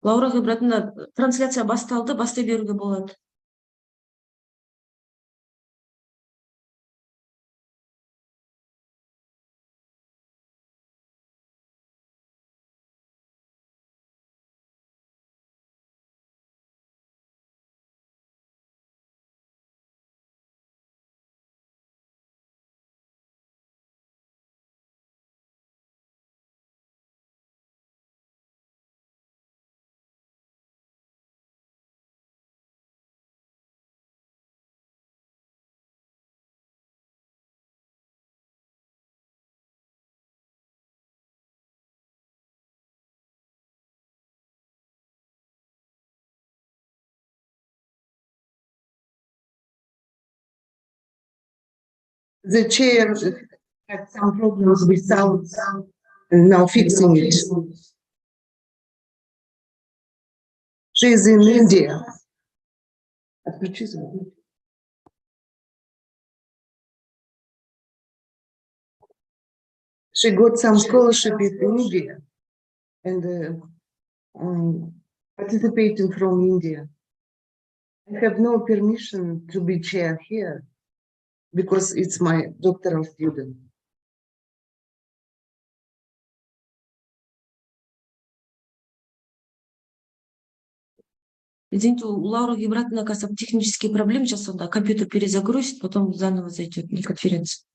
Лаура ғибратында трансляция басталды, бастай беруге болады. The chair had some problems with sound, and now fixing it. She is in India. She got some scholarship in India and participating from India. I have no permission to be chair here because it's my doctoral student. Извините, у Лауры Гибратовны, кажется, технические проблемы. Сейчас он компьютер перезагрузит, потом заново зайдет на конференцию.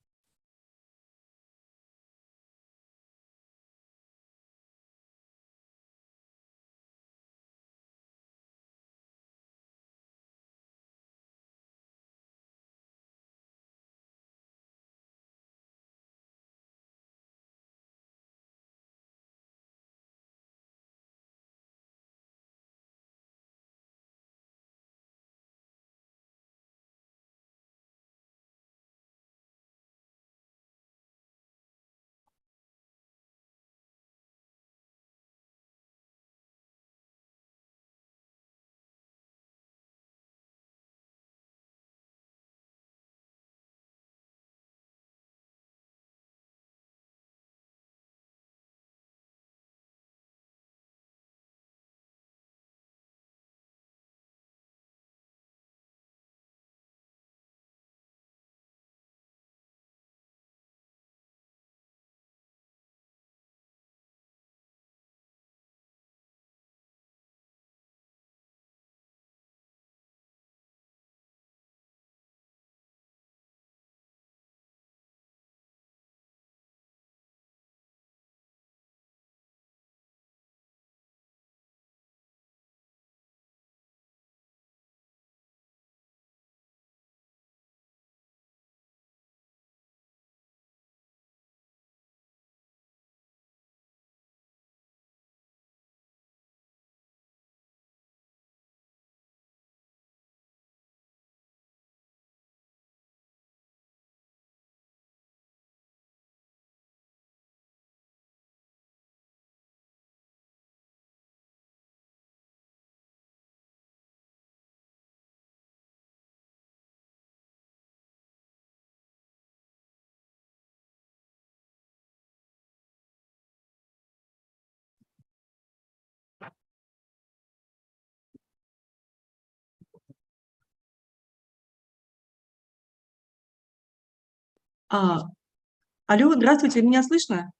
Алло, здравствуйте, меня слышно?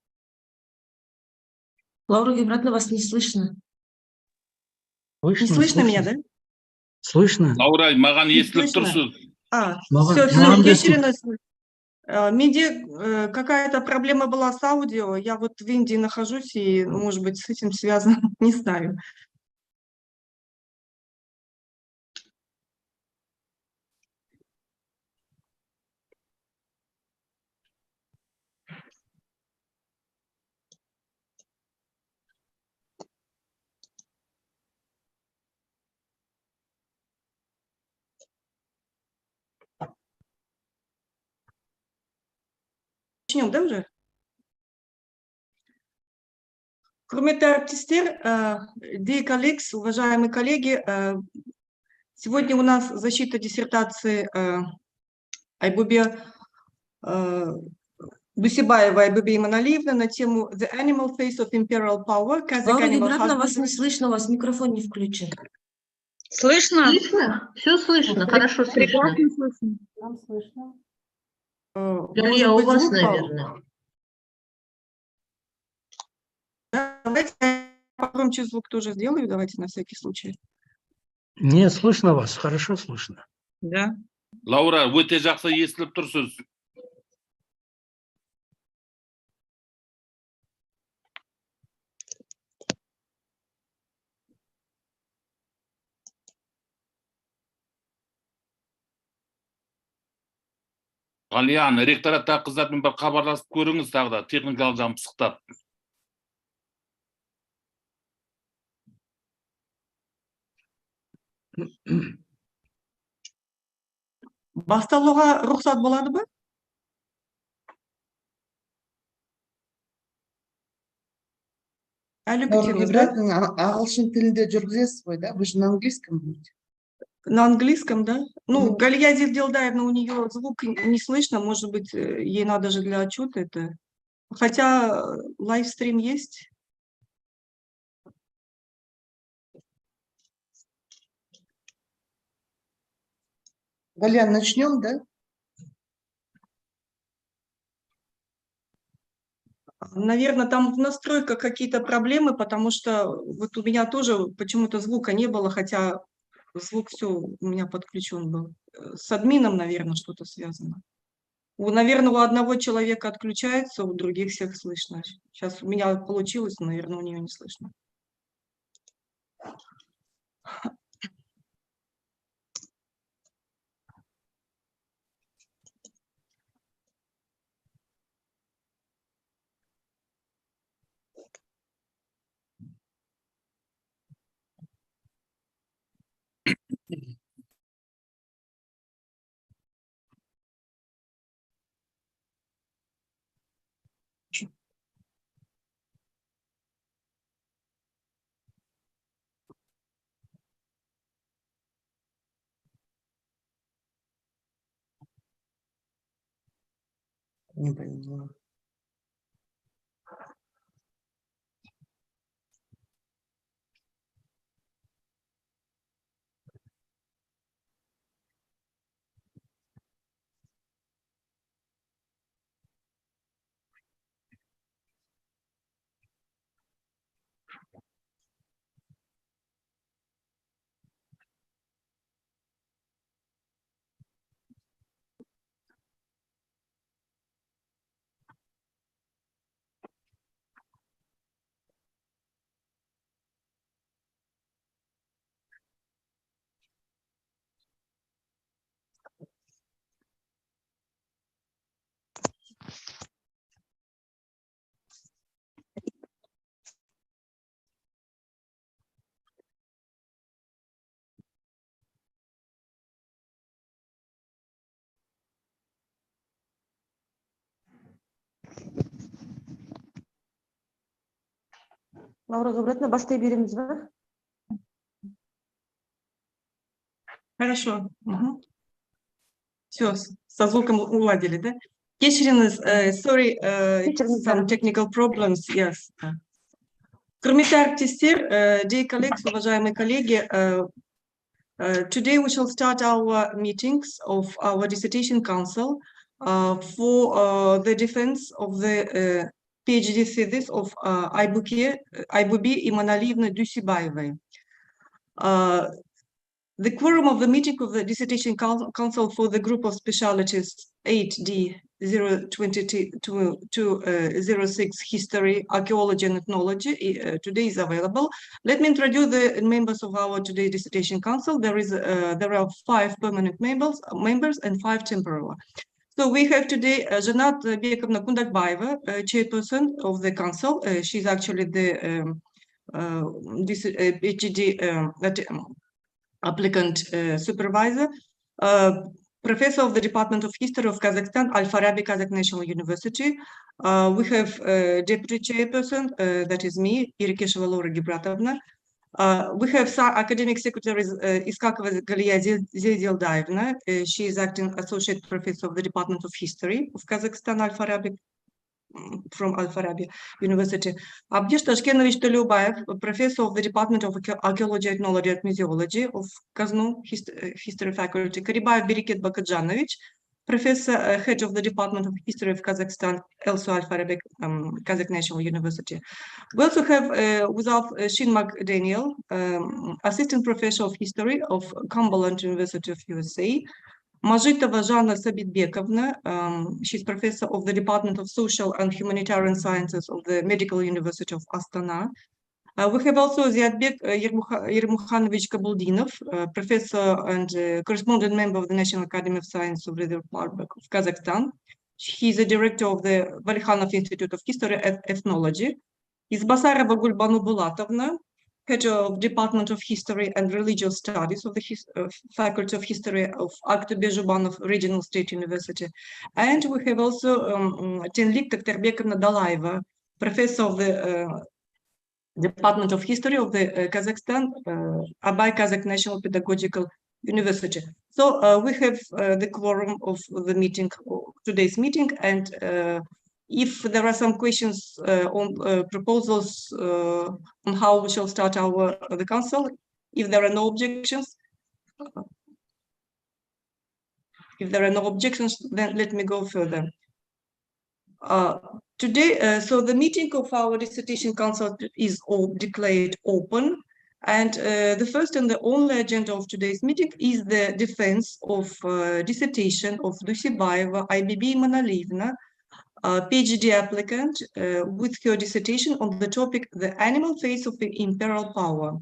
Лаура Гибратовна, вас не слышно. Не слышно меня, да? Слышно. Лаура, маған Не естіліп слышно. тұрсыз. Все, маған да кешіріңіз. Менде какая-то проблема была с аудио. Я вот в Индии нахожусь, и, может быть, с этим связано, не знаю. Начнем, да, уже? Құрметті әріптестер, dear colleagues, уважаемые коллеги, сегодня у нас защита диссертации Айбуби Дуйсебаевой Айбуби на тему The Animal Face of Imperial Power. Лаура Гибратовна, вас не слышно, у вас микрофон не включен. Слышно? Слышно? Все слышно, хорошо слышно. Слышно. Нам слышно. Илья, у вас, наверное. Давайте я погромче звук тоже сделаю, давайте на всякий случай. Не, слышно вас, хорошо слышно. Да. Лаура, өте жақсы естіліп тұрсыз. Ғалиян, ректораттағы қыздармен бір хабарласып көріңіз тағы да, техникалық жағын пысықтап. Басталуға рұқсат болады ба? Әлі Лаура күтеміз, да? Гибратовна, ағылшын тілінде жүргізесіз ғой, да? Вы же на английском будете. На английском, да? Ну, Мгм. Галия Дилдаевна, у нее звук не слышно, может быть, ей надо же для отчета это. Хотя лайвстрим есть. Галян, начнем, да? Наверное, там в настройках какие-то проблемы, потому что вот у меня тоже почему-то звука не было, хотя звук все у меня подключен был. С админом, наверное, что-то связано. Наверное, у одного человека отключается, у других всех слышно. Сейчас у меня получилось, но, наверное, у нее не слышно. Не поняла. Лаура Гибратовна, бастай береміз ба? Хорошо. Все, со звуком уладили, да? Кешіріңіз, sorry, some technical problems, yes. Құрметті әріптестер, dear colleagues, уважаемые коллеги, today we shall start our meetings of our dissertation council for the defense of the PhD thesis of Айбуби Дуйсебаевой. The quorum of the meeting of the dissertation council for the group of specialities 8D022-06 History, Archaeology and Ethnology today is available. Let me introduce the members of our today dissertation council. There are 5 permanent members and 5 temporary. So we have today Жанат Бековна Кундакбаева, chairperson of the council. She's actually the PhD applicant supervisor, professor of the Department of History of Kazakhstan, Al-Farabi Kazakh National University. We have deputy chairperson, that is me, Иркешева Лаура Гибратовна. We have academic secretary Искакова Галия Дилдаевна. She is acting associate professor of the Department of History of Kazakhstan, Al-Farabi from Al-Farabi University. Abdish Tashkenovich Tolubbaev, professor of the Department of Archaeology, Ethnology and Museology of Kaznu History Faculty. Karibaev Beriket Bakadjanovich, professor, head of the Department of History of Kazakhstan, also Al-Farabi Kazakh National University. We also have with us Shin McDaniel, assistant professor of history of Cumberland University of USA. Mazhitova Zhana Sabitbekovna, she's professor of the Department of Social and Humanitarian Sciences of the Medical University of Astana. We have also Ziadbek Yermukhanovich Kabuldinov, professor and correspondent member of the National Academy of Science of the Republic of Kazakhstan. He's a director of the Valikhanov Institute of History and Ethnology. Izbasarova Gulbanu Bulatovna, head of Department of History and Religious Studies of the Faculty of History of Aktobe Zhubanov Regional State University. And we have also Tenlik Takhtarbekovna Dalaeva, professor of the Department of History of the Kazakhstan, Abay Kazakh National Pedagogical University. So we have the quorum of the meeting, today's meeting, and if there are some questions on proposals on how we shall start the council, if there are no objections, then let me go further. Today, so the meeting of our dissertation council is all declared open, and the first and the only agenda of today's meeting is the defense of dissertation of Duйсебаевой Айбуби Manalivna, PhD applicant, with her dissertation on the topic "The Animal Face of the Imperial Power: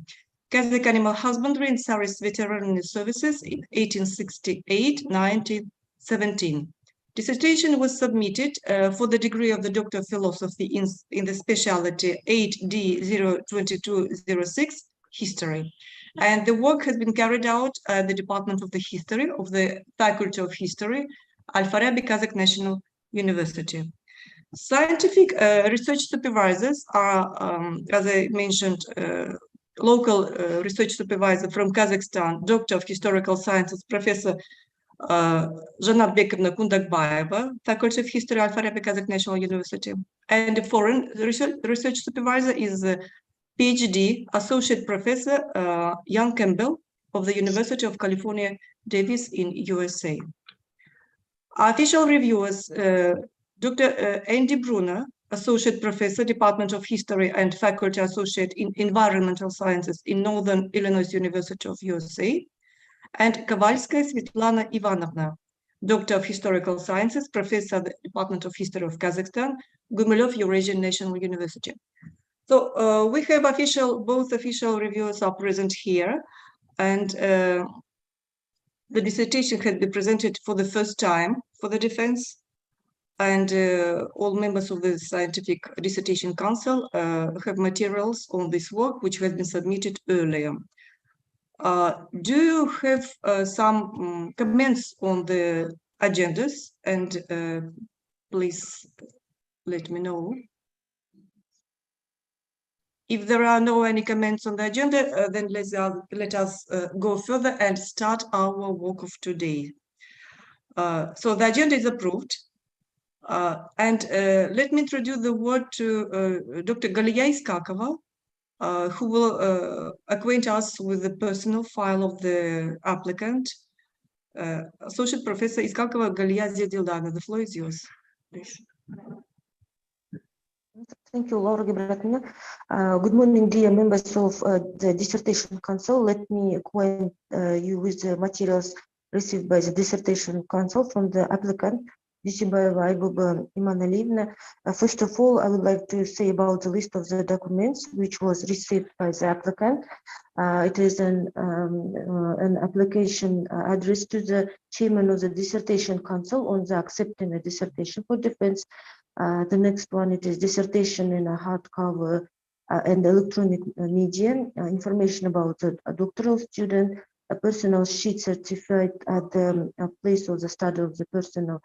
Kazakh Animal Husbandry and Tsarist Veterinary Services in 1868-1917." Dissertation was submitted for the degree of the Doctor of Philosophy in the specialty 8D02206, History. And the work has been carried out at the Department of the History of the Faculty of History, Al-Farabi Kazakh National University. Scientific research supervisors are, as I mentioned, local research supervisor from Kazakhstan, Doctor of Historical Sciences, Professor Zhanatbekovna Kundakbaeva, Faculty of History, Al-Farabi Kazakh National University. And the foreign research supervisor is PhD Associate Professor Jan Campbell of the University of California, Davis in USA. Official reviewers, Dr. Andy Brunner, Associate Professor, Department of History and Faculty Associate in Environmental Sciences in Northern Illinois University of USA, and Kovalskaya Svetlana Ivanovna, Doctor of Historical Sciences, Professor at the Department of History of Kazakhstan, Gumilev Eurasian National University. So we have both official reviewers are present here, and the dissertation had been presented for the first time for the defense, and all members of the Scientific Dissertation Council have materials on this work, which has been submitted earlier. Do you have some comments on the agendas? And please let me know. If there are no any comments on the agenda, then let us go further and start our work of today. So the agenda is approved. And let me introduce the word to Dr. Galiya Iskakova, who will acquaint us with the personal file of the applicant. Associate Professor Iskakova Galiya Zedildana, the floor is yours. Please. Thank you, Laura Gebratina. Good morning, dear members of the Dissertation Council. Let me acquaint you with the materials received by the Dissertation Council from the applicant, Дуйсебаевой Айбуби Manalivna. First of all, I would like to say about the list of the documents which was received by the applicant. It is an application addressed to the chairman of the Dissertation Council on the accepting a dissertation for defense. The next one, it is dissertation in a hardcover and electronic media, information about a doctoral student, a personal sheet certified at the place of the study of the personal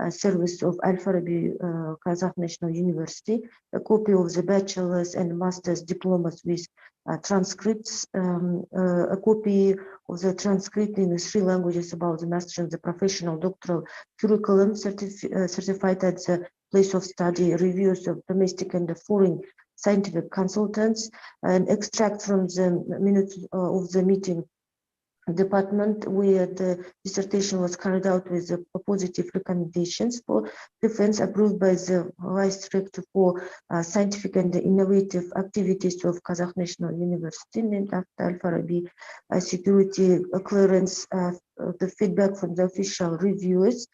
service of Al-Farabi Kazakh National University, a copy of the bachelor's and master's diplomas with transcripts, a copy of the transcript in the 3 languages about the master and the professional doctoral curriculum certified at the place of study, reviews of domestic and foreign scientific consultants, and extract from the minutes of the meeting department where the dissertation was carried out with the positive recommendations for defense approved by the Vice Director for Scientific and Innovative Activities of Kazakh National University, named after Al-Farabi, security clearance, the feedback from the official reviewers,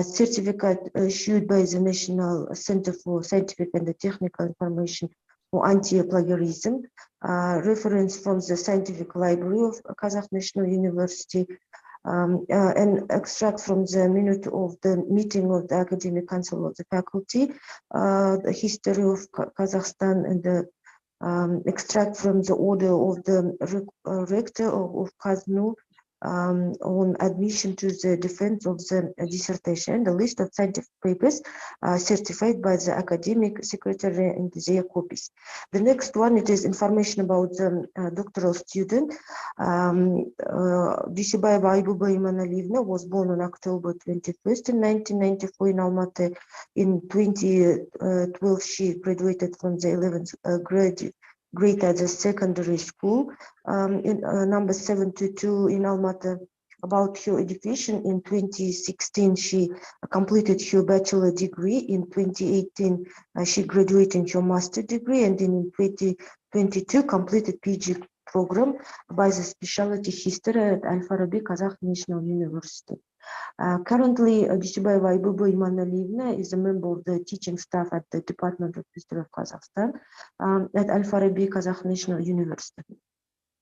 certificate issued by the National Center for Scientific and Technical Information for anti-plagiarism, reference from the Scientific Library of Kazakh National University, and extract from the minute of the meeting of the Academic Council of the Faculty, the history of Kazakhstan, and the extract from the order of the rector of KazNU on admission to the defense of the dissertation, the list of scientific papers certified by the academic secretary and their copies. The next one, it is information about the doctoral student. Дуйсебаева Айбуби was born on October 21st in 1994 in Almaty. In 2012, she graduated from the 11th grade at the secondary school in number 72 in Almaty. About her education, in 2016 she completed her bachelor degree. In 2018 she graduated her master degree, and in 2022 completed PG program by the specialty history at Al-Farabi Kazakh National University. Currently, Дуйсебаева Айбуби is a member of the teaching staff at the Department of History of Kazakhstan at Al-Farabi Kazakh National University.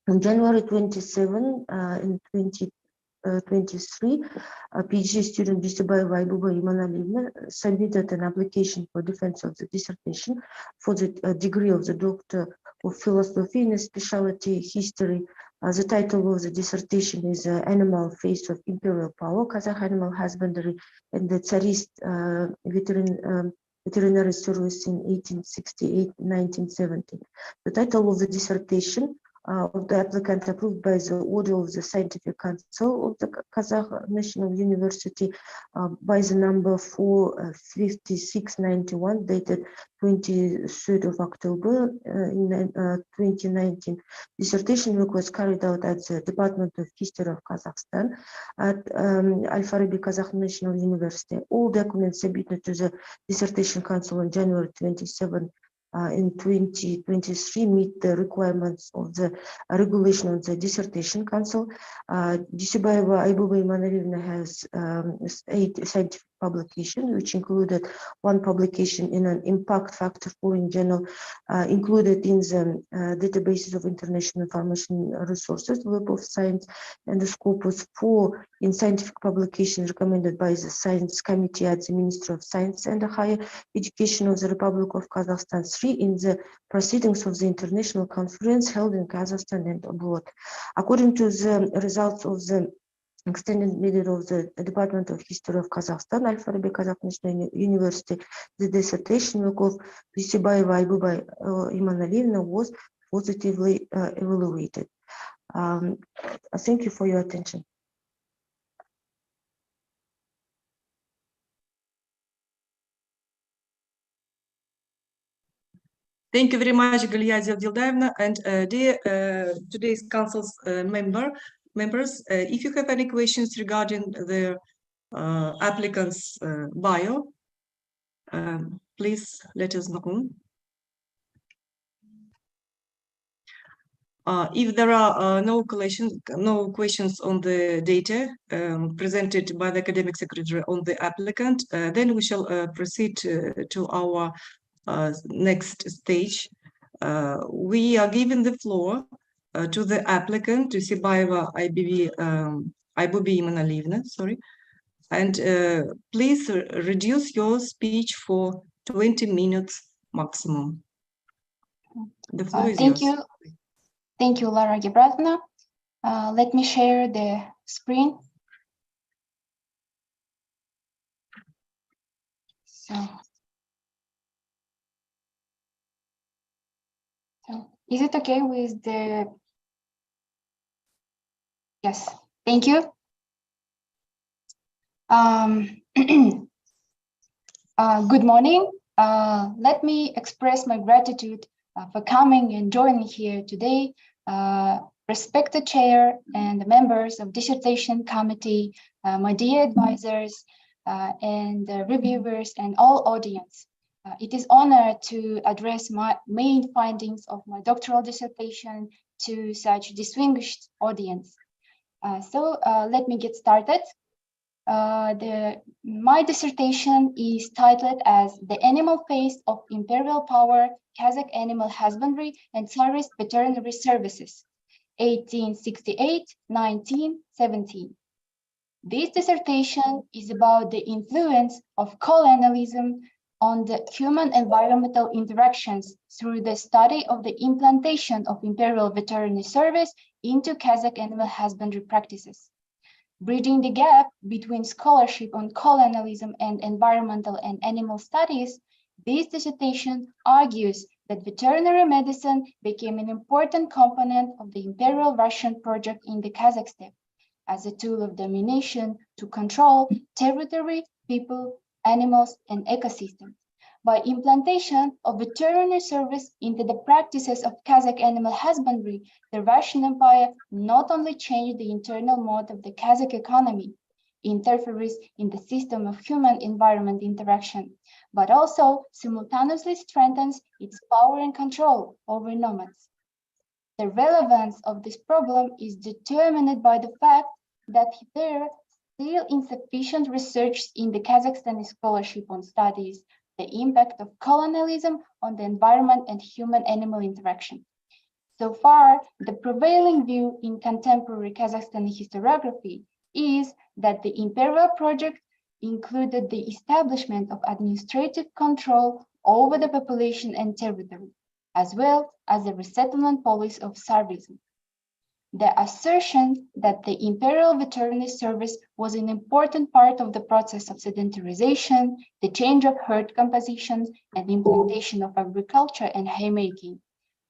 On January 27 in 2023, PhD student Дуйсебаева Айбуби submitted an application for defense of the dissertation for the degree of the Doctor of Philosophy in a specialty history. The title of the dissertation is Animal Face of Imperial Power, Kazakh Animal Husbandry and the Tsarist Veterinary Service in 1868-1970. The title of the dissertation of the applicant approved by the order of the Scientific Council of the Kazakh National University by the number 45691 dated 23rd of October in 2019. Dissertation work was carried out at the Department of History of Kazakhstan at Al-Farabi Kazakh National University. All documents submitted to the Dissertation Council on January 27 in 2023 meet the requirements of the regulation of the Dissertation Council. Дуйсебаева Айбуби has 8 scientific publications, which included 1 publication in an impact factor foreign journal, included in the databases of international information resources, Web of Science, and the scope was 4 in scientific publications recommended by the Science Committee at the Ministry of Science and Higher Education of the Republic of Kazakhstan, 3 in the proceedings of the international conference held in Kazakhstan and abroad. According to the results of the extended meeting of the Department of History of Kazakhstan, Al-Farabi Kazakh National University, the dissertation work of Дуйсебаева Айбуби was positively evaluated. Thank you for your attention. Thank you very much, Галия Дилдаевна, and dear today's council's members, if you have any questions regarding the applicant's bio, please let us know. If there are no questions on the data presented by the academic secretary on the applicant, then we shall proceed to our next stage. We are giving the floor to the applicant, Дуйсебаева Айбуби, sorry, and please reduce your speech for 20 minutes maximum. The floor is yours. Thank you, Lara Gebrazovna. Let me share the screen. So is it okay with the? Yes, thank you. Good morning. Let me express my gratitude for coming and joining here today. Respected chair and the members of dissertation committee, my dear advisors, and reviewers and all audience. It is honor to address my main findings of my doctoral dissertation to such distinguished audience. So let me get started. My dissertation is titled as The Animal Face of Imperial Power, Kazakh Animal Husbandry and Tsarist Veterinary Services, 1868-1917. This dissertation is about the influence of colonialism on the human-environmental interactions through the study of the implantation of Imperial Veterinary Service into Kazakh animal husbandry practices. Bridging the gap between scholarship on colonialism and environmental and animal studies, this dissertation argues that veterinary medicine became an important component of the Imperial Russian project in the Kazakh steppe as a tool of domination to control territory, people, animals, and ecosystems. By implantation of veterinary service into the practices of Kazakh animal husbandry, the Russian Empire not only changed the internal mode of the Kazakh economy, interferes in the system of human-environment interaction, but also simultaneously strengthens its power and control over nomads. The relevance of this problem is determined by the fact that there are still insufficient research in the Kazakhstani scholarship on studies the impact of colonialism on the environment and human-animal interaction. So far, the prevailing view in contemporary Kazakhstani historiography is that the imperial project included the establishment of administrative control over the population and territory, as well as the resettlement policy of Tsarism. The assertion that the Imperial Veterinary Service was an important part of the process of sedentarization, the change of herd compositions, and the implementation of agriculture and haymaking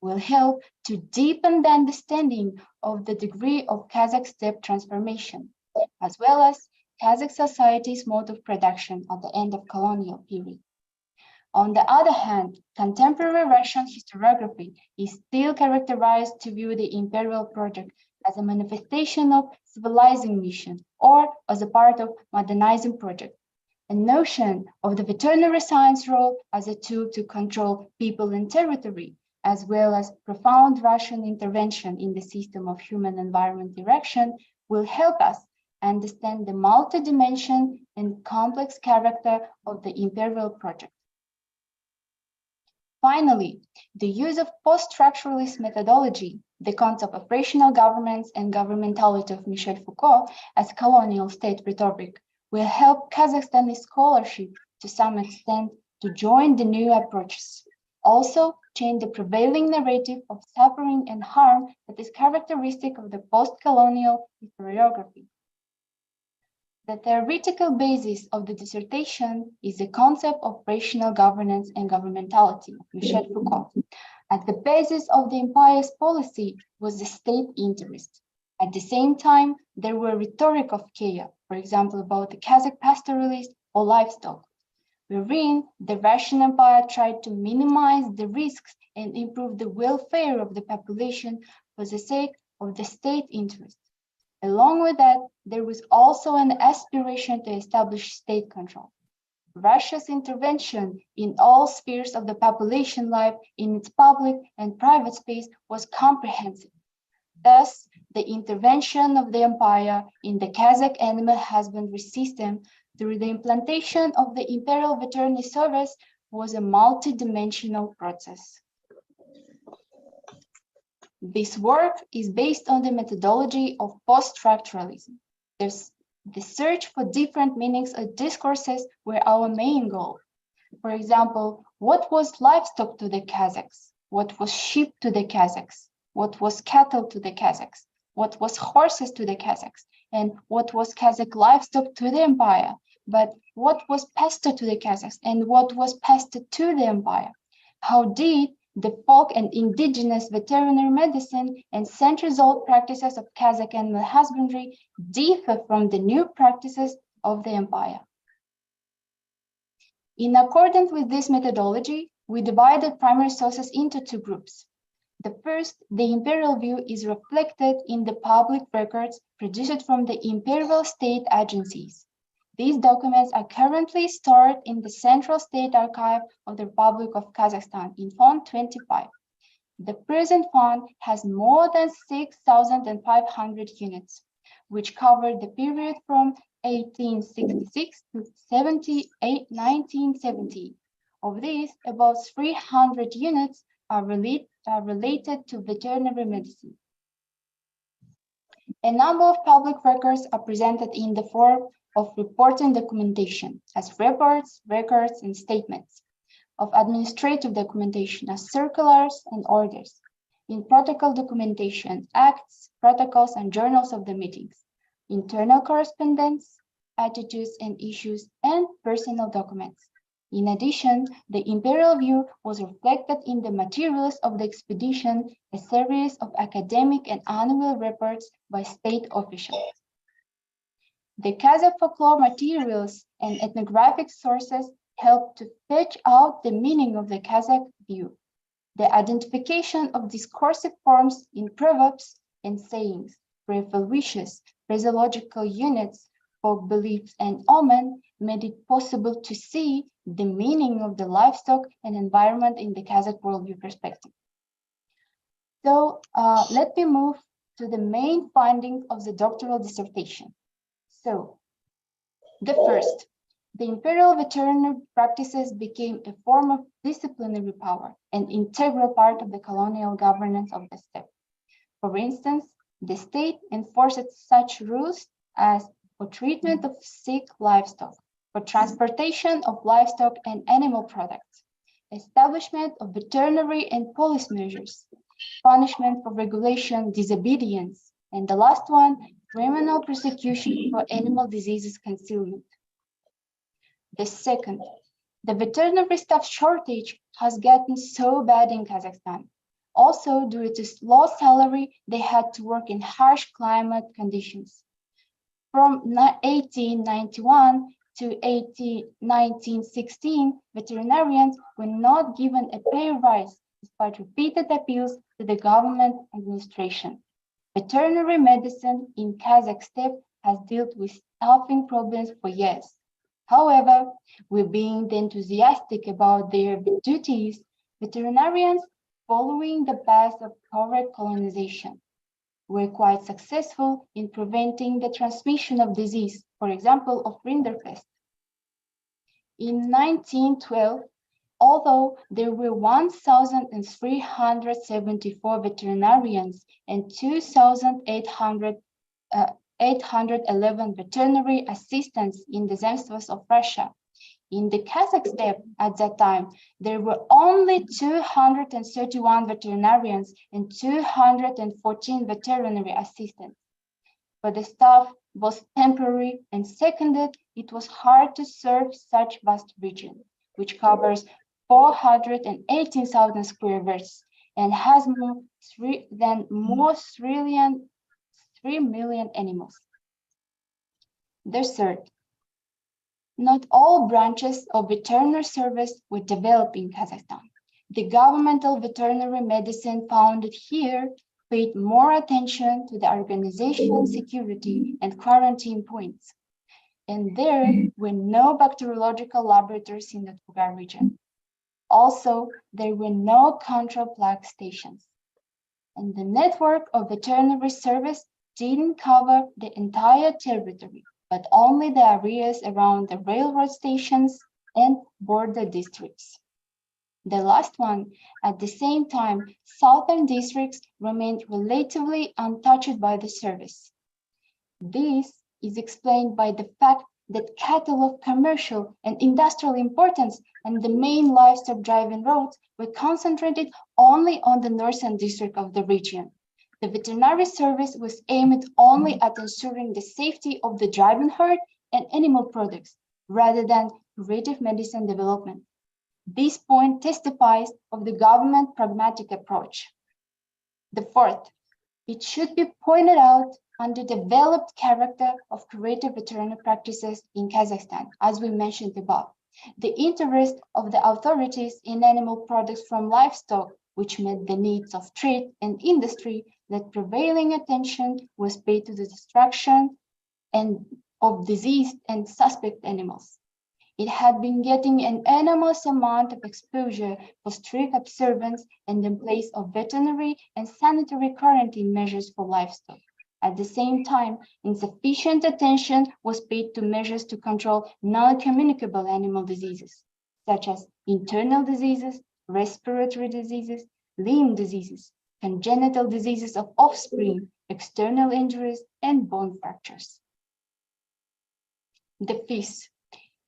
will help to deepen the understanding of the degree of Kazakh steppe transformation, as well as Kazakh society's mode of production at the end of colonial period. On the other hand, contemporary Russian historiography is still characterized to view the imperial project as a manifestation of civilizing mission or as a part of modernizing project. A notion of the veterinary science role as a tool to control people and territory, as well as profound Russian intervention in the system of human-environment interaction, will help us understand the multi-dimension and complex character of the imperial project. Finally, the use of post-structuralist methodology, the concept of rational governments and governmentality of Michel Foucault as colonial state rhetoric, will help Kazakhstani scholarship to some extent to join the new approaches. Also, change the prevailing narrative of suffering and harm that is characteristic of the post-colonial historiography. The theoretical basis of the dissertation is the concept of rational governance and governmentality of Michel Foucault. At the basis of the empire's policy was the state interest. At the same time, there were rhetoric of chaos, for example, about the Kazakh pastoralist or livestock, wherein the Russian Empire tried to minimize the risks and improve the welfare of the population for the sake of the state interest. Along with that, there was also an aspiration to establish state control. Russia's intervention in all spheres of the population life in its public and private space was comprehensive. Thus, the intervention of the empire in the Kazakh animal husbandry system through the implantation of the Imperial Veterinary Service was a multidimensional process. This work is based on the methodology of post-structuralism. The search for different meanings of discourses were our main goal. For example, what was livestock to the Kazakhs? What was sheep to the Kazakhs? What was cattle to the Kazakhs? What was horses to the Kazakhs? And what was Kazakh livestock to the empire? But what was pasture to the Kazakhs? And what was pasture to the empire? How did the folk and indigenous veterinary medicine and centuries-old practices of Kazakh animal husbandry differ from the new practices of the empire? In accordance with this methodology, we divided primary sources into two groups. The first, the imperial view, is reflected in the public records produced from the imperial state agencies. These documents are currently stored in the Central State Archive of the Republic of Kazakhstan in Fund 25. The present fund has more than 6,500 units, which cover the period from 1866 to 1970. Of these, about 300 units are related to veterinary medicine. A number of public records are presented in the form of report and documentation, as reports, records, and statements, of administrative documentation as circulars and orders, in protocol documentation, acts, protocols, and journals of the meetings, internal correspondence, attitudes and issues, and personal documents. In addition, the imperial view was reflected in the materials of the expedition, a series of academic and annual reports by state officials. The Kazakh folklore materials and ethnographic sources help to fetch out the meaning of the Kazakh view. The identification of discursive forms in proverbs and sayings, prayerful wishes, phraseological units, folk beliefs, and omen made it possible to see the meaning of the livestock and environment in the Kazakh worldview perspective. So let me move to the main finding of the doctoral dissertation. So, the first, the imperial veterinary practices became a form of disciplinary power, an integral part of the colonial governance of the steppe. For instance, the state enforced such rules as for treatment of sick livestock, for transportation of livestock and animal products, establishment of veterinary and police measures, punishment for regulation, disobedience, and the last one, criminal prosecution for animal diseases concealment. The second, the veterinary staff shortage has gotten so bad in Kazakhstan. Also, due to low salary, they had to work in harsh climate conditions. From 1891 to 1916, veterinarians were not given a pay rise despite repeated appeals to the government administration. Veterinary medicine in Kazakh steppe has dealt with staffing problems for years. However, with being enthusiastic about their duties, veterinarians, following the path of correct colonization, were quite successful in preventing the transmission of disease, for example, of rinderpest. In 1912, although there were 1,374 veterinarians and 2,811 veterinary assistants in the zemstvos of Russia, in the Kazakh steppe at that time, there were only 231 veterinarians and 214 veterinary assistants. But the staff was temporary, and seconded, it was hard to serve such vast region, which covers 418,000 square versts and has more than 3 million animals. The third, not all branches of veterinary service were developed in Kazakhstan. The governmental veterinary medicine founded here paid more attention to the organization, security, and quarantine points. And there were no bacteriological laboratories in the Tugar region. Also, there were no control plague stations. And the network of veterinary service didn't cover the entire territory, but only the areas around the railroad stations and border districts. The last one, at the same time, southern districts remained relatively untouched by the service. This is explained by the fact that cattle of commercial and industrial importance and the main livestock driving roads were concentrated only on the northern district of the region. The veterinary service was aimed only at ensuring the safety of the driving herd and animal products, rather than curative medicine development. This point testifies of the government pragmatic approach. The fourth, it should be pointed out underdeveloped character of curative veterinary practices in Kazakhstan, as we mentioned above. The interest of the authorities in animal products from livestock, which met the needs of trade and industry, that prevailing attention was paid to the destruction of diseased and suspect animals. It had been getting an enormous amount of exposure for strict observance and in place of veterinary and sanitary quarantine measures for livestock. At the same time, insufficient attention was paid to measures to control non-communicable animal diseases, such as internal diseases, respiratory diseases, limb diseases, congenital diseases of offspring, external injuries, and bone fractures. The fifth.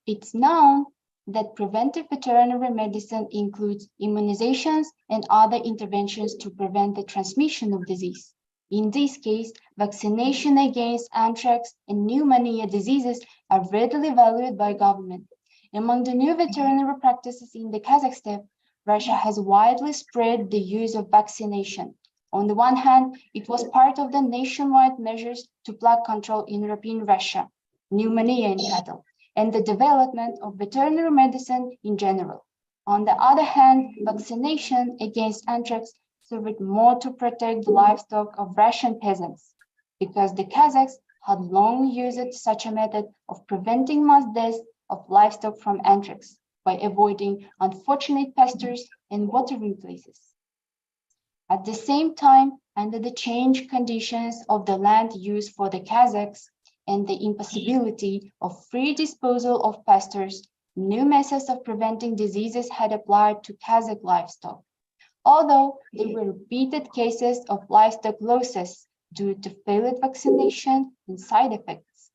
It's known that preventive veterinary medicine includes immunizations and other interventions to prevent the transmission of disease. In this case, vaccination against anthrax and pneumonia diseases are readily valued by government. Among the new veterinary practices in the Kazakhstan, Russia has widely spread the use of vaccination. On the one hand, it was part of the nationwide measures to plague control in European Russia, pneumonia in cattle, and the development of veterinary medicine in general. On the other hand, vaccination against anthrax served more to protect the livestock of Russian peasants, because the Kazakhs had long used such a method of preventing mass deaths of livestock from anthrax by avoiding unfortunate pastures and watering places. At the same time, under the changed conditions of the land use for the Kazakhs, and the impossibility of free disposal of pastures, new methods of preventing diseases had applied to Kazakh livestock. Although there were repeated cases of livestock losses due to failed vaccination and side effects,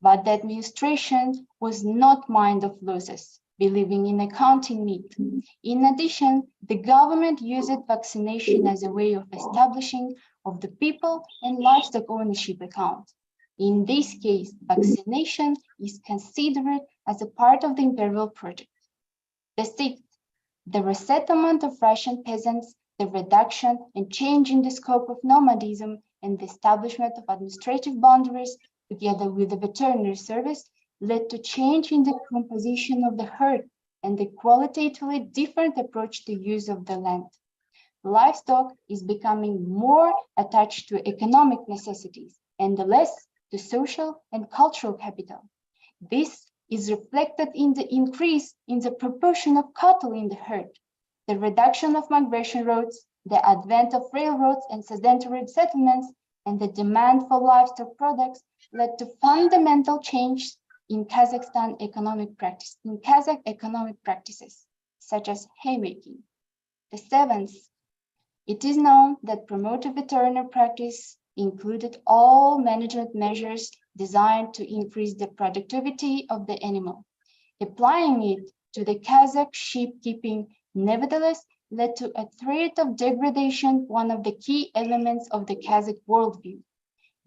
but the administration was not minded of losses, believing in accounting meat. In addition, the government used vaccination as a way of establishing of the people and livestock ownership account. In this case, vaccination is considered as a part of the imperial project. The sixth, the resettlement of Russian peasants, the reduction and change in the scope of nomadism, and the establishment of administrative boundaries, together with the veterinary service, led to change in the composition of the herd and the qualitatively different approach to use of the land. Livestock is becoming more attached to economic necessities and less to social and cultural capital. This is reflected in the increase in the proportion of cattle in the herd, the reduction of migration routes, the advent of railroads and sedentary settlements, and the demand for livestock products led to fundamental change in Kazakh economic practices, such as haymaking. The seventh, it is known that promoted veterinary practice included all management measures designed to increase the productivity of the animal. Applying it to the Kazakh sheep keeping, nevertheless, led to a threat of degradation, one of the key elements of the Kazakh worldview,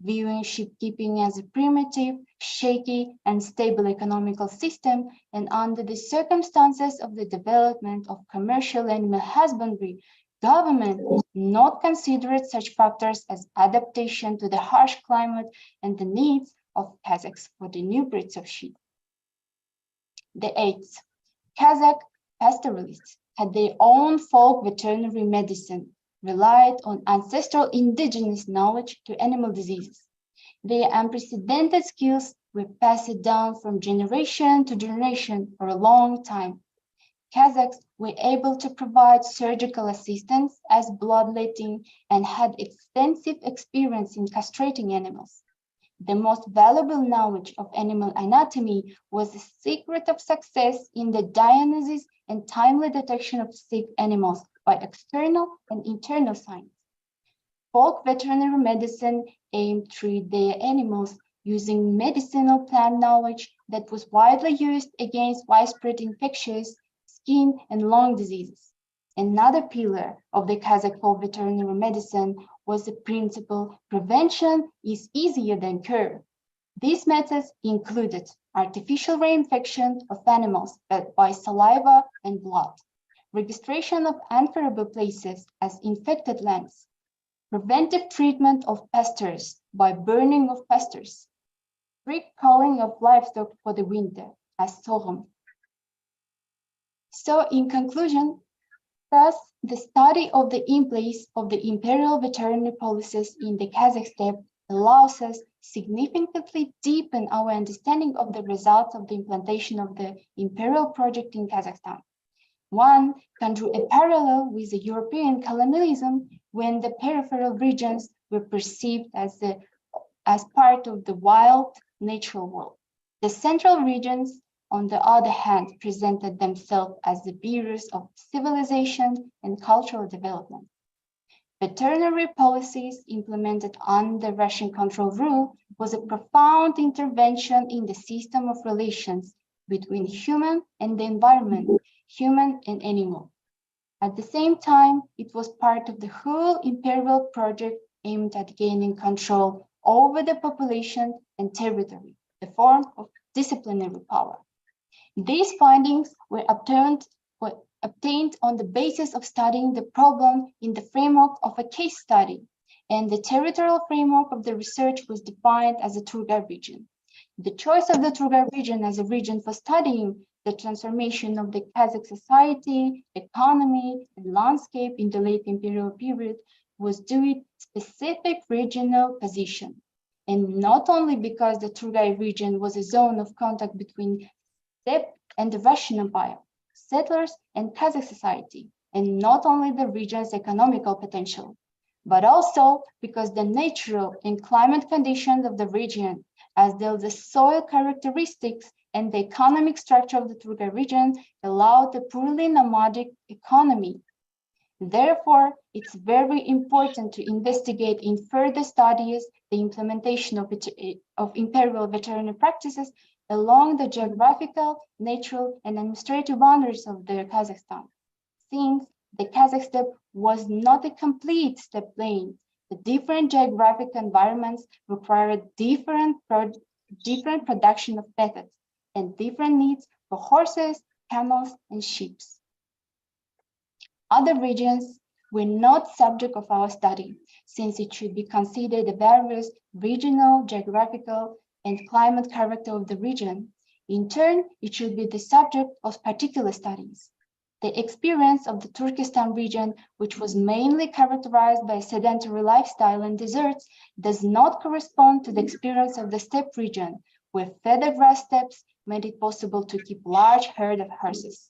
viewing sheep keeping as a primitive, shaky, and stable economical system, and under the circumstances of the development of commercial animal husbandry, government not considered such factors as adaptation to the harsh climate and the needs of Kazakhs for the new breeds of sheep. The eighth, Kazakh pastoralists had their own folk veterinary medicine, relied on ancestral indigenous knowledge to animal diseases. Their unprecedented skills were passed down from generation to generation for a long time. Kazakhs were able to provide surgical assistance as bloodletting and had extensive experience in castrating animals. The most valuable knowledge of animal anatomy was the secret of success in the diagnosis and timely detection of sick animals by external and internal signs. Folk veterinary medicine aimed to treat their animals using medicinal plant knowledge that was widely used against widespread infectious skin and lung diseases. Another pillar of the Kazakh folk veterinary medicine was the principle prevention is easier than cure. These methods included artificial reinfection of animals by saliva and blood, registration of unfavorable places as infected lands, preventive treatment of pastures by burning of pastures, strict culling of livestock for the winter as sorghum, So in conclusion, thus, the study of the in place of the imperial veterinary policies in the Kazakh steppe allows us significantly deepen our understanding of the results of the implementation of the imperial project in Kazakhstan. One can draw a parallel with the European colonialism when the peripheral regions were perceived as part of the wild natural world. The central regions, on the other hand, presented themselves as the bearers of civilization and cultural development. Veterinary policies implemented under Russian control rule was a profound intervention in the system of relations between human and the environment, human and animal. At the same time, it was part of the whole imperial project aimed at gaining control over the population and territory, a form of disciplinary power. These findings were obtained on the basis of studying the problem in the framework of a case study, and the territorial framework of the research was defined as a Turgay region. The choice of the Turgay region as a region for studying the transformation of the Kazakh society, economy, and landscape in the late imperial period was due to specific regional position, and not only because the Turgay region was a zone of contact between steppe and the Russian Empire, settlers and Kazakh society, and not only the region's economical potential, but also because the natural and climate conditions of the region, as well as the soil characteristics and the economic structure of the Turgay region, allowed a purely nomadic economy. Therefore, it's very important to investigate in further studies the implementation of imperial veterinary practices along the geographical, natural, and administrative boundaries of the Kazakhstan. Since the Kazakh steppe was not a complete steppe plain, the different geographic environments required different production of methods and different needs for horses, camels, and sheep. Other regions were not subject of our study, since it should be considered the various regional, geographical, and climate character of the region. In turn, it should be the subject of particular studies. The experience of the Turkestan region, which was mainly characterized by a sedentary lifestyle and deserts, does not correspond to the experience of the steppe region, where feather grass steppes made it possible to keep large herd of horses.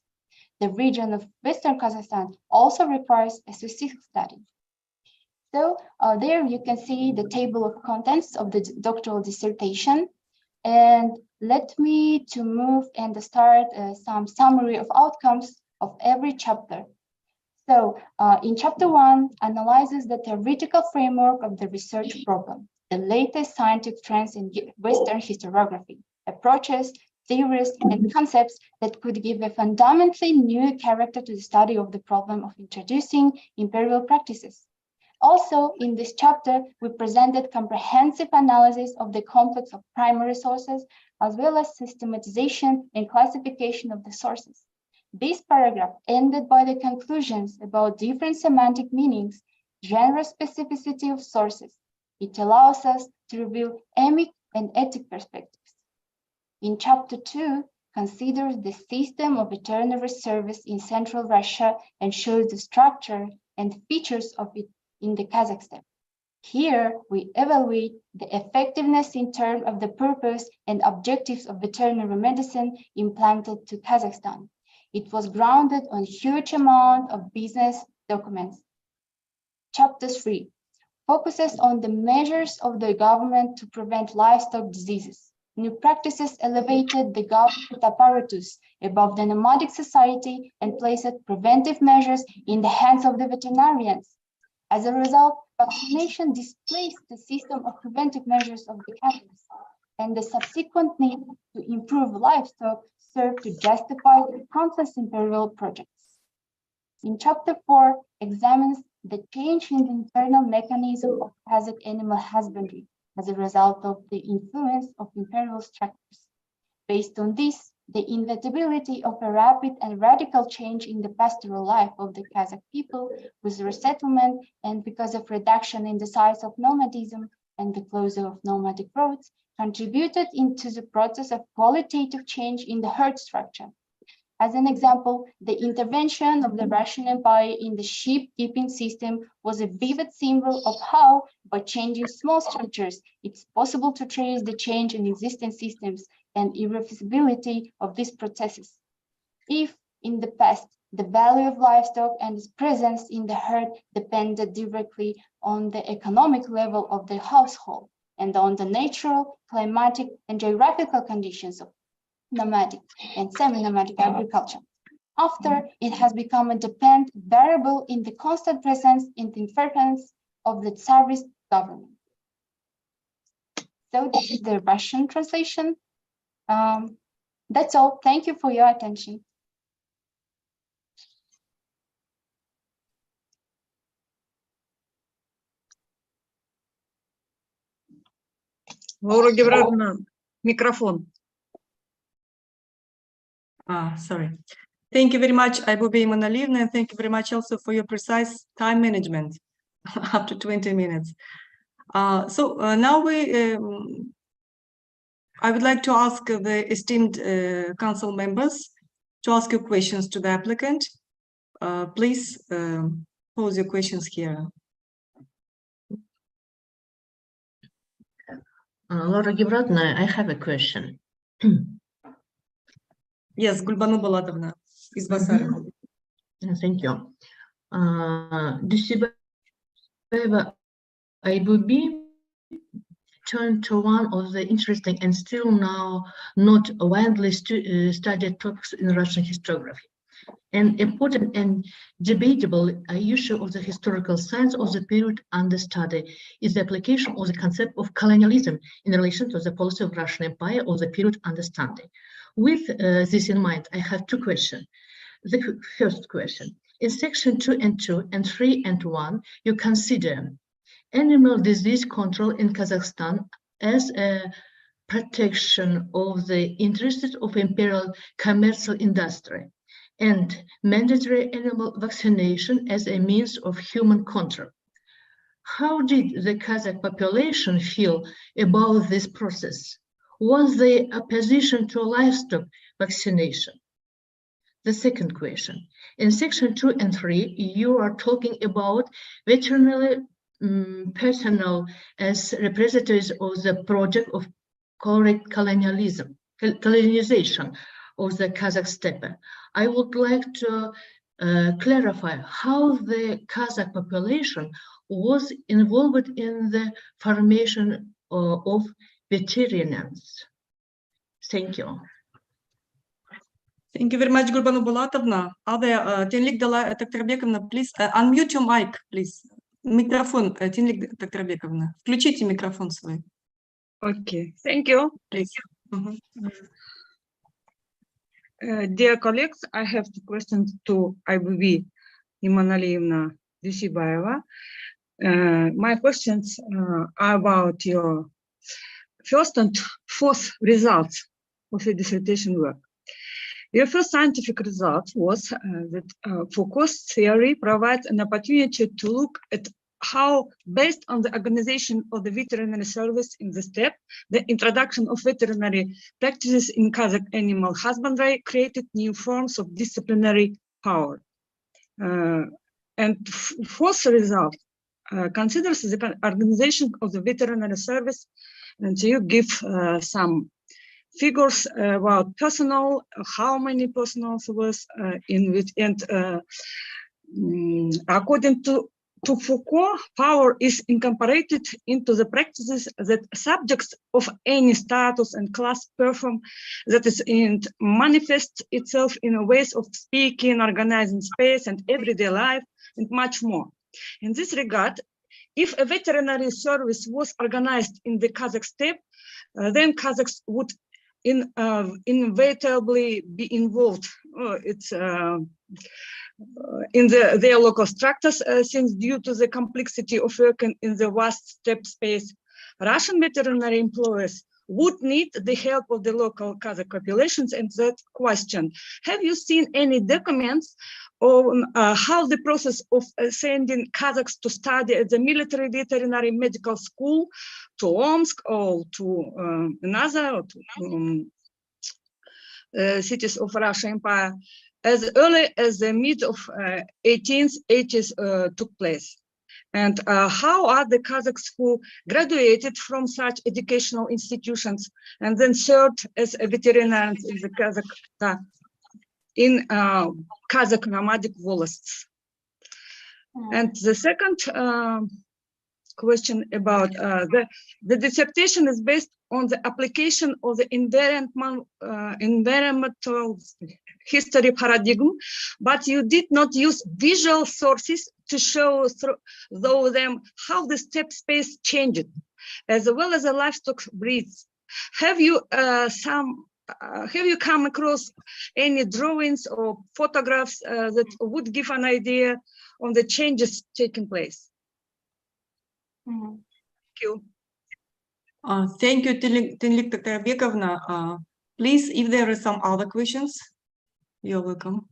The region of Western Kazakhstan also requires a specific study. So there you can see the table of contents of the doctoral dissertation. And let me to move and start some summary of outcomes of every chapter. So in chapter 1, analyzes the theoretical framework of the research problem, the latest scientific trends in Western historiography, approaches, theories, and concepts that could give a fundamentally new character to the study of the problem of introducing imperial practices. Also, in this chapter, we presented comprehensive analysis of the complex of primary sources, as well as systematization and classification of the sources. This paragraph ended by the conclusions about different semantic meanings, genre specificity of sources. It allows us to reveal emic and ethic perspectives. In chapter 2, considers the system of veterinary service in Central Russia and shows the structure and features of it in the Kazakh steppe. Here, we evaluate the effectiveness in terms of the purpose and objectives of veterinary medicine implanted to Kazakhstan. It was grounded on a huge amount of business documents. Chapter 3 focuses on the measures of the government to prevent livestock diseases. New practices elevated the government apparatus above the nomadic society and placed preventive measures in the hands of the veterinarians. As a result, vaccination displaced the system of preventive measures of the cattle, and the subsequent need to improve livestock served to justify the countless imperial projects. In chapter 4, examines the change in the internal mechanism of Kazakh animal husbandry as a result of the influence of imperial structures. Based on this, the inevitability of a rapid and radical change in the pastoral life of the Kazakh people with resettlement, and because of reduction in the size of nomadism and the closure of nomadic roads, contributed into the process of qualitative change in the herd structure. As an example, the intervention of the Russian Empire in the sheep-keeping system was a vivid symbol of how, by changing small structures, it's possible to trace the change in existing systems and irreversibility of these processes. If, in the past, the value of livestock and its presence in the herd depended directly on the economic level of the household and on the natural, climatic, and geographical conditions of nomadic and semi-nomadic agriculture. After, it has become a dependent variable in the constant presence and interference of the Tsarist government. So this is the Russian translation. That's all. Thank you for your attention. Laura Гебратовна, микрофон. Sorry. Thank you very much, Айбуби Иманалиевна, and thank you very much also for your precise time management, up to 20 minutes. Now I would like to ask the esteemed council members to ask your questions to the applicant. Please pose your questions here. Laura Gibratna, I have a question. Yes, Gulbanu Balatovna из Басарова. Thank you. Дуйсебаева Айбуби turned to one of the interesting and still now not widely studied topics in Russian historiography. An important and debatable issue of the historical science of the period under study is the application of the concept of colonialism in relation to the policy of Russian Empire of the period under study. With this in mind, I have two questions. The first question, in section 2 and 2 and 3 and 1, you consider animal disease control in Kazakhstan as a protection of the interests of imperial commercial industry and mandatory animal vaccination as a means of human control. How did the Kazakh population feel about this process? Was there opposition to livestock vaccination? The second question, in section 2 and 3, you are talking about veterinary personnel as representatives of the project of correct colonization of the Kazakh steppe. I would like to clarify how the Kazakh population was involved in the formation of veterinarians. Thank you. Thank you very much, Gulbanu Bulatovna. Тенлик Дала Тактарбековна, please unmute your mic, please. Микрофон, Тенлик Тактарбековна. Включите микрофон свой. Okay, thank you. Please. Dear colleagues, I have two questions to Айбуби Иманалиевна Дуйсебаева. My questions are about your first and fourth results of your dissertation work. Your first scientific result was that Foucault's theory provides an opportunity to look at how, based on the organization of the veterinary service in the steppe, the introduction of veterinary practices in Kazakh animal husbandry created new forms of disciplinary power. And fourth result considers the organization of the veterinary service, and you give some figures about personnel, how many personnel was in which, and according to Foucault, power is incorporated into the practices that subjects of any status and class perform, that is, it manifests itself in ways of speaking, organizing space and everyday life, and much more. In this regard, if a veterinary service was organized in the Kazakh steppe, then Kazakhs would inevitably be involved. In their local structures, since due to the complexity of working in the vast steppe space, Russian veterinary employees would need the help of the local Kazakh populations. And that question, have you seen any documents on how the process of sending Kazakhs to study at the military veterinary medical school to Omsk or to another, or to, cities of Russian Empire as early as the mid of 1880s took place. And how are the Kazakhs who graduated from such educational institutions and then served as veterinarians in the Kazakh nomadic volostes? And the second question about the dissertation is based on the application of the environmental history paradigm, but you did not use visual sources to show through them how the steppe space changed, as well as the livestock breeds. Have you come across any drawings or photographs that would give an idea on the changes taking place? Thank you. Thank you, Tinlik Tatarbekovna. Please, if there are some other questions, you're welcome.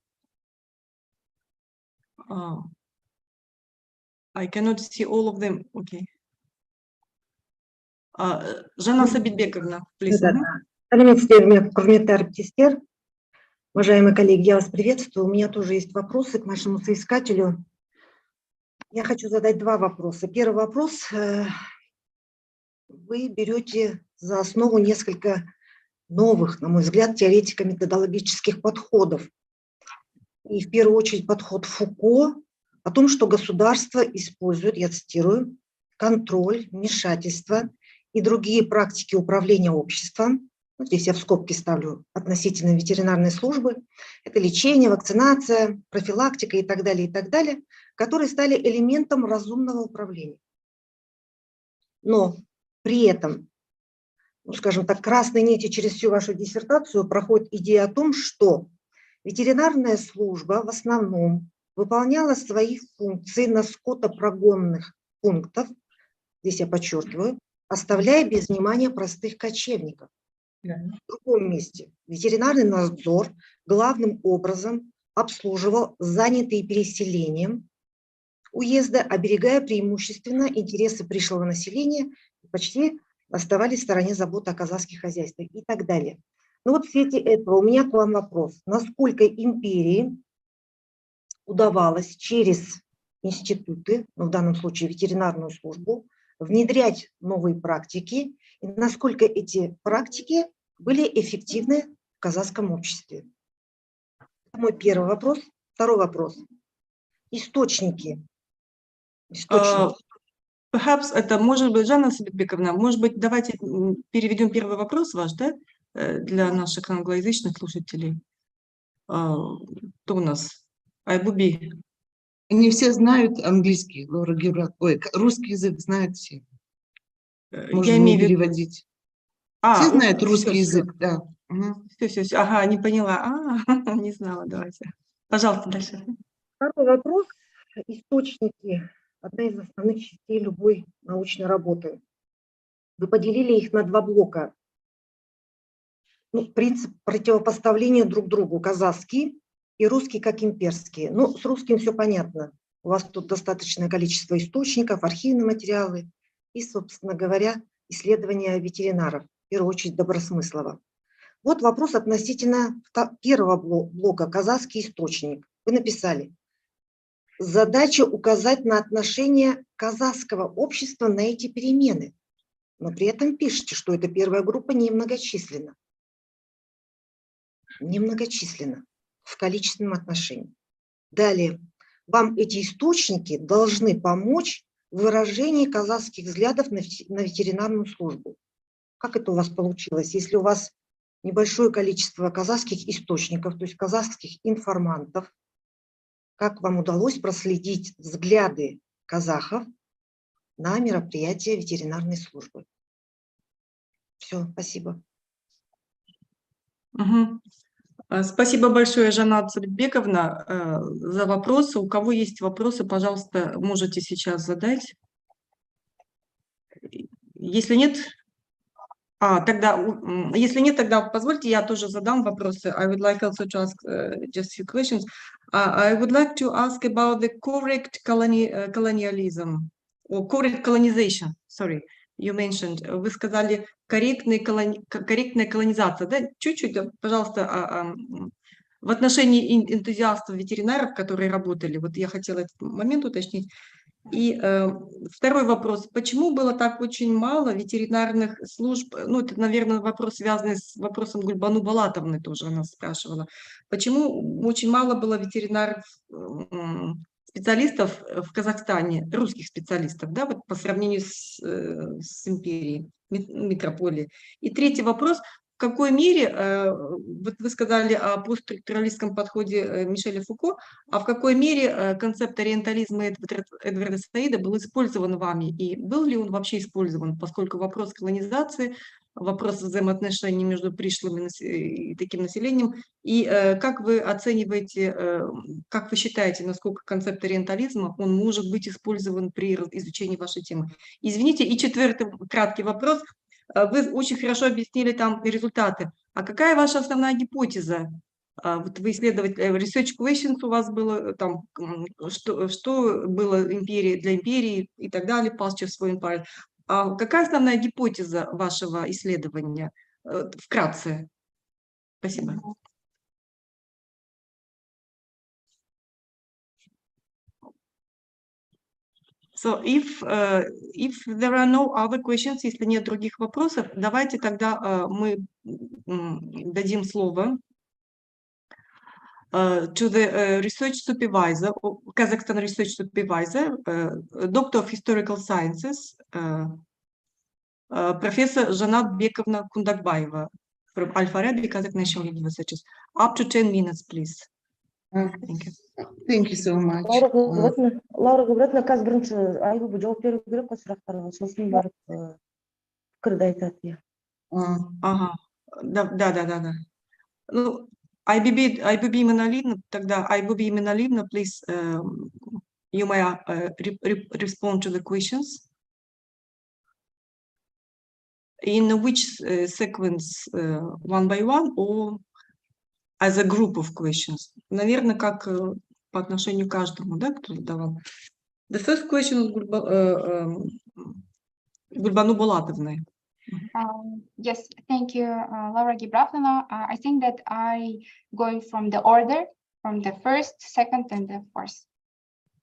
I cannot see all of them. Okay. Жана Сабитбековна, please. Уважаемые коллеги, я вас приветствую. У меня тоже есть вопросы к нашему соискателю. Я хочу задать два вопроса. Первый вопрос. Вы берете за основу несколько новых, на мой взгляд, теоретико-методологических подходов. И в первую очередь подход Фуко о том, что государство использует, я цитирую, контроль, вмешательство и другие практики управления обществом. Вот здесь я в скобки ставлю относительно ветеринарной службы. Это лечение, вакцинация, профилактика и так далее, которые стали элементом разумного управления. Но при этом, ну, скажем так, красной нитью через всю вашу диссертацию проходит идея о том, что ветеринарная служба в основном выполняла свои функции на скотопрогонных пунктах, здесь я подчеркиваю, оставляя без внимания простых кочевников. В другом месте ветеринарный надзор главным образом обслуживал занятые переселением уезда, оберегая преимущественно интересы пришлого населения, почти оставались в стороне заботы о казахских хозяйствах и так далее. Но вот в свете этого у меня к вам вопрос. Насколько империи удавалось через институты, ну, в данном случае ветеринарную службу, внедрять новые практики, и насколько эти практики были эффективны в казахском обществе? Это мой первый вопрос. Второй вопрос. Источники. Perhaps это может быть, Жанна Сабитбековна, может быть, давайте переведем первый вопрос ваш, да, для наших англоязычных слушателей. Кто у нас? Айбуби. Не все знают английский, Лора Герат. Ой, русский язык знают все. Можно не переводить. Все знают русский язык, да. Все. Ага, не поняла. Не знала, давайте. Пожалуйста, дальше. Второй вопрос. Источники. Одна из основных частей любой научной работы. Вы поделили их на два блока. Ну, принцип противопоставления друг другу. Казахский и русский как имперский. Ну, с русским все понятно. У вас тут достаточное количество источников, архивные материалы и, собственно говоря, исследования ветеринаров, в первую очередь Добросмыслова. Вот вопрос относительно первого блока «Казахский источник». Вы написали: задача указать на отношение казахского общества на эти перемены, но при этом пишите, что эта первая группа немногочисленна. Немногочисленна в количественном отношении. Далее. Вам эти источники должны помочь в выражении казахских взглядов на ветеринарную службу. Как это у вас получилось? Если у вас небольшое количество казахских источников, то есть казахских информантов, как вам удалось проследить взгляды казахов на мероприятия ветеринарной службы? Все, спасибо. Спасибо большое, Жанна Сабитбековна, за вопросы. У кого есть вопросы, пожалуйста, можете сейчас задать. Если нет, тогда позвольте, я тоже задам вопросы. I would like also to ask just a few questions. I would like to ask about the correct colonialism or correct colonization. Sorry, you mentioned, вы сказали корректная колонизация, да? Чуть-чуть, пожалуйста, в отношении энтузиастов, ветеринаров, которые работали, вот я хотела этот момент уточнить. И второй вопрос, почему было так очень мало ветеринарных служб, ну, это, наверное, вопрос, связанный с вопросом Гульбану Балатовны, тоже она спрашивала, почему очень мало было ветеринаров, специалистов в Казахстане, русских специалистов, да, вот по сравнению с империей, метрополией. И третий вопрос, в какой мере, вот вы сказали о постструктуралистском подходе Мишеля Фуко, а в какой мере концепт ориентализма Эдварда Саида был использован вами, и был ли он вообще использован, поскольку вопрос колонизации, вопрос взаимоотношений между пришлым и таким населением, и как вы оцениваете, как вы считаете, насколько концепт ориентализма, он может быть использован при изучении вашей темы? Извините, и четвертый краткий вопрос. Вы очень хорошо объяснили там результаты. А какая ваша основная гипотеза? Вот вы исследовали research questions у вас было, там, что было для империи и так далее, past for empire. А какая основная гипотеза вашего исследования? Вкратце. Спасибо. So if there are no other questions, если нет других вопросов, давайте тогда мы дадим слово to the research supervisor, Kazakhstan research supervisor, doctor of historical sciences, Professor Жанат Бековна Кундакбаева from Al-Farabi, Kazakh National University. Up to 10 minutes, please. Thank you. Thank you so much. Лаура Габратовна, қазір бірінші Айбуби жауап беру керек қой сұрақтарға, сосын барып пікірді айтады. Ага, да. Ну, Айбуби Иманалиевна, тогда Айбуби Иманалиевна, please, you may respond to the questions. In which sequence, one by one, or as a group of questions? Наверное, как по отношению к каждому, да, кто задавал. The first question is Гульбану Булатовной. Yes, thank you, Laura Gibravna. I think that going from the order, from the first, second, and the fourth.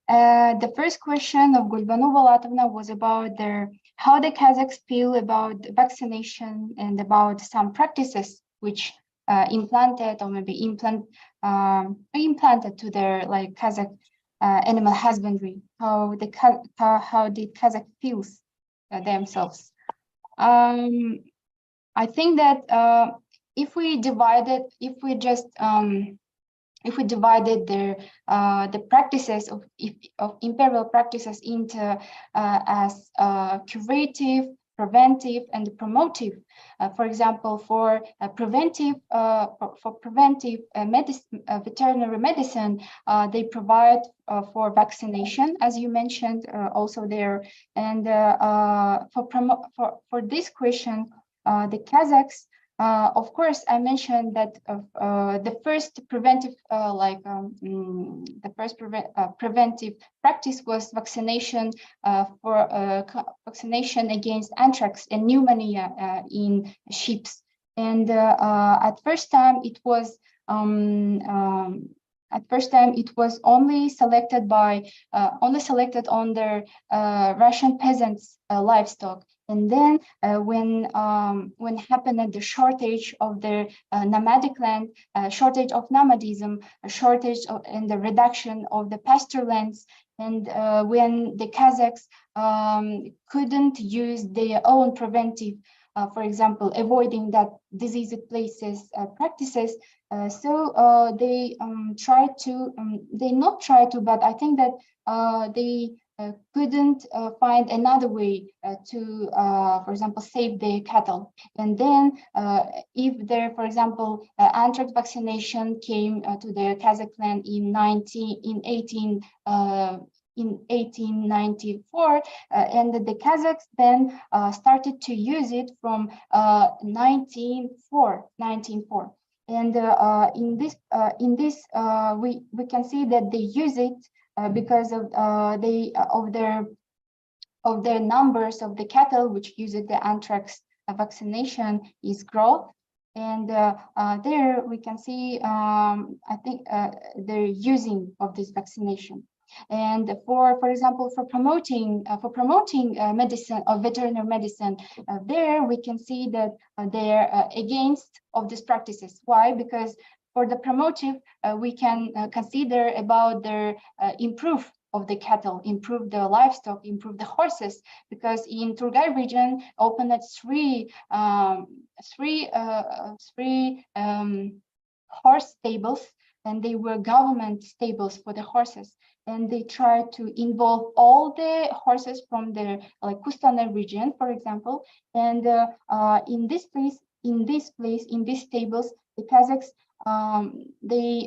The first question of Gulbanu Bulatovna was about how the Kazakhs feel about vaccination and about some practices which implanted or maybe implanted to their Kazakh animal husbandry. How did Kazakh feels themselves? I think that if we divided the practices of imperial practices into as curative, preventive, and promotive. For example, for preventive medicine, veterinary medicine, they provide for vaccination, as you mentioned, also there. And for this question, the Kazakhs. Of course, I mentioned that the first preventive, preventive practice was vaccination vaccination against anthrax and pneumonia in sheep. And at first time it was only selected on the Russian peasants' livestock. And then when happened the shortage of the nomadic land, shortage of nomadism, a shortage and the reduction of the pasture lands, and when the Kazakhs couldn't use their own preventive, for example, avoiding that diseased places practices, so they but I think that they couldn't find another way to, for example, save their cattle. And then if there, for example, anthrax vaccination came to the Kazakh land in 1894, and the Kazakhs then started to use it from 1904. And in this we can see that they use it because of their of the numbers of the cattle which use the anthrax vaccination is growth. And there we can see, I think, the using of this vaccination. And for example, for promoting medicine or veterinary medicine, there we can see that they're against of these practices. Why? Because for the promotive, we can consider about their improve of the cattle, improve the livestock, improve the horses, because in Turgay region opened at three horse stables, and they were government stables for the horses. And they tried to involve all the horses from the Kustanay region, for example. And in these stables, the Kazakhs they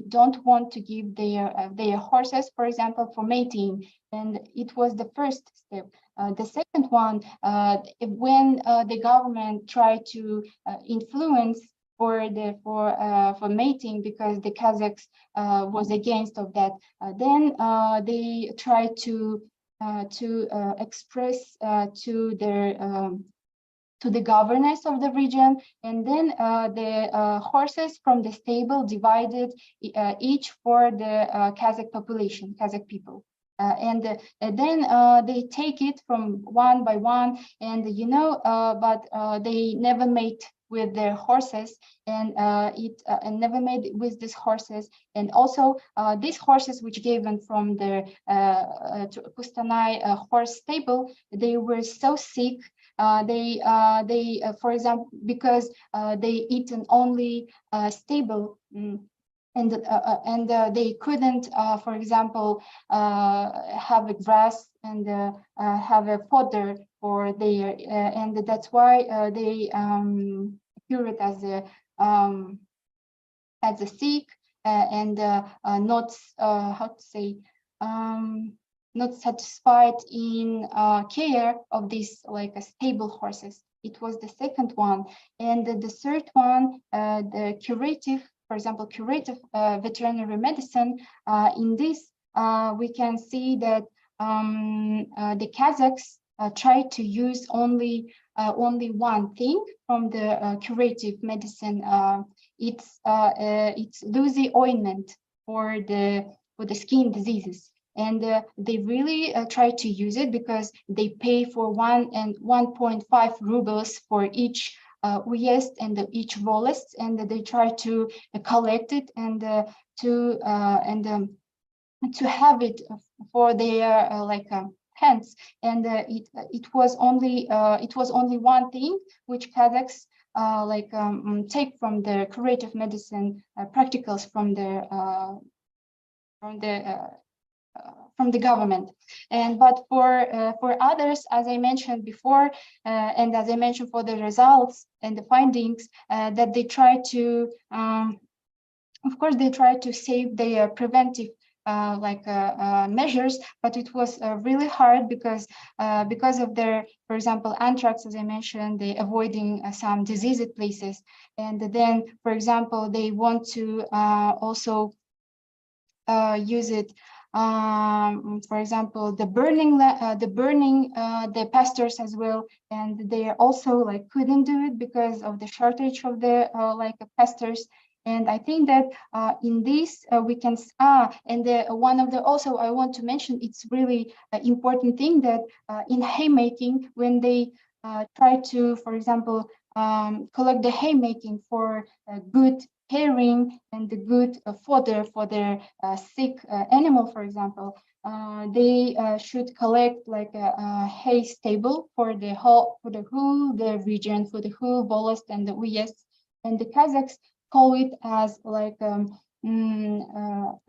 don't want to give their horses, for example, for mating, and it was the first step. The second one, when the government tried to influence for mating, because the Kazakhs was against of that. Then they tried to express to the governors of the region, and then the horses from the stable divided each for the Kazakh population, Kazakh people. And then they take it from one by one, and but they never mate with their horses, and and never made with these horses. And also these horses which given from the Kustanay horse stable, they were so sick. For example, because they eaten only stable. And they couldn't, for example, have a grass and have a fodder for their, and that's why they cure it as a sick and not how to say not satisfied in care of these stable horses. It was the second one, and the third one, the curative. For example, curative veterinary medicine. In this, we can see that the Kazakhs try to use only one thing from the curative medicine. It's Lucy ointment for the skin diseases, and they really try to use it because they pay for 1.5 rubles for each uyezd and each volest, and they try to collect it and to have it for their hands. And it was only one thing which Kazakhs take from the curative medicine practicals from the government. And but for others, as I mentioned before, and as I mentioned for the results and the findings, that they try to, of course, they try to save their preventive measures, but it was really hard because of their, for example, anthrax, as I mentioned, they avoiding some diseased places, and then, for example, they want to also use it. For example, the burning the pastures as well, and they also couldn't do it because of the shortage of the pastures. And I think that in this we can and one of the also I want to mention, it's really important thing that in haymaking, when they try to, for example, collect the haymaking for good caring and the good fodder for their sick animal, for example, they should collect a hay stable for the whole the region, for the whole volest and the uyezd, and the Kazakhs call it as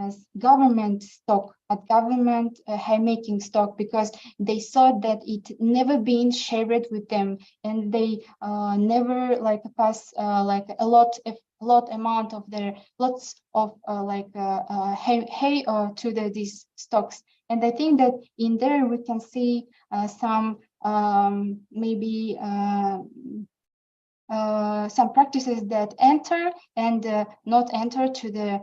as government stock, at government haymaking stock, because they thought that it never been shared with them, and they never pass a lot amount of their lots of hay to these stocks. And I think that in there we can see some maybe some practices that enter and not enter to the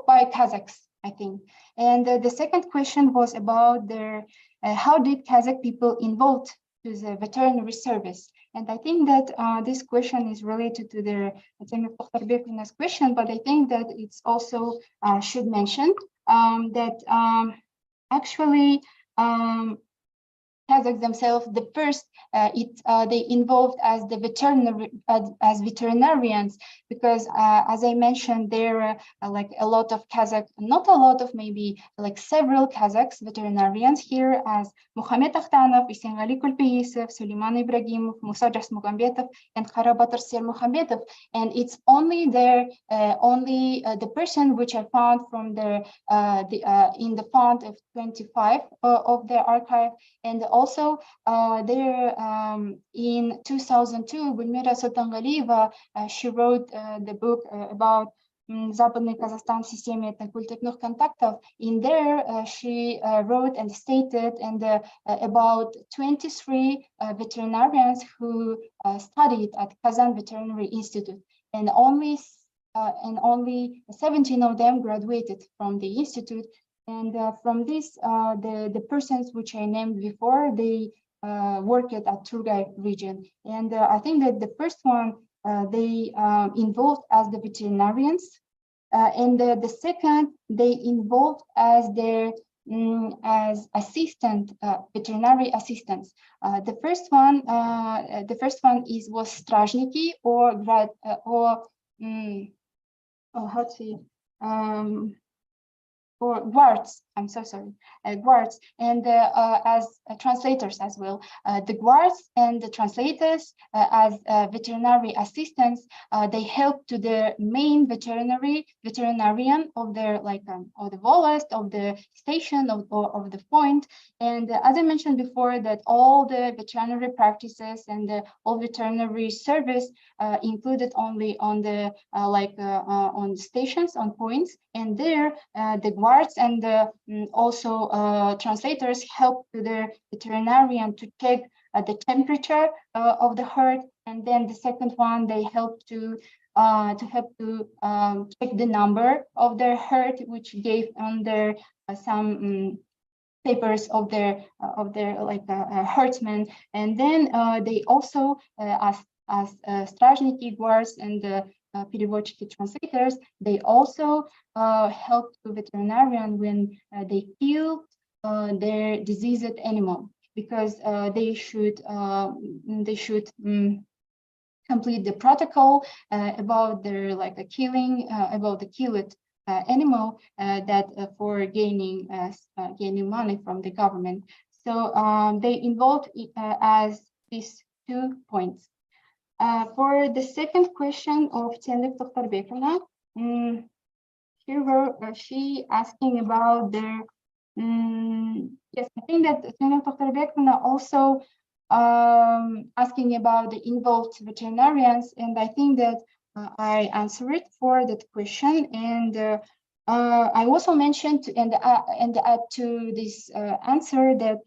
by Kazakhs. I think. And the second question was about their how did Kazakh people involved to the veterinary service? And I think that this question is related to the question, but I think that it's also should mention that actually Kazakhs themselves, the first, they involved as the veterinarians, because as I mentioned, there are like a lot of Kazakh, not a lot of, maybe like several Kazakhs veterinarians here, as Muhammad Akhtanov, Isengali Kulpiyisov, Suleiman Ibragimov, Musa Jasmugambetov, and Karabatar Sermukhambetov. And it's only there, the person which I found from the in the font of 25 of the archive. And also there in 2002, Gulmira Sultangalieva, she wrote the book about Западный Казахстан в системе этнокультурных контактов. In there, she wrote and stated about 23 veterinarians who studied at Kazan Veterinary Institute, and only 17 of them graduated from the institute. And from this, the persons which I named before, they worked at Turgay region. And I think that the first one, they involved as the veterinarians. And the second, they involved as their as assistant, veterinary assistants. The first one was stражники how to say, or guards, I'm so sorry, guards, and as translators as well. The guards and the translators as veterinary assistants, they help to the main veterinarian of their, like, of the volast, of the station, of the point. And as I mentioned before, that all the veterinary practices and all veterinary service included only on the, on stations, on points, and there the guards and also translators help the veterinarian to check the temperature of the herd, and then the second one, they help to check the number of their herd, which gave on their some papers of their herdsmen, and then they also as stражники, guards, and переводчики, translators, they also help the veterinarian when they kill their diseased animal, because they should complete the protocol about their killing, about the killed animal, that for gaining money from the government. So they involved as these 2 points. For the second question of Tendek Toktarbekova, she asking about their, yes, I think that Tendek Toktarbekova also asking about the involved veterinarians, and I think that I answered for that question. And I also mentioned and add to this answer that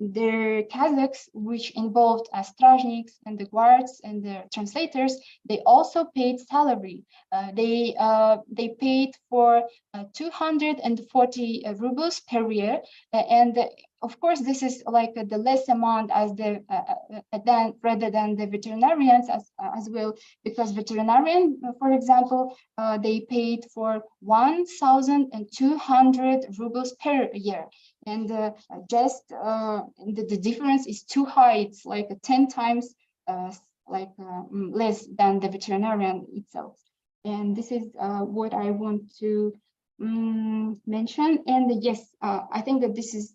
the Kazakhs, which involved as stражniks and the guards and the translators, they also paid salary. They paid for 240 rubles per year, and of course, this is like the less amount as the rather than the veterinarians as well, because veterinarian, for example, they paid for 1,200 rubles per year, and just the difference is too high. It's like 10 times less than the veterinarian itself. And this is what I want to mention. And yes, I think that this is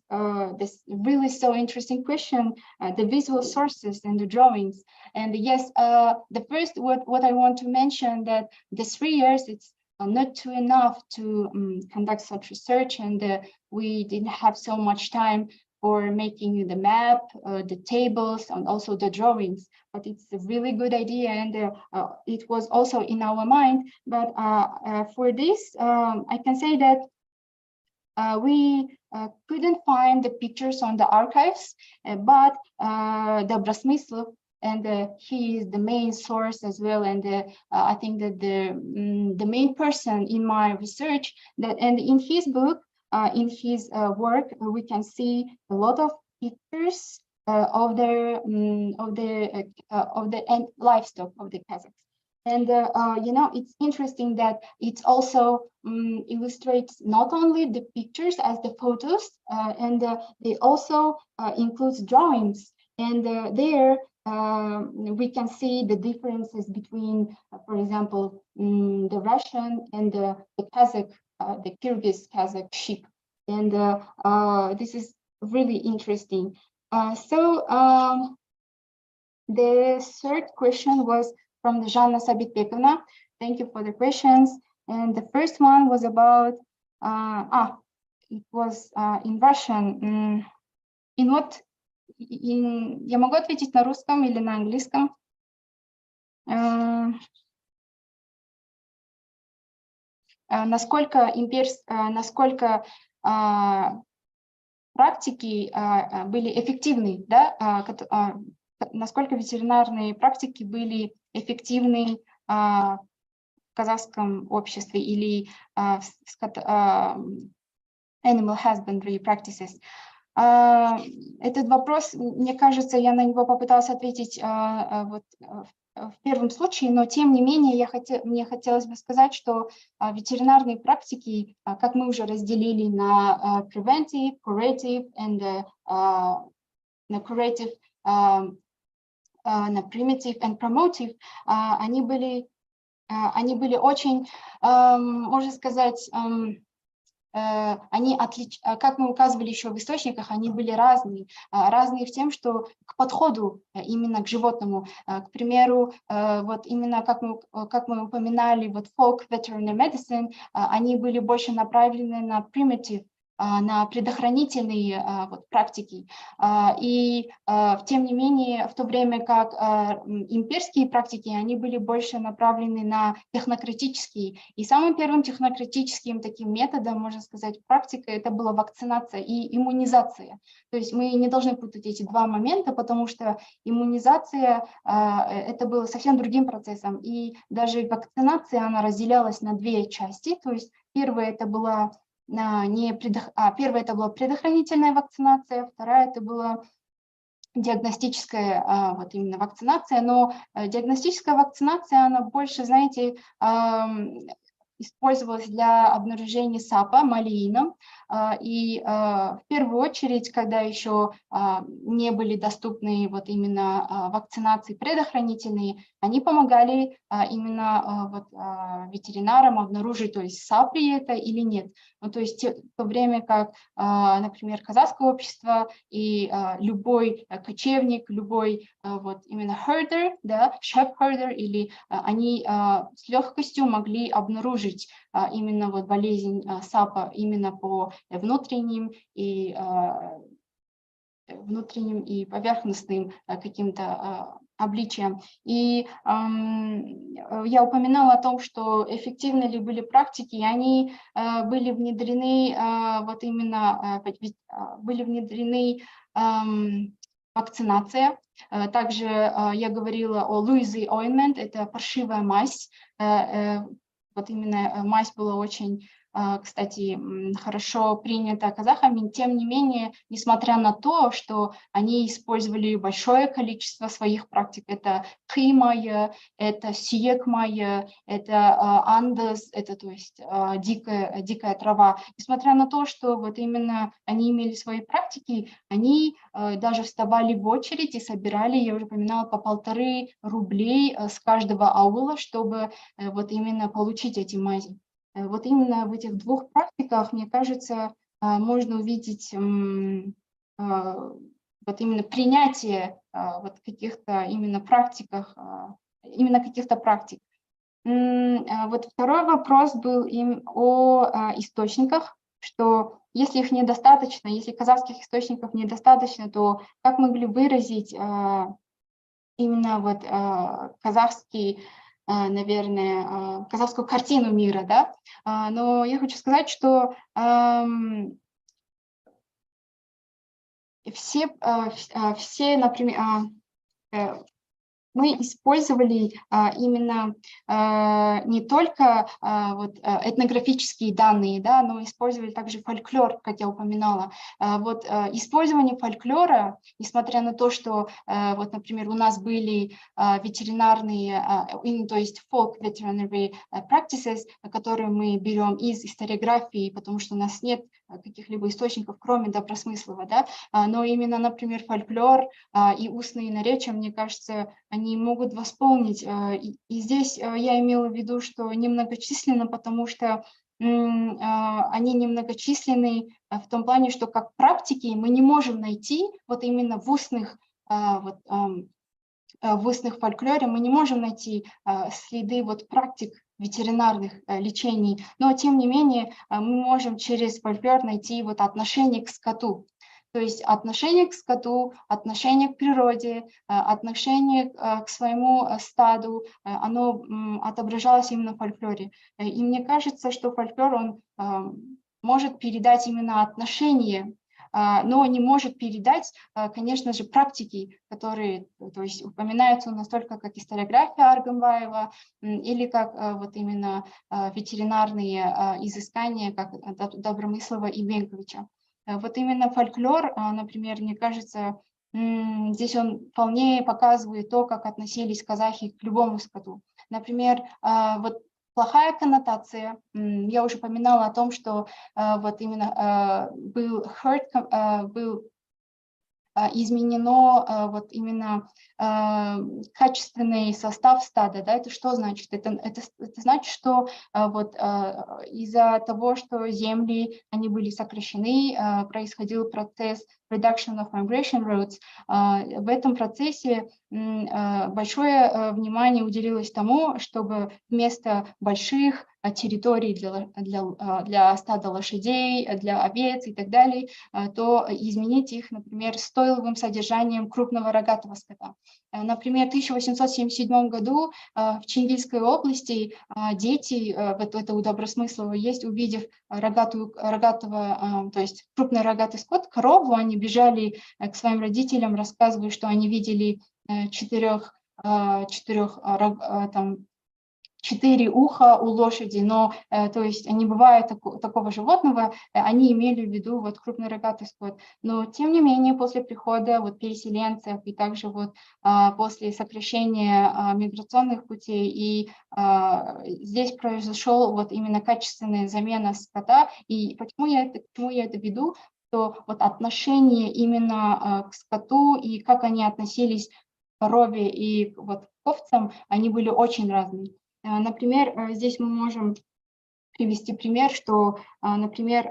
this really so interesting question, the visual sources and the drawings. And yes, the first what I want to mention, that the 3 years, it's not too enough to conduct such research, and we didn't have so much time for making the map, the tables, and also the drawings. But it's a really good idea, and it was also in our mind. But for this, I can say that we couldn't find the pictures on the archives, but Dobrosmyslov, and he is the main source as well. And I think that the main person in my research and in his book, in his work, we can see a lot of pictures of the livestock of the Kazakhs. And it's interesting that it also illustrates not only the pictures as the photos, and they also includes drawings. And there we can see the differences between, for example, the Russian and the Kazakh, the Kyrgyz Kazakh sheep. And this is really interesting. The third question was from the Zhanna Sabitbekovna. Thank you for the questions. And the first one was about, it was in Russian. Я могу ответить на русском или на английском? Насколько практики были эффективны, да? Насколько ветеринарные практики были эффективны в казахском обществе или animal husbandry practices. Этот вопрос, мне кажется, я на него попыталась ответить вот в первом случае, но тем не менее мне хотелось бы сказать, что ветеринарные практики, как мы уже разделили на preventive, curative and на primitive and promotive, они были очень, можно сказать, как мы указывали еще в источниках, они были разные в тем, что к подходу именно к животному. К примеру, вот именно как мы упоминали, вот folk veterinary medicine, они были больше направлены на primitive, на предохранительные вот, практики. И тем не менее, в то время как имперские практики, они были больше направлены на технократические. И самым первым технократическим таким методом, можно сказать, практикой, это была вакцинация и иммунизация. То есть мы не должны путать эти два момента, потому что иммунизация это было совсем другим процессом. И даже вакцинация, она разделялась на две части. То есть первая это была первая это была предохранительная вакцинация, вторая это была диагностическая вот именно вакцинация, но диагностическая вакцинация, она больше, знаете, использовалась для обнаружения САПа малеином. И в первую очередь, когда еще не были доступны вот именно вакцинации предохранительные, они помогали именно вот ветеринарам обнаружить, то есть САП ли это или нет. Ну, то есть в то время как, например, казахское общество и любой кочевник, любой вот именно herder, да, sheep herder, или они с легкостью могли обнаружить именно вот болезнь САПа именно по внутренним и поверхностным каким-то обличиям. И я упоминала о том, что эффективны ли были практики, и они были внедрены, вот именно были внедрены вакцинация. Также я говорила о Louisy ointment, это паршивая мазь. Вот именно мазь была очень, кстати, хорошо принята казахами. Тем не менее, несмотря на то, что они использовали большое количество своих практик, это хы-майя, это сиек-майя, это андес, это то есть дикая трава. Несмотря на то, что вот именно они имели свои практики, они даже вставали в очередь и собирали, я уже упоминала, по 1,5 рублей с каждого аула, чтобы вот именно получить эти мази. Вот именно в этих двух практиках, мне кажется, можно увидеть вот именно принятие вот каких-то именно практиках, именно каких-то практик. Вот второй вопрос был о источниках, что если их недостаточно, если казахских источников недостаточно, то как могли выразить именно вот казахский, наверное, казахскую картину мира, да? Но я хочу сказать, что все, например, мы использовали именно не только этнографические данные, да, но использовали также фольклор, как я упоминала. Использование фольклора, несмотря на то, что, например, у нас были ветеринарные, то есть folk veterinary practices, которые мы берем из историографии, потому что у нас нет каких-либо источников, кроме добросмыслова, да, но именно, например, фольклор и устные наречия, мне кажется, они могут восполнить. И здесь я имела в виду, что немногочисленно, потому что они немногочисленны в том плане, что как практики мы не можем найти вот именно в устных фольклоре, мы не можем найти следы практик ветеринарных лечений, но тем не менее мы можем через фольклор найти отношение к скоту. То есть отношение к скоту, отношение к природе, отношение к своему стаду, оно отображалось именно в фольклоре. И мне кажется, что фольклор, он может передать именно отношение, но не может передать, конечно же, практики, которые, то есть, упоминаются у нас только как историография Аргамбаева или как именно ветеринарные изыскания, как Добромыслова и Бенковича. Именно фольклор, например, мне кажется, здесь он вполне показывает то, как относились казахи к любому скоту. Например, плохая коннотация. Я уже упоминала о том, что именно был изменено именно качественный состав стада. Да? Это что значит? Это значит, что из-за того, что земли они были сокращены, происходил процесс reduction of migration routes. В этом процессе большое внимание уделилось тому, чтобы вместо больших территорий для стада лошадей, для овец и так далее, то изменить их, например, стойловым содержанием крупного рогатого скота. Например, в 1877 году в Чингисской области дети, это у Добросмыслова есть, увидев то есть крупный рогатый скот, корову, они бежали к своим родителям, рассказывая, что они видели 4 уха у лошади, но то есть не бывает такого животного, они имели в виду крупный рогатый скот. Но тем не менее после прихода переселенцев и также после сокращения миграционных путей и здесь произошел именно качественная замена скота. И почему я это веду? То отношение именно к скоту и как они относились к корове и к овцам, они были очень разные. Например, здесь мы можем привести пример, что, например,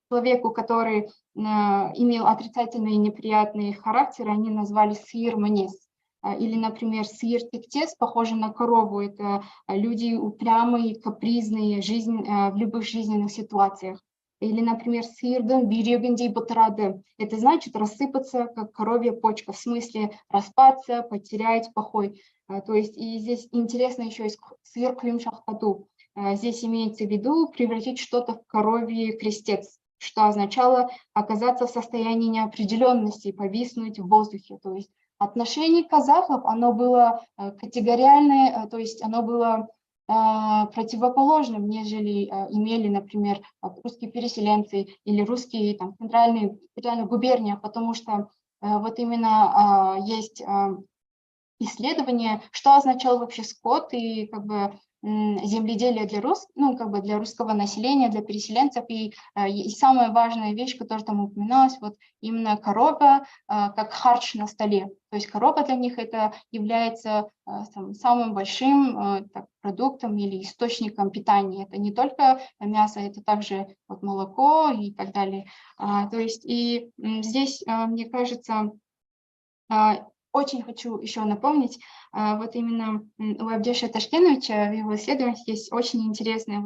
человеку, который имел отрицательный и неприятный характер, они назвали сыир-манес. Или, например, сыир-тектес, похожий на корову, это люди упрямые, капризные в любых жизненных ситуациях. Или, например, сырдың бүйрегіндей бытырады. Это значит рассыпаться, как коровья почка, в смысле распаться, потерять похой. То есть и здесь интересно еще есть сыр клюмшахтату. Здесь имеется в виду превратить что-то в коровий крестец, что означало оказаться в состоянии неопределенности, повиснуть в воздухе. То есть отношение казахов, оно было категориальное, то есть оно было противоположным, нежели имели, например, русские переселенцы или русские центральные губернии, потому что именно есть исследование, что означал вообще скот и земледелие для для русского населения, для переселенцев. И самая важная вещь, которая там упоминалась, именно корова как харч на столе. То есть корова для них это является самым большим продуктом или источником питания. Это не только мясо, это также молоко и так далее. То есть и здесь, мне кажется, очень хочу еще напомнить, именно у Абдеша Ташкеновича в его исследованиях есть очень интересный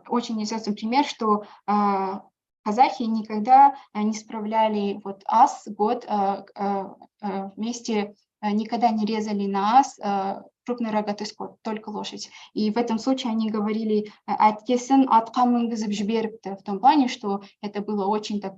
очень известный пример, что казахи никогда не справляли год вместе никогда не резали на ас крупный рогатый скот, только лошадь. И в этом случае они говорили «әткесін атқа мінгізіп жіберіпті», в том плане, что это было очень так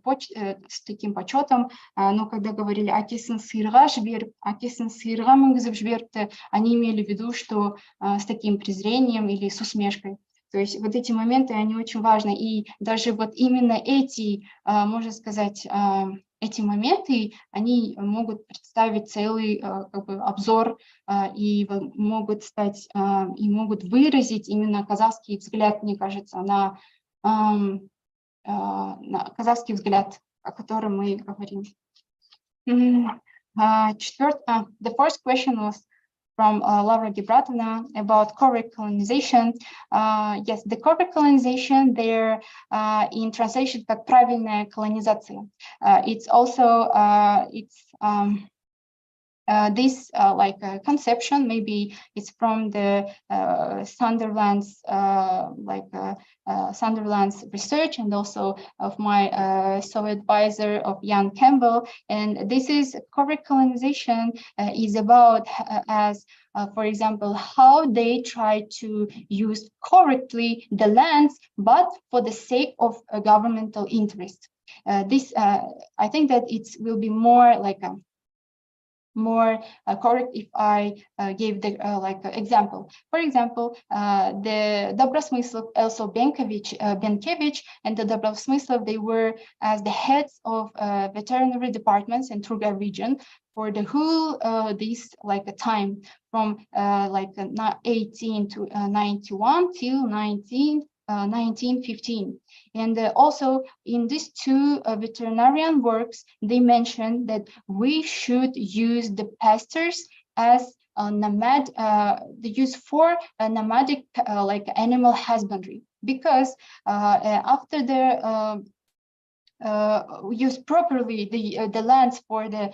с таким почетом, но когда говорили «әкесін сиырға жіберіп», «әкесін сиырға мінгізіп жіберіпті», они имели в виду, что с таким презрением или с усмешкой. То есть вот эти моменты, они очень важны. И даже вот именно эти, можно сказать, эти моменты, они могут представить целый как бы, обзор и могут стать, и могут выразить именно казахский взгляд, мне кажется, на казахский взгляд, о котором мы говорим. The first question was from Laura Gibratovna about correct colonization. Yes, the correct colonization there in translation как правильная колонизация. It's also this like conception, maybe it's from the Sunderland's Sunderland's research and also of my so-advisor of Jan Campbell. And this is correct colonization is about for example, how they try to use correctly the lands, but for the sake of a governmental interest. This I think that it will be more like a more correct if I gave the like example. For example, the Dobrosmyslov also Benkevich and the Dobrosmyslov, they were as the heads of veterinary departments in Turga region for the whole this like a time from like 18 to 91 till 1915. And also in these two veterinarian works, they mentioned that we should use the pastures as they use for a nomadic like animal husbandry, because after their use properly the lands for the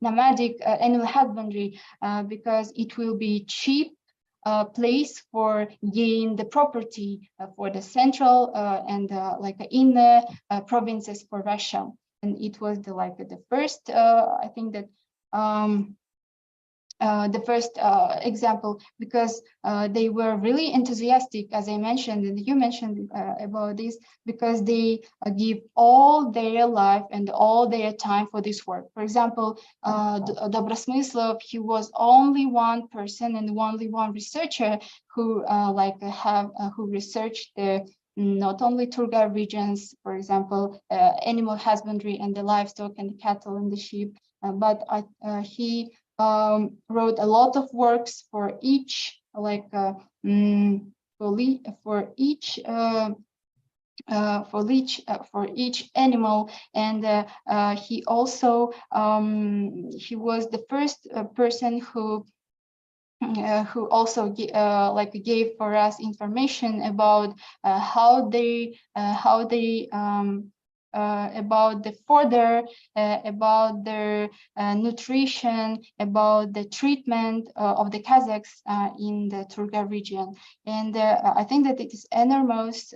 nomadic animal husbandry, because it will be cheap place for gain the property for the central and like in the provinces for Russia. And it was the first I think that the first example, because they were really enthusiastic, as I mentioned, and you mentioned about this, because they give all their life and all their time for this work. For example, Dobrosmyslov, he was only one person and only one researcher who who researched the not only Turga regions, for example, animal husbandry and the livestock and the cattle and the sheep, but he wrote a lot of works for each for each animal, and he also he was the first person who also gave for us information about how they about the fodder, about their nutrition, about the treatment of the Kazakhs in the Turga region. And I think that it is enormous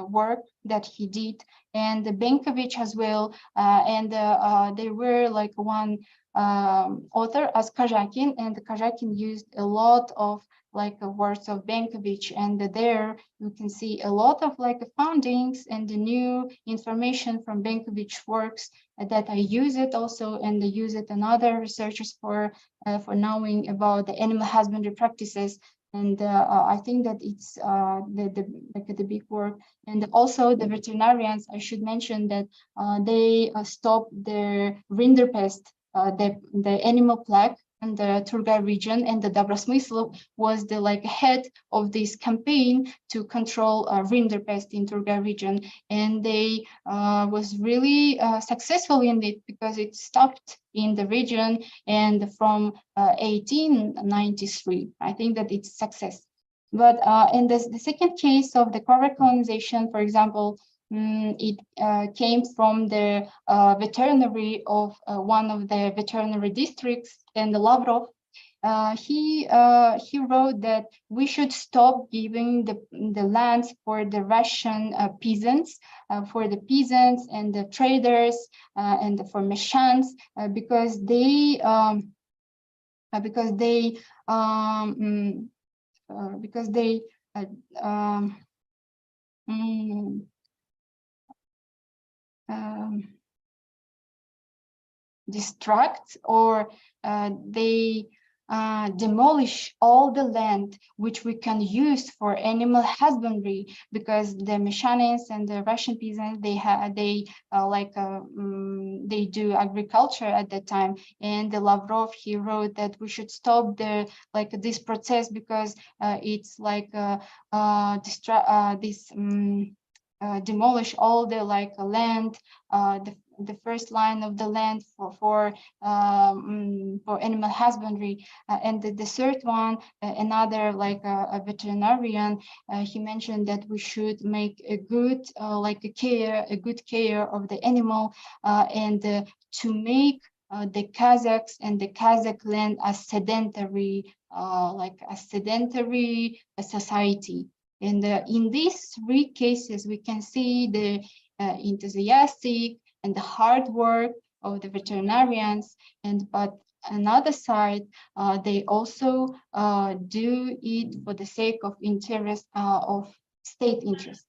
work that he did, and the Benkovich as well. And they were one author as Kajakin, and Kajakin used a lot of works of Benkovich, and there you can see a lot of foundings and the new information from Benkovich works that I use it also, and I use it and other researchers for knowing about the animal husbandry practices. And I think that it's the big work. And also the veterinarians, I should mention that they stopped the rinderpest, the animal plague in the Turga region, and the Dobrosmyslov was the head of this campaign to control rinderpest in Turga region, and they was really successful in it, because it stopped in the region, and from 1893 I think that it's success. But in the second case of the correct colonization, for example, it came from the veterinary of one of the veterinary districts in the Lavrov. he wrote that we should stop giving the lands for the Russian peasants, and the traders and for meshans, because they distract, or they demolish all the land which we can use for animal husbandry, because the Meshanins and the Russian peasants, they do agriculture at that time. And the Lavrov, he wrote that we should stop this process, because it's like demolish all the land, the first line of the land for animal husbandry. And the third one, another a veterinarian, he mentioned that we should make a good care of the animal, and to make the Kazakhs and the Kazakh land as sedentary, society. And in these three cases, we can see the enthusiastic and the hard work of the veterinarians, but another side, they also do it for the sake of interest of state interest.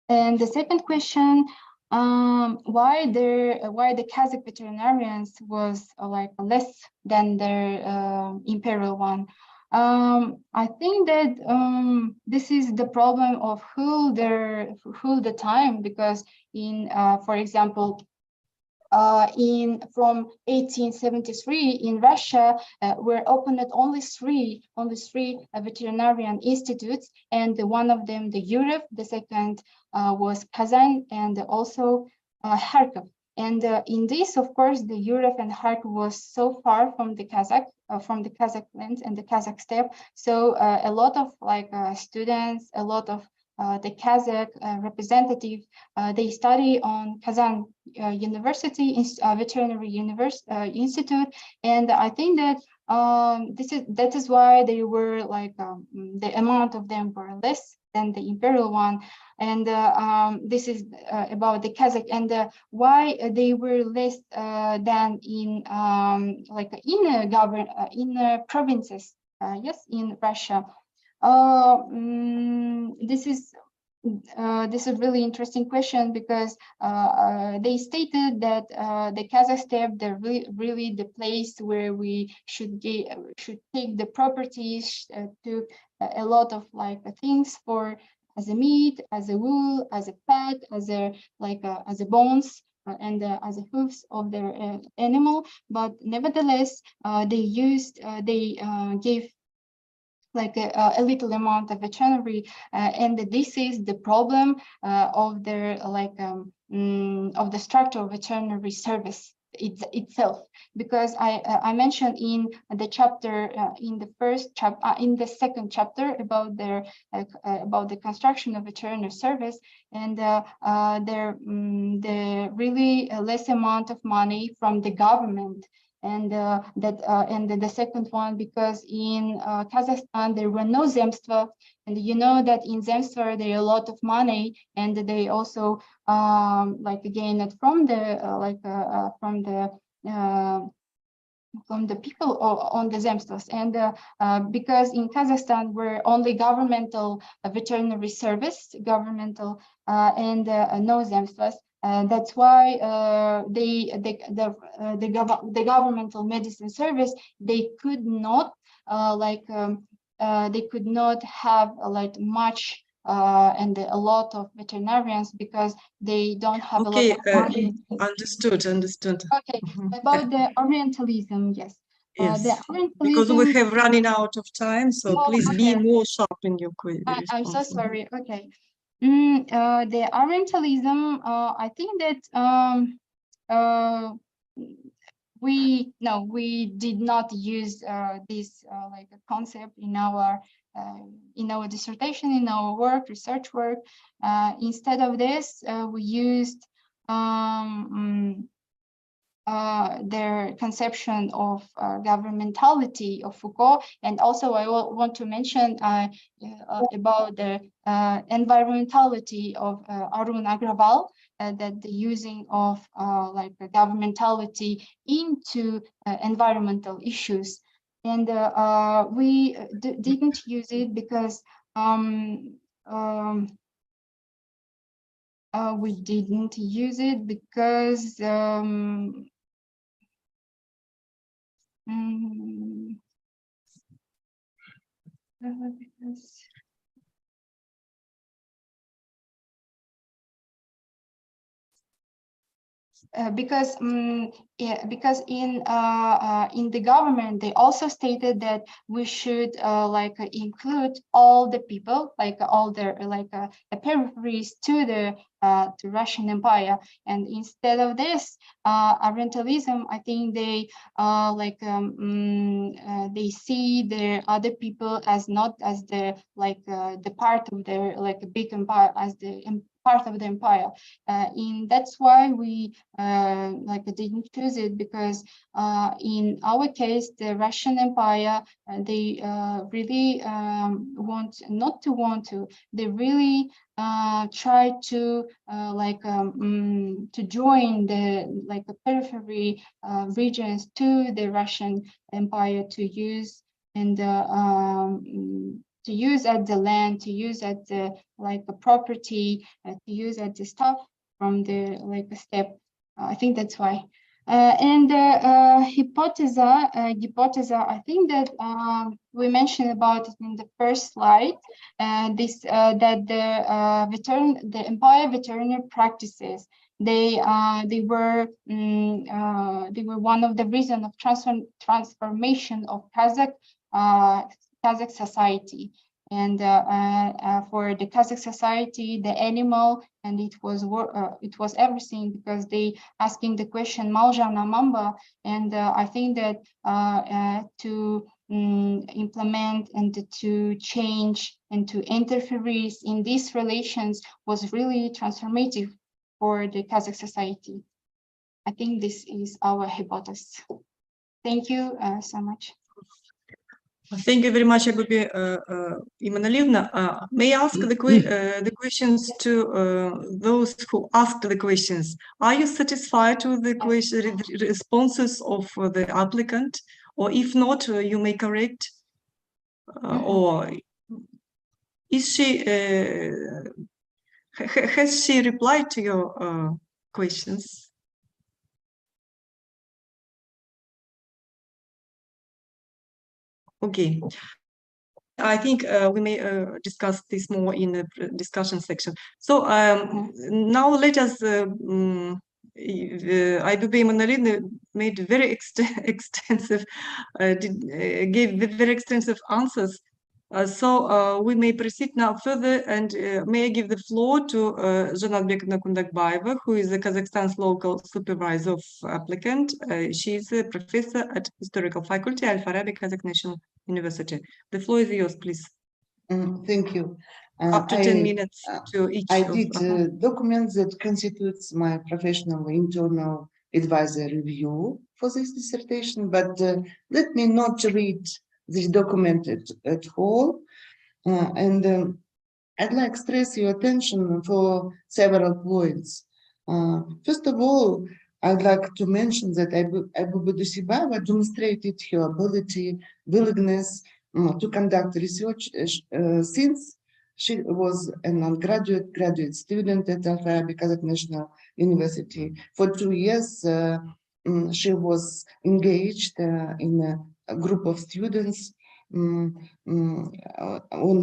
And the second question, why the Kazakh veterinarians was less than their imperial one? I think that this is the problem of whole the time, because for example, from 1873 in Russia were opened only three veterinarian institutes, and one of them the Europe, the second was Kazan, and also Kharkov. And in this, of course, the Europe and Kharkov was so far from the Kazakh lands and the Kazakh steppe. So a lot of students, a lot of the Kazakh representative, they study on Kazan University, Veterinary Institute, and I think that that is why they were the amount of them were less than the imperial one. And this is about the Kazakh, and why they were less than in provinces, yes, in Russia. This is a really interesting question, because they stated that the Kazakh steppe, they're really the place where we should take the properties, to a lot of things for as a meat, as a wool, as a fat, as a bones, and as a hoofs of their animal. But nevertheless, they gave a little amount of veterinary, and this is the problem of their of the structure of veterinary service itself, because I mentioned in the chapter in the second chapter about the construction of veterinary service, and the really less amount of money from the government. And the second one, because in Kazakhstan there were no zemstva, and you know that in zemstva there are a lot of money, and they also gain it from the people on the zemstvas. And because in Kazakhstan we're only governmental veterinary service, and no zemstvas. That's why the governmental medicine service, they could not have much and a lot of veterinarians, because they don't have a lot of money. Understood. Okay, about the Orientalism, yes. Yes, The Orientalism, because we have running out of time, so please be more sharp in your query. I'm so sorry. Okay. The Orientalism, I think that we did not use this concept in our dissertation, in our research work. Instead of this, we used their conception of governmentality of Foucault. And also I want to mention about the environmentality of Arun Agrawal, that the using of like a governmentality into environmental issues. And we didn't use it because we didn't use it because because in the government they also stated that we should like include all the people, like all their like peripheries to the Russian Empire, and instead of this Orientalism, I think they they see the other people as not as the like the part of their like a big empire, as the part of the empire. And that's why we like didn't choose it, because in our case the Russian Empire they really they really try to to join the like the periphery regions to the Russian Empire, to use and to use at the land, to use at the like the property, to use at the stuff from the like a step. I think that's why. And hypothesis, I think that we mentioned about it in the first slide. This that the empire veterinary practices, they were one of the reasons of transformation of Kazakh society. And for the Kazakh society, the animal, and it was everything, because they asking the question Maljana Mamba, and I think that to implement and to change and to interfere in these relations was really transformative for the Kazakh society. I think this is our hypothesis. Thank you so much. Thank you very much, Aybubi Imanalivna. May I ask the questions to those who asked the questions? Are you satisfied with the responses of the applicant? Or if not, you may correct? Or is she, has she replied to your questions? Okay, I think we may discuss this more in the discussion section. So now let us, Aybubi Imanalivna made very extensive, gave very extensive answers. So we may proceed now further, and may I give the floor to Janatbekovna Kundakbaeva, who is Kazakhstan's local supervisor of applicant. She is a professor at Historical Faculty, Al-Farabi, Kazakh National University. The floor is yours, please. Thank you. Up to 10 minutes to each. I did documents that constitutes my professional internal advisor review for this dissertation, but let me not read this document at all. I'd like to stress your attention for several points. First of all, I'd like to mention that Aybubi Duйсебаева demonstrated her willingness to conduct research since she was an undergraduate, graduate student at Al-Farabi Kazakh National University. For 2 years, she was engaged in a group of students on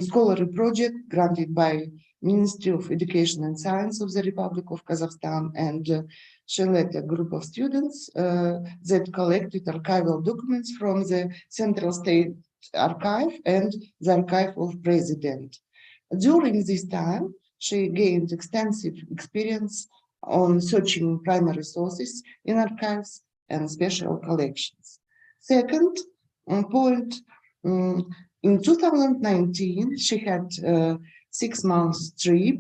scholarly project granted by Ministry of Education and Science of the Republic of Kazakhstan, and she led a group of students that collected archival documents from the Central State Archive and the Archive of President. During this time, she gained extensive experience on searching primary sources in archives and special collections. Second point, in 2019, she had a 6-month trip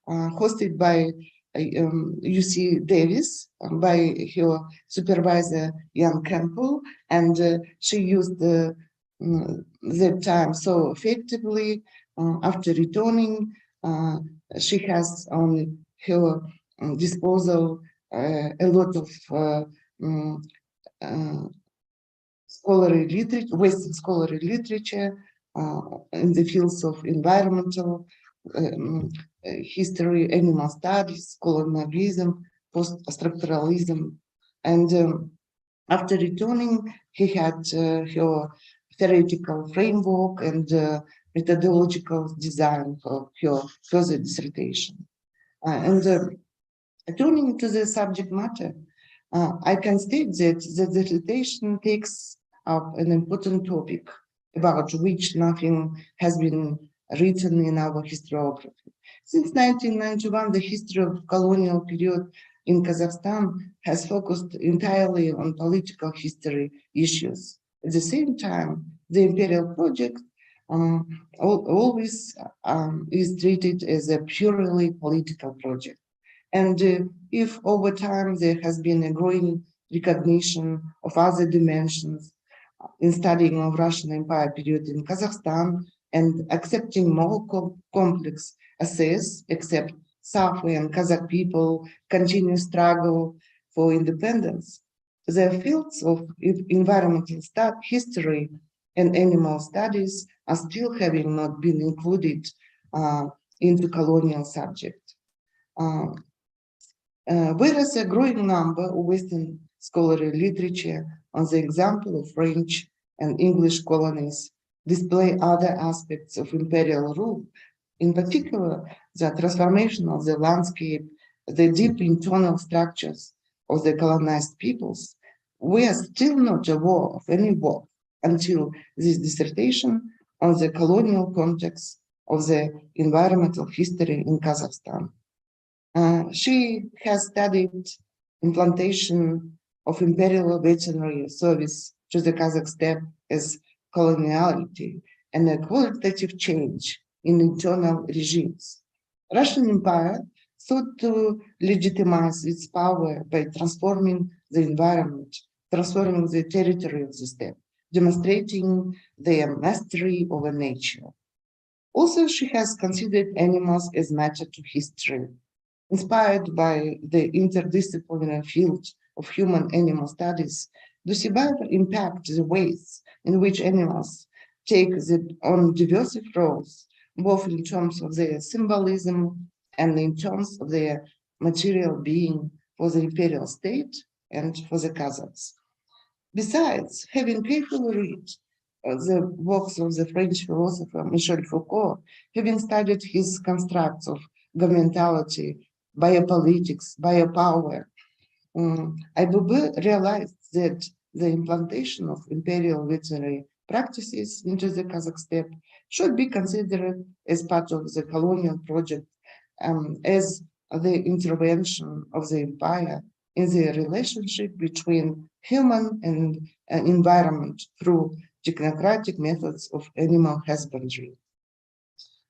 hosted by UC Davis by her supervisor Jan Campbell, and she used that time so effectively. After returning, she has on her disposal a lot of scholarly literature, Western scholarly literature in the fields of environmental history, animal studies, colonialism, post-structuralism, and after returning, he had her theoretical framework and methodological design for her further dissertation. Turning to the subject matter, I can state that the dissertation takes up an important topic about which nothing has been written in our historiography. Since 1991, the history of colonial period in Kazakhstan has focused entirely on political history issues. At the same time, the imperial project always is treated as a purely political project. And if over time there has been a growing recognition of other dimensions in studying of Russian Empire period in Kazakhstan and accepting more complex essays, except Safi and Kazakh people continue struggle for independence, the fields of environmental history and animal studies are still having not been included into colonial subject. Whereas a growing number of Western scholarly literature on the example of French and English colonies display other aspects of imperial rule, in particular, the transformation of the landscape, the deep internal structures of the colonized peoples, we are still not aware of any work until this dissertation on the colonial context of the environmental history in Kazakhstan. She has studied implantation of imperial veterinary service to the Kazakh steppe as coloniality and a qualitative change in internal regimes. Russian Empire sought to legitimize its power by transforming the environment, transforming the territory of the steppe, demonstrating their mastery over nature. Also, she has considered animals as matter to history. Inspired by the interdisciplinary field of human-animal studies, Duйсебаева impacts the ways in which animals take on diverse roles, both in terms of their symbolism and in terms of their material being for the imperial state and for the Kazakhs. Besides, having carefully read the works of the French philosopher Michel Foucault, having studied his constructs of governmentality, biopolitics, biopower, Айбуби realized that the implantation of imperial veterinary practices into the Kazakh steppe should be considered as part of the colonial project as the intervention of the empire in the relationship between human and environment through technocratic methods of animal husbandry.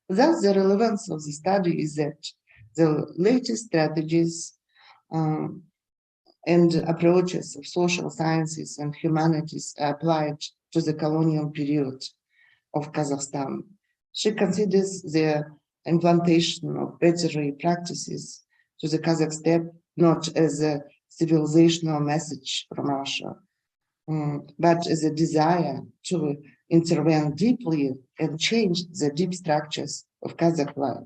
Thus, the relevance of the study is that the latest strategies and approaches of social sciences and humanities are applied to the colonial period of Kazakhstan. She considers the implantation of veterinary practices to the Kazakh steppe not as a civilizational message from Russia, but as a desire to intervene deeply and change the deep structures of Kazakh life.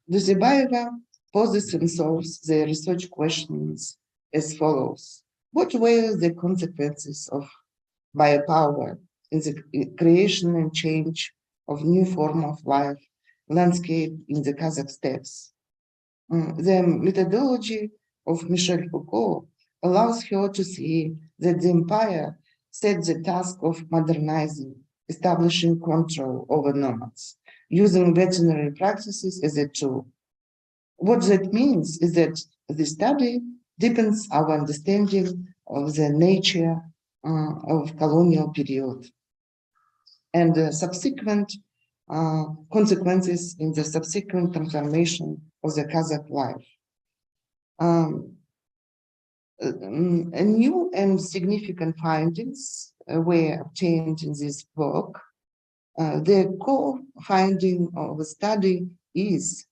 Дуйсебаева poses and solves the research questions as follows. What were the consequences of biopower in the creation and change of new form of life, landscape in the Kazakh steppes? The methodology of Michel Foucault allows her to see that the empire set the task of modernizing, establishing control over nomads, using veterinary practices as a tool. What that means is that the study deepens our understanding of the nature of colonial period and the subsequent consequences in the subsequent transformation of the Kazakh life. New and significant findings were obtained in this work. The core finding of the study is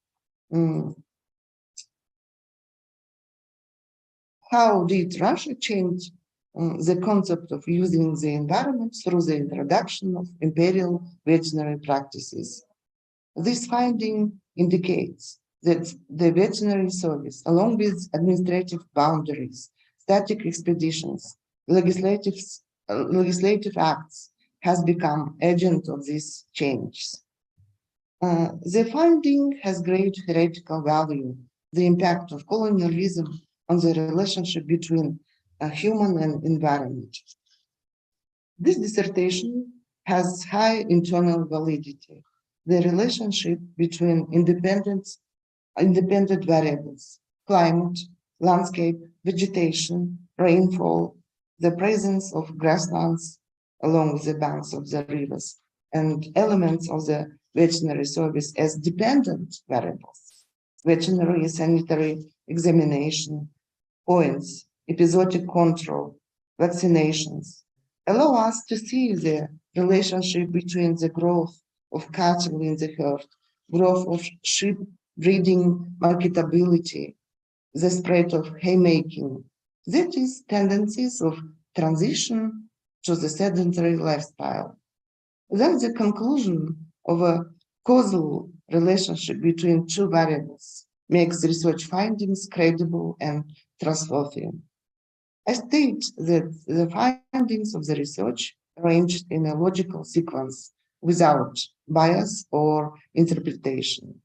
how did Russia change the concept of using the environment through the introduction of imperial veterinary practices. This finding indicates that the veterinary service, along with administrative boundaries, static expeditions, legislative acts, has become agent of these changes. The finding has great theoretical value, the impact of colonialism on the relationship between a human and environment. This dissertation has high internal validity. The relationship between independent variables, climate, landscape, vegetation, rainfall, the presence of grasslands along the banks of the rivers, and elements of the veterinary service as dependent variables, veterinary sanitary examination, points, episodic control, vaccinations, allow us to see the relationship between the growth of cattle in the herd, growth of sheep breeding marketability, the spread of haymaking, that is, tendencies of transition to the sedentary lifestyle. Then the conclusion of a causal relationship between two variables makes research findings credible and trustworthy. I state that the findings of the research arranged in a logical sequence without bias or interpretation.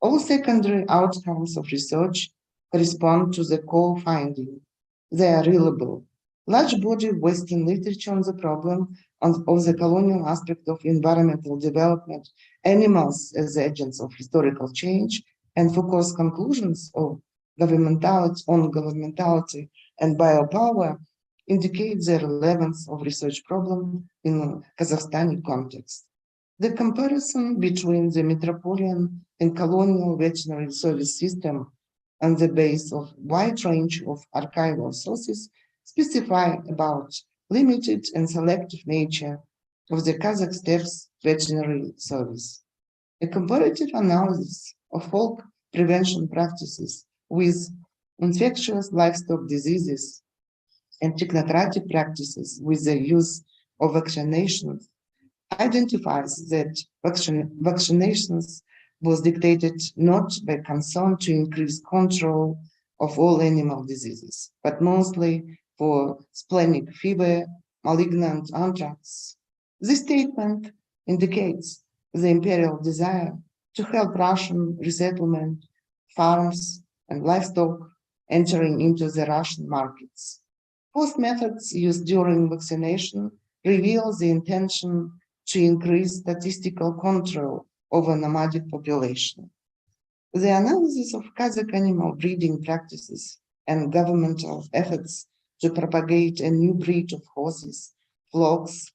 All secondary outcomes of research correspond to the core finding. They are reliable. Large body of Western literature on the problem of the colonial aspect of environmental development, animals as agents of historical change, and Foucault's conclusions of governmentality and biopower indicate the relevance of research problem in Kazakhstani context. The comparison between the metropolitan and colonial veterinary service system on the base of wide range of archival sources specify about limited and selective nature of the Kazakh steppes veterinary service. A comparative analysis of folk prevention practices with infectious livestock diseases and technocratic practices with the use of vaccinations identifies that vaccinations was dictated not by concern to increase control of all animal diseases, but mostly for splenic fever, malignant anthrax. This statement indicates the imperial desire to help Russian resettlement, farms, and livestock entering into the Russian markets. Both methods used during vaccination reveal the intention to increase statistical control over nomadic population. The analysis of Kazakh animal breeding practices and governmental efforts to propagate a new breed of horses, flocks,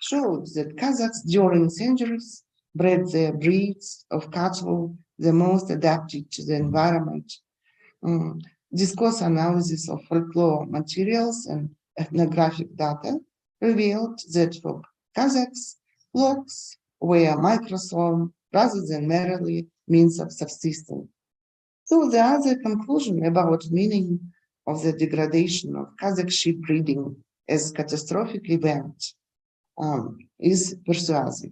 showed that Kazakhs during centuries bred their breeds of cattle the most adapted to the environment. Discourse analysis of folklore materials and ethnographic data revealed that for Kazakhs, flocks were microsome rather than merely means of subsistence. So the other conclusion about meaning of the degradation of Kazakh sheep breeding as catastrophic event is persuasive.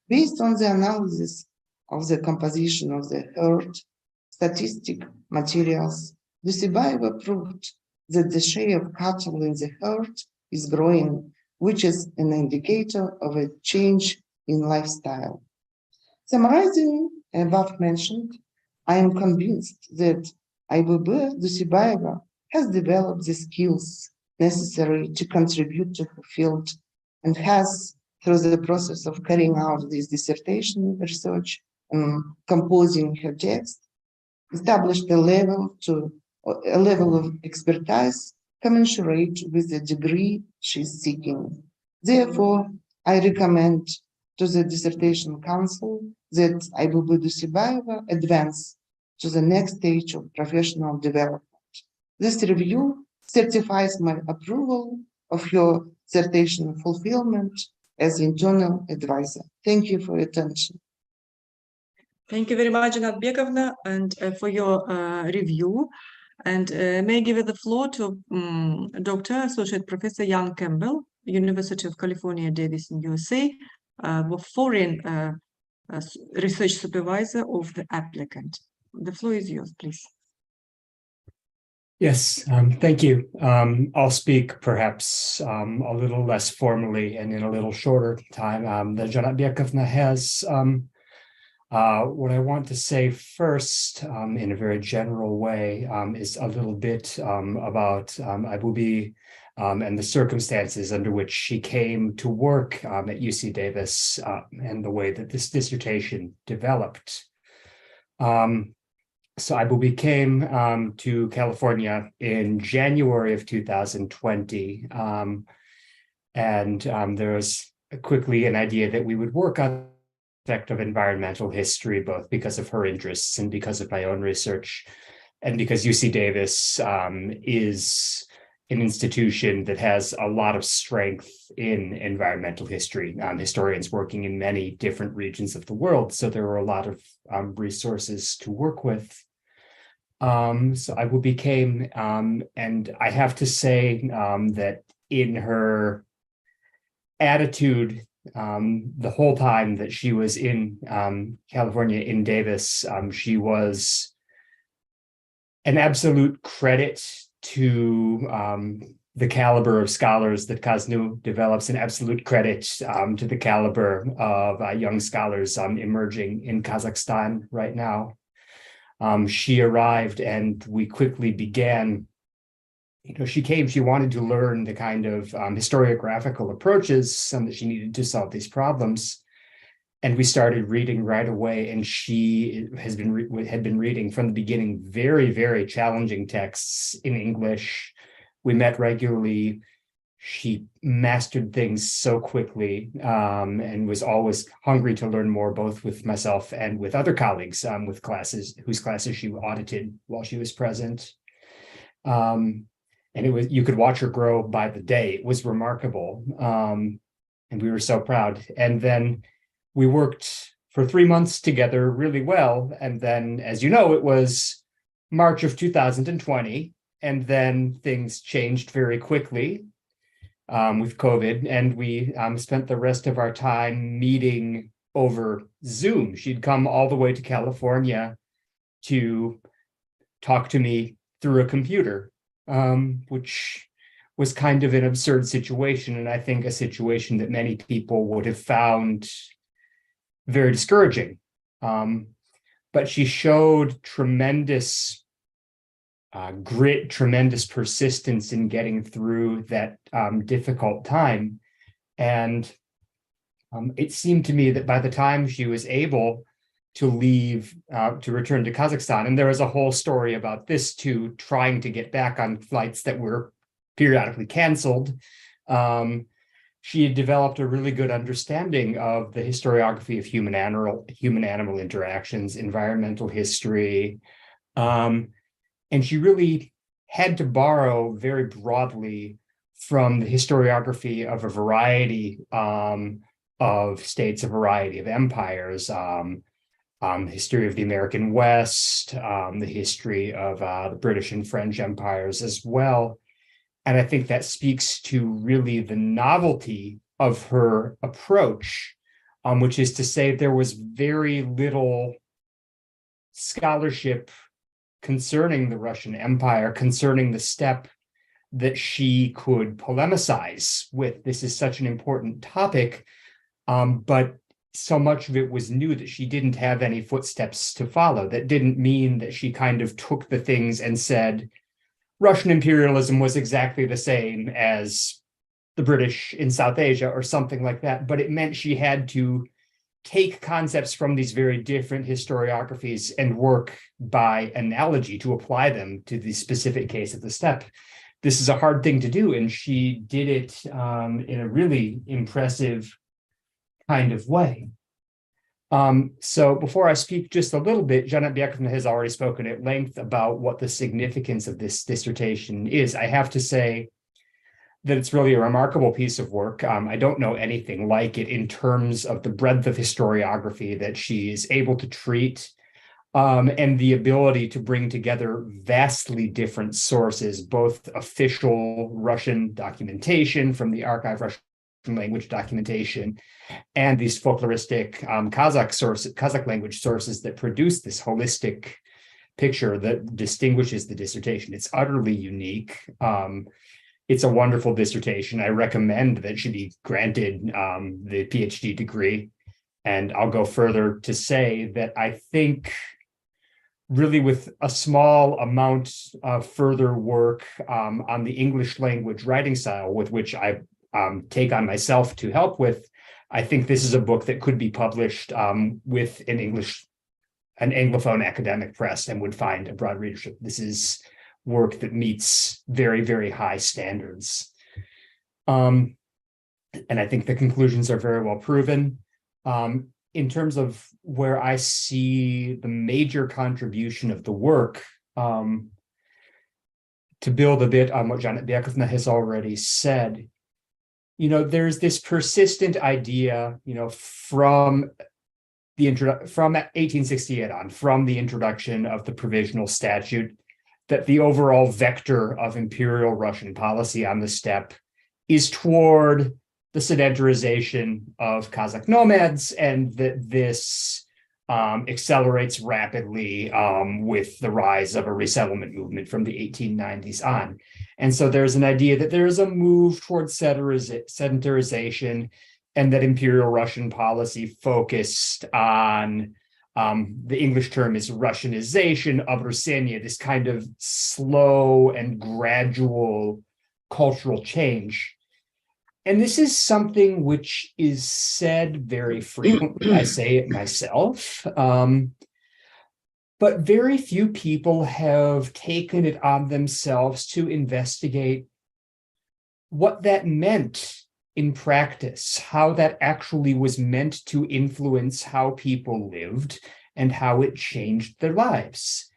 Based on the analysis of the composition of the herd, statistic materials, Duйсебаева proved that the share of cattle in the herd is growing, which is an indicator of a change in lifestyle. Summarizing above mentioned, I am convinced that Айбуби Дуйсебаева has developed the skills necessary to contribute to her field and has, through the process of carrying out this dissertation research and composing her text, established a level of expertise commensurate with the degree she is seeking. Therefore, I recommend to the Dissertation Council that Айбуби Дуйсебаева advance to the next stage of professional development. This review certifies my approval of your dissertation fulfillment as internal advisor. Thank you for your attention. Thank you very much, Anat Bekovna, and for your review. And may I give the floor to Dr. Associate Professor Jan Campbell, University of California, Davis in USA, foreign research supervisor of the applicant. The floor is yours, please. Yes, thank you. I'll speak perhaps a little less formally and in a little shorter time than Anat Bekovna has. What I want to say first, in a very general way, is a little bit about Aybubi and the circumstances under which she came to work at UC Davis and the way that this dissertation developed. So Aybubi came to California in January of 2020, and there was quickly an idea that we would work on of environmental history, both because of her interests and because of my own research, and because UC Davis is an institution that has a lot of strength in environmental history, historians working in many different regions of the world. So there were a lot of resources to work with. So Aybubi came, and I have to say that in her attitude, the whole time that she was in California in Davis, she was an absolute credit to the caliber of scholars that KAZNU develops, an absolute credit to the caliber of young scholars emerging in Kazakhstan right now. She arrived and we quickly began. She came, she wanted to learn the kind of historiographical approaches that she needed to solve these problems. And we started reading right away, and she had been reading from the beginning very, very challenging texts in English. We met regularly. She mastered things so quickly and was always hungry to learn more, both with myself and with other colleagues with whose classes she audited while she was present. And you could watch her grow by the day. It was remarkable. And we were so proud. And then we worked for 3 months together really well. And then, as you know, it was March of 2020. And then things changed very quickly with COVID. And we spent the rest of our time meeting over Zoom. She'd come all the way to California to talk to me through a computer. Which was kind of an absurd situation, and I think a situation that many people would have found very discouraging. But she showed tremendous grit, tremendous persistence in getting through that difficult time. And it seemed to me that by the time she was able to leave, to return to Kazakhstan. And there was a whole story about this too, trying to get back on flights that were periodically canceled. She had developed a really good understanding of the historiography of human-animal interactions, environmental history. And she really had to borrow very broadly from the historiography of a variety of states, a variety of empires, the history of the American West, the history of the British and French empires as well. And I think that speaks to really the novelty of her approach, which is to say there was very little scholarship concerning the Russian Empire, concerning the steppe that she could polemicize with. This is such an important topic, but so much of it was new that she didn't have any footsteps to follow. That didn't mean that she kind of took the things and said, Russian imperialism was exactly the same as the British in South Asia or something like that. But it meant she had to take concepts from these very different historiographies and work by analogy to apply them to the specific case of the steppe. This is a hard thing to do, and she did it in a really impressive kind of way. So before I speak just a little bit, Janet Byakovna has already spoken at length about what the significance of this dissertation is. I have to say that it's really a remarkable piece of work. I don't know anything like it in terms of the breadth of historiography that she is able to treat, and the ability to bring together vastly different sources, both official Russian documentation from the archive, Russian language documentation, and these folkloristic Kazakh language sources that produce this holistic picture that distinguishes the dissertation. It's utterly unique. It's a wonderful dissertation. I recommend that she be granted the PhD degree. And I'll go further to say that I think really with a small amount of further work on the English language writing style with which I take on myself to help with, I think this is a book that could be published with an Anglophone academic press and would find a broad readership. This is work that meets very, very high standards. And I think the conclusions are very well proven. In terms of where I see the major contribution of the work, to build a bit on what Janet Byakovna has already said, there's this persistent idea, from 1868 on, from the introduction of the provisional statute, that the overall vector of imperial Russian policy on the steppe is toward the sedentarization of Kazakh nomads, and that this accelerates rapidly with the rise of a resettlement movement from the 1890s on. And so there's an idea that there is a move towards sedentarization, and that imperial Russian policy focused on, the English term is Russianization of Russenia, this kind of slow and gradual cultural change. And this is something which is said very frequently. I say it myself. But very few people have taken it on themselves to investigate what that meant in practice, how that actually was meant to influence how people lived and how it changed their lives.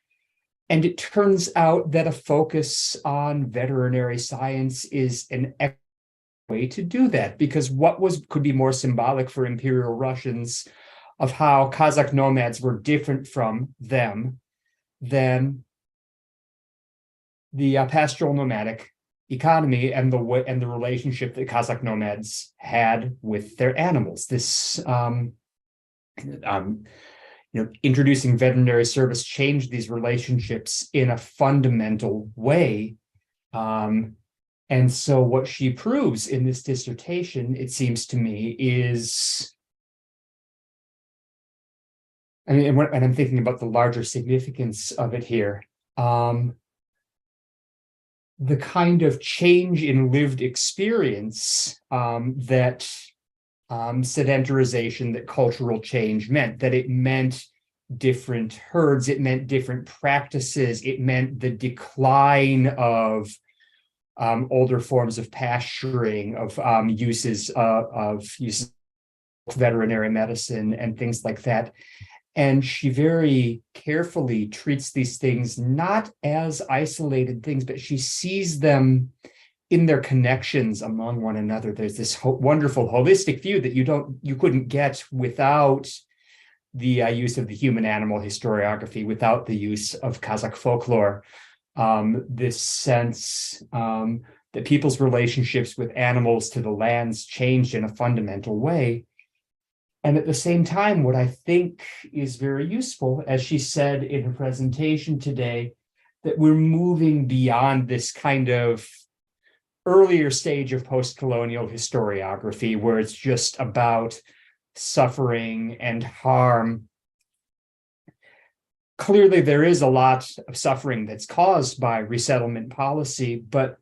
And it turns out that a focus on veterinary science is an way to do that, because what could be more symbolic for imperial Russians of how Kazakh nomads were different from them than the pastoral nomadic economy and the relationship that Kazakh nomads had with their animals. This introducing veterinary service changed these relationships in a fundamental way. And so what she proves in this dissertation, it seems to me, is, and I'm thinking about the larger significance of it here, the kind of change in lived experience that sedentarization, that cultural change meant, that it meant different herds, it meant different practices, it meant the decline of older forms of pasturing, of uses of veterinary medicine and things like that. And she very carefully treats these things not as isolated things, but she sees them in their connections among one another. There's this wonderful holistic view that you couldn't get without the use of the human-animal historiography, without the use of Kazakh folklore. This sense that people's relationships with animals to the lands changed in a fundamental way. And at the same time, what I think is very useful, as she said in her presentation today, that we're moving beyond this kind of earlier stage of post-colonial historiography, where it's just about suffering and harm. Clearly, there is a lot of suffering that's caused by resettlement policy, but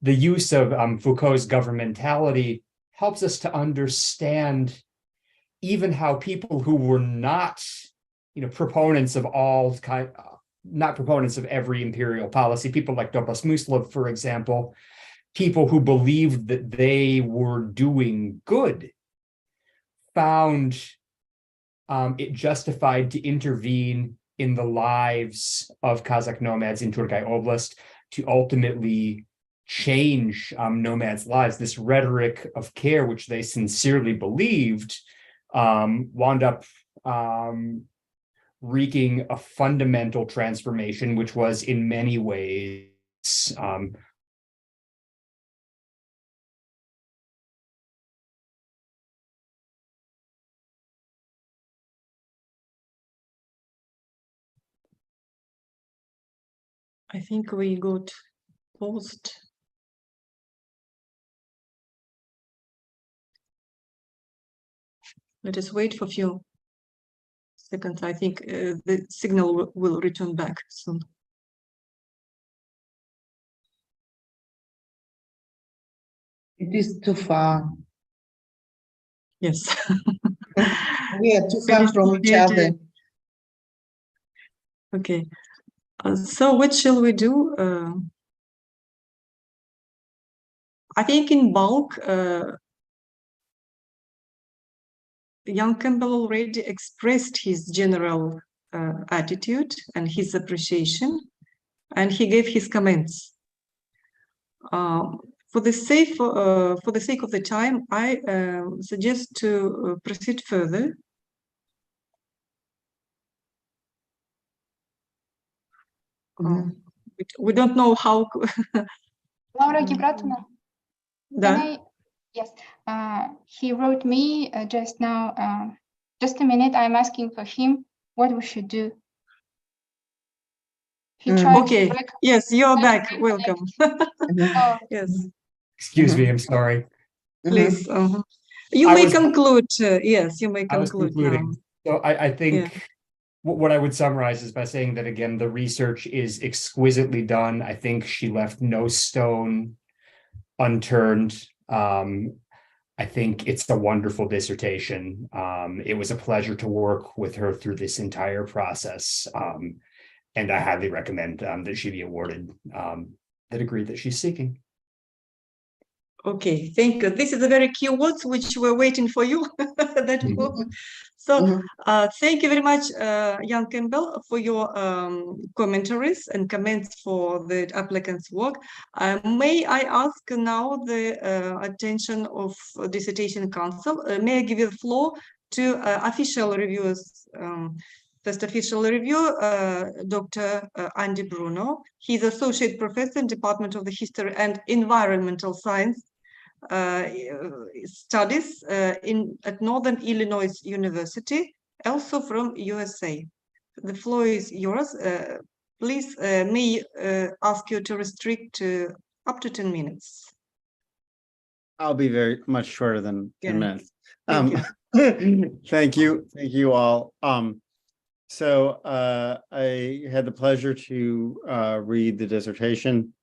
the use of Foucault's governmentality helps us to understand even how people who were not, proponents of not proponents of every imperial policy, people like Dobros Muslov, for example, people who believed that they were doing good, found it justified to intervene in the lives of Kazakh nomads in Turkey Oblast to ultimately change nomads' lives. This rhetoric of care, which they sincerely believed, wound up wreaking a fundamental transformation, which was in many ways I think we got paused. Let us wait for a few seconds. I think the signal will return back soon. It is too far. Yes. We are too far from each other. Okay. So what shall we do? I think in bulk, Jan Campbell already expressed his general attitude and his appreciation, and he gave his comments. For the sake of the time, I suggest to proceed further. We don't know how. Laura Gibratuna. Yes, he wrote me just now. Just a minute, I'm asking for him what we should do. He tried Okay. to Yes, you're back. Welcome. Oh. Yes. Excuse me, I'm sorry. Please. You may conclude. Yes, you may I was conclude concluding. now. So I think what I would summarize is by saying that, again, the research is exquisitely done. I think she left no stone unturned. I think it's a wonderful dissertation. It was a pleasure to work with her through this entire process. And I highly recommend that she be awarded the degree that she's seeking. Okay, thank you. This is the very key words which we're waiting for you. That moment. So thank you very much, Jan Campbell, for your commentaries and comments for the applicant's work. May I ask now the attention of Dissertation Council? May I give you the floor to official reviewers? First official review, Dr. Andy Bruno. He's Associate Professor in Department of the History and Environmental Science Studies at Northern Illinois University, also from USA. The floor is yours. Please, may ask you to restrict to up to 10 minutes. I'll be very much shorter than 10 minutes. Thank you. Thank you all. So I had the pleasure to read the dissertation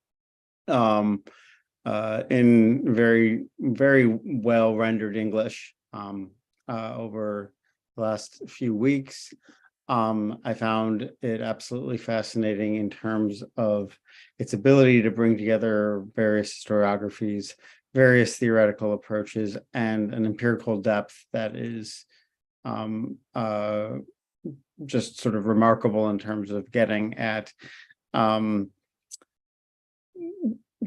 in very, very well rendered English over the last few weeks. I found it absolutely fascinating in terms of its ability to bring together various historiographies, various theoretical approaches, and an empirical depth that is just sort of remarkable in terms of getting at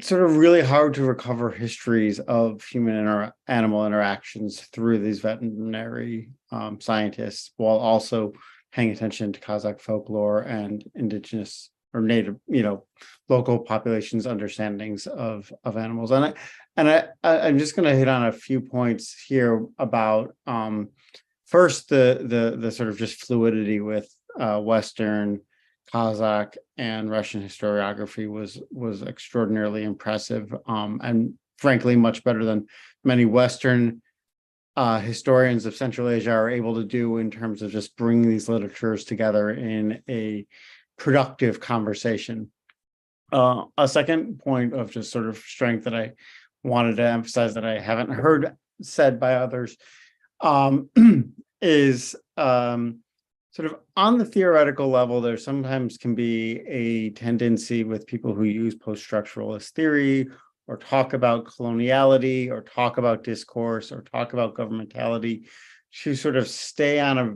sort of really hard to recover histories of human animal interactions through these veterinary scientists, while also paying attention to Kazakh folklore and indigenous or native, local populations' understandings of animals. And I'm just going to hit on a few points here about first the sort of just fluidity with Western Kazakh and Russian historiography was extraordinarily impressive, and frankly much better than many Western historians of Central Asia are able to do in terms of just bringing these literatures together in a productive conversation. A second point of just sort of strength that I wanted to emphasize that I haven't heard said by others is sort of on the theoretical level, there sometimes can be a tendency with people who use post-structuralist theory or talk about coloniality or talk about discourse or talk about governmentality to sort of stay on a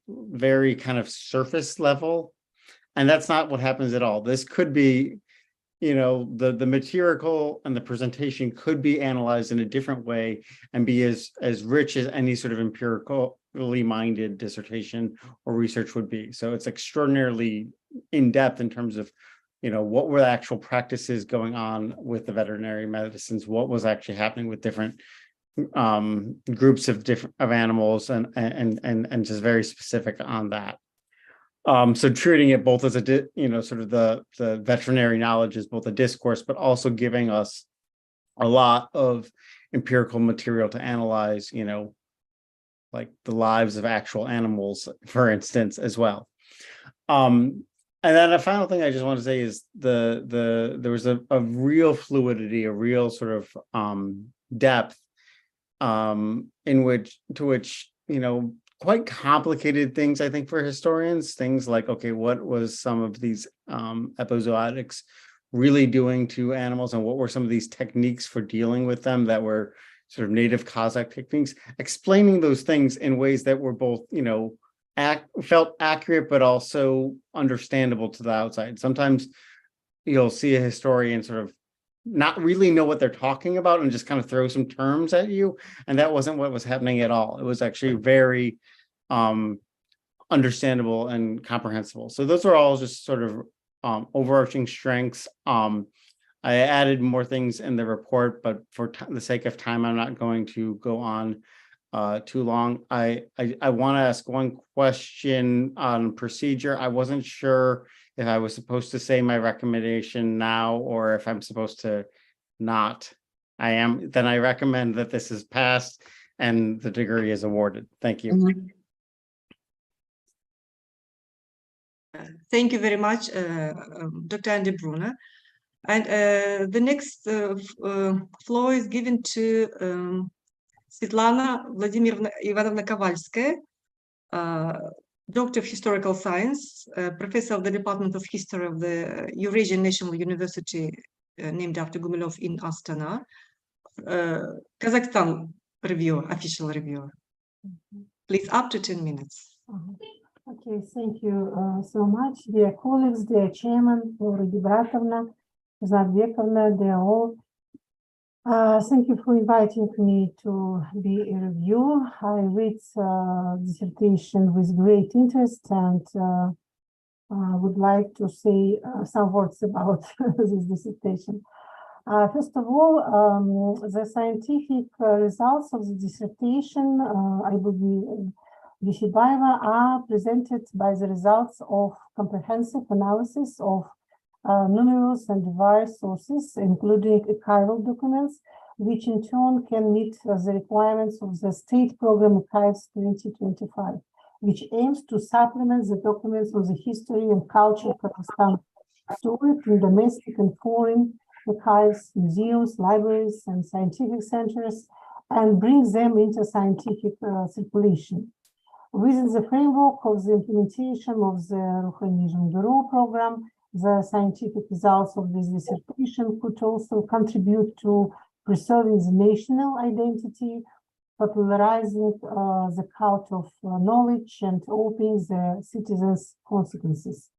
very kind of surface level. And that's not what happens at all. This could be, you know, the material and the presentation could be analyzed in a different way and be as rich as any sort of empirically minded dissertation or research would be. So it's extraordinarily in-depth in terms of, you know, what were the actual practices going on with the veterinary medicines, what was actually happening with different groups of animals, and just very specific on that. So treating it both as a, you know, sort of the veterinary knowledge is both a discourse, but also giving us a lot of empirical material to analyze, you know, like the lives of actual animals, for instance, as well. And then the final thing I just want to say is there was a real fluidity, a real sort of depth in which, you know, quite complicated things, I think, for historians, things like, okay, what was some of these epizootics really doing to animals, and what were some of these techniques for dealing with them that were sort of native Kazakh techniques, explaining those things in ways that were both, you know, felt accurate, but also understandable to the outside. Sometimes you'll see a historian sort of not really know what they're talking about and just kind of throw some terms at you. And that wasn't what was happening at all. It was actually very understandable and comprehensible. So those are all just sort of overarching strengths. I added more things in the report, but for the sake of time, I'm not going to go on too long. I want to ask one question on procedure. I wasn't sure if I was supposed to say my recommendation now or if I'm supposed to not. I am. Then I recommend that this is passed and the degree is awarded. Thank you. Mm-hmm. Thank you very much, Dr. Andy Brunner. And the next floor is given to Svetlana Vladimirovna Ivanovna Kovalskaya, Doctor of Historical Science, Professor of the Department of History of the Eurasian National University, named after Gumilev in Astana, Kazakhstan reviewer, official reviewer. Please, up to 10 minutes. Okay, thank you so much, dear colleagues, dear chairman, Laura Gibratovna, Zadvekovna, dear all. Thank you for inviting me to be a review. I read dissertation with great interest and would like to say some words about this dissertation. First of all, the scientific results of the dissertation, Aybubi Duйсебаева, are presented by the results of comprehensive analysis of numerous and diverse sources, including archival documents, which in turn can meet the requirements of the State Program Archives 2025, which aims to supplement the documents of the history and culture of Kazakhstan stored in domestic and foreign archives, museums, libraries, and scientific centers, and bring them into scientific circulation. Within the framework of the implementation of the Ruhani Bureau program, the scientific results of this dissertation could also contribute to preserving the national identity, popularizing the cult of knowledge, and opening the citizens' consequences.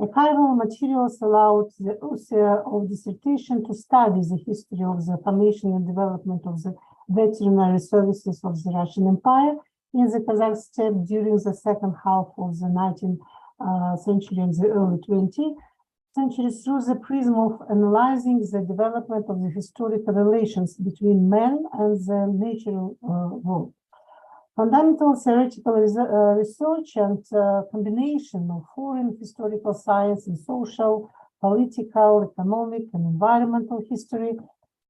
Archival materials allowed the author of dissertation to study the history of the formation and development of the veterinary services of the Russian Empire in the Kazakh steppe during the second half of the 19th century and the early 20th century through the prism of analyzing the development of the historical relations between man and the natural world. Fundamental theoretical research and combination of foreign historical science and social, political, economic, and environmental history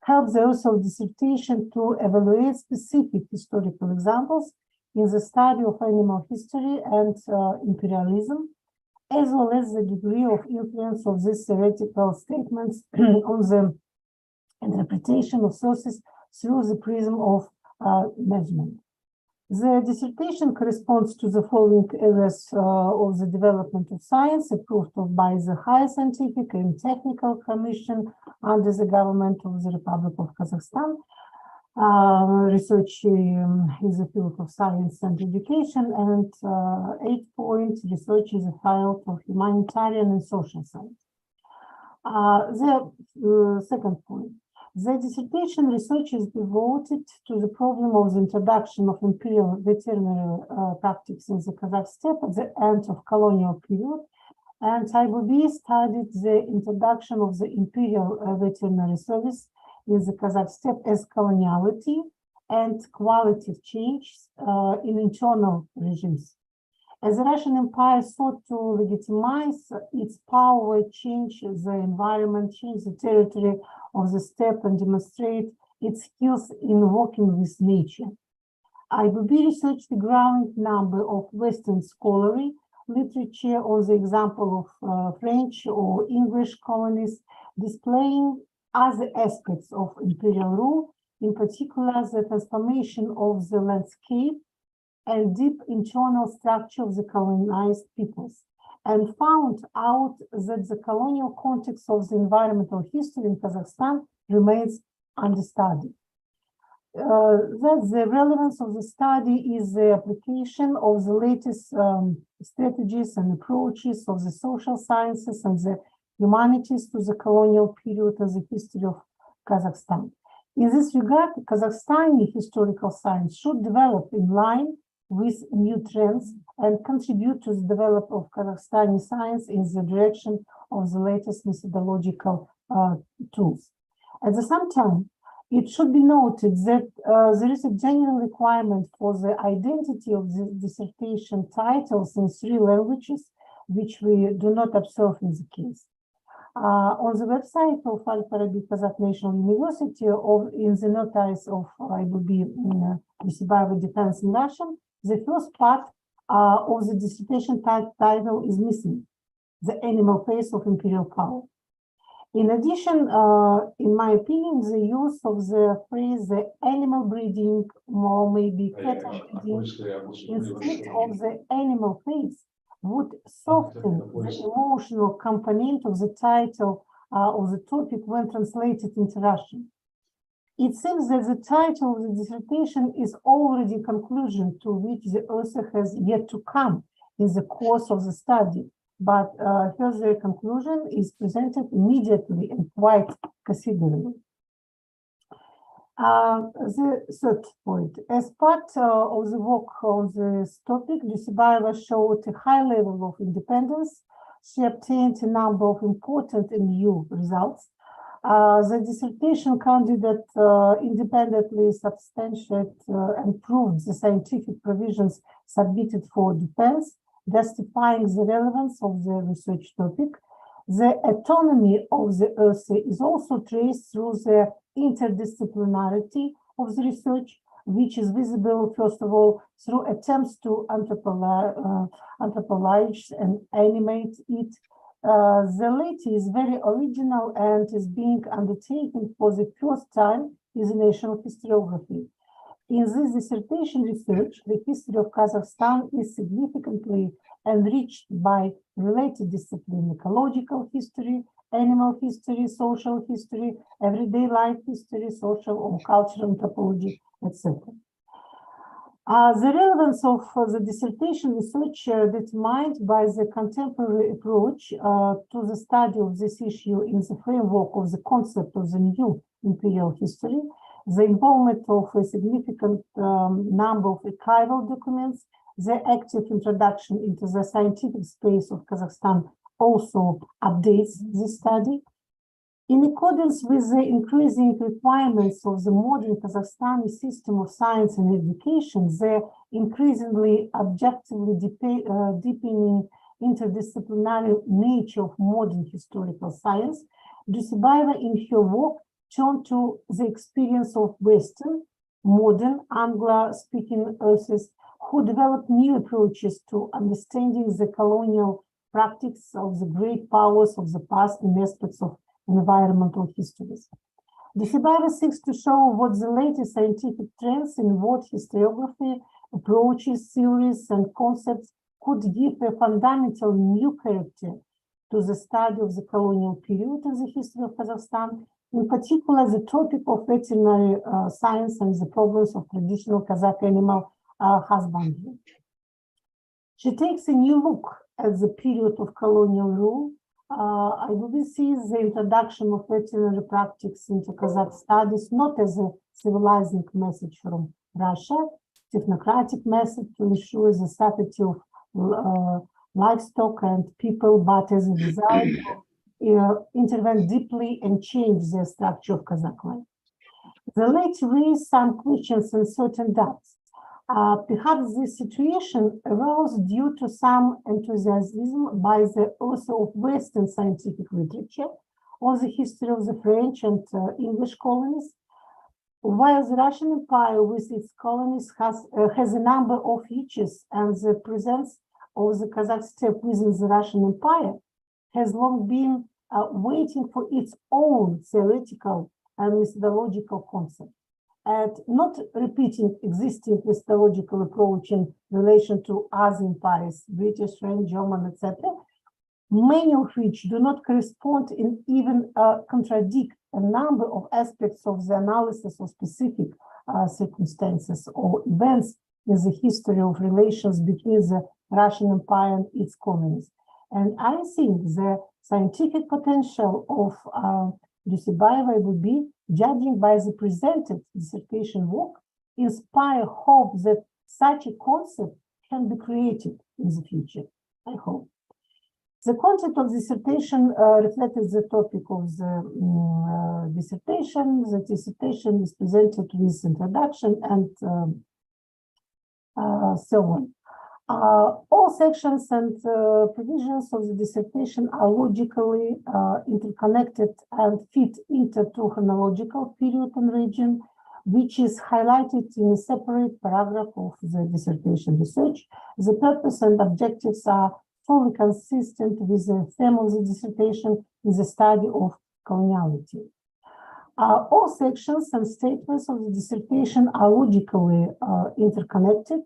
helps the author of dissertation to evaluate specific historical examples in the study of animal history and imperialism, as well as the degree of influence of these theoretical statements on the interpretation of sources through the prism of measurement. The dissertation corresponds to the following areas of the development of science approved of by the High Scientific and Technical Commission under the government of the Republic of Kazakhstan. research is a field of science and education, and 8 point, research is a field of humanitarian and social science. The second point, the dissertation research is devoted to the problem of the introduction of imperial veterinary practice in the Kazakh steppe at the end of colonial period, and Aybubi studied the introduction of the imperial veterinary service in the Kazakh steppe as coloniality and qualitative change in internal regimes. As the Russian Empire sought to legitimize its power, change the environment, change the territory of the steppe, and demonstrate its skills in working with nature. Aybubi researched a growing number of Western scholarly literature on the example of French or English colonies, displaying other aspects of imperial rule, in particular the transformation of the landscape and deep internal structure of the colonized peoples, and found out that the colonial context of the environmental history in Kazakhstan remains understudied. That the relevance of the study is the application of the latest strategies and approaches of the social sciences and the humanities to the colonial period of the history of Kazakhstan. In this regard, Kazakhstani historical science should develop in line with new trends and contribute to the development of Kazakhstani science in the direction of the latest methodological tools. At the same time, it should be noted that there is a general requirement for the identity of the dissertation titles in 3 languages, which we do not observe in the case. On the website of Al-Farabi Kazakh National University, in the notice of Aybubi Duйсебаевой Defense in Russian, the first part of the dissertation title is missing, the animal face of imperial power. In addition, in my opinion, the use of the phrase the animal breeding or maybe cattle breeding instead of the animal face would soften the emotional component of the title of the topic when translated into Russian. It seems that the title of the dissertation is already a conclusion to which the author has yet to come in the course of the study, but further conclusion is presented immediately and quite considerably. The third point, as part of the work on this topic, Duйсебаева showed a high level of independence. She obtained a number of important and new results. The dissertation candidate independently substantiated and proved the scientific provisions submitted for defense, justifying the relevance of the research topic. The autonomy of the author is also traced through the interdisciplinarity of the research, which is visible, first of all, through attempts to anthropologize and animate it. The latter is very original and is being undertaken for the first time in the national historiography. In this dissertation research, the history of Kazakhstan is significantly enriched by related disciplines: ecological history, animal history, social history, everyday life history, social or cultural anthropology, etc. The relevance of the dissertation research determined by the contemporary approach to the study of this issue in the framework of the concept of the new imperial history, the involvement of a significant number of archival documents, the active introduction into the scientific space of Kazakhstan also updates this study. In accordance with the increasing requirements of the modern Kazakhstani system of science and education, the increasingly objectively deepening interdisciplinary nature of modern historical science, Duйсебаева in her work turned to the experience of Western, modern Anglo-speaking authors who developed new approaches to understanding the colonial practice of the great powers of the past in aspects of environmental histories. Duйсебаева seeks to show what the latest scientific trends in world historiography, approaches, theories, and concepts could give a fundamental new character to the study of the colonial period in the history of Kazakhstan, in particular the topic of veterinary science and the problems of traditional Kazakh animal husbandry. She takes a new look at the period of colonial rule. Aybubi sees the introduction of veterinary practice into Kazakh studies not as a civilizing message from Russia, technocratic message to ensure the safety of livestock and people, but as a desire to intervene deeply and change the structure of Kazakh life. The late raised some questions and certain doubts. Perhaps this situation arose due to some enthusiasm by the author of Western scientific literature on the history of the French and English colonies, while the Russian Empire with its colonies has a number of features, and the presence of the Kazakh steppe within the Russian Empire has long been waiting for its own theoretical and methodological concept. And not repeating existing methodological approach in relation to other empires, British, French, German, etc., many of which do not correspond and even contradict a number of aspects of the analysis of specific circumstances or events in the history of relations between the Russian Empire and its colonies. And I think the scientific potential of Duйсебаевой would be, judging by the presented dissertation work, inspire hope that such a concept can be created in the future, I hope. The content of the dissertation reflected the topic of the dissertation. The dissertation is presented with introduction and so on. All sections and provisions of the dissertation are logically interconnected and fit into a chronological period and region, which is highlighted in a separate paragraph of the dissertation research. The purpose and objectives are fully consistent with the theme of the dissertation in the study of coloniality. All sections and statements of the dissertation are logically interconnected,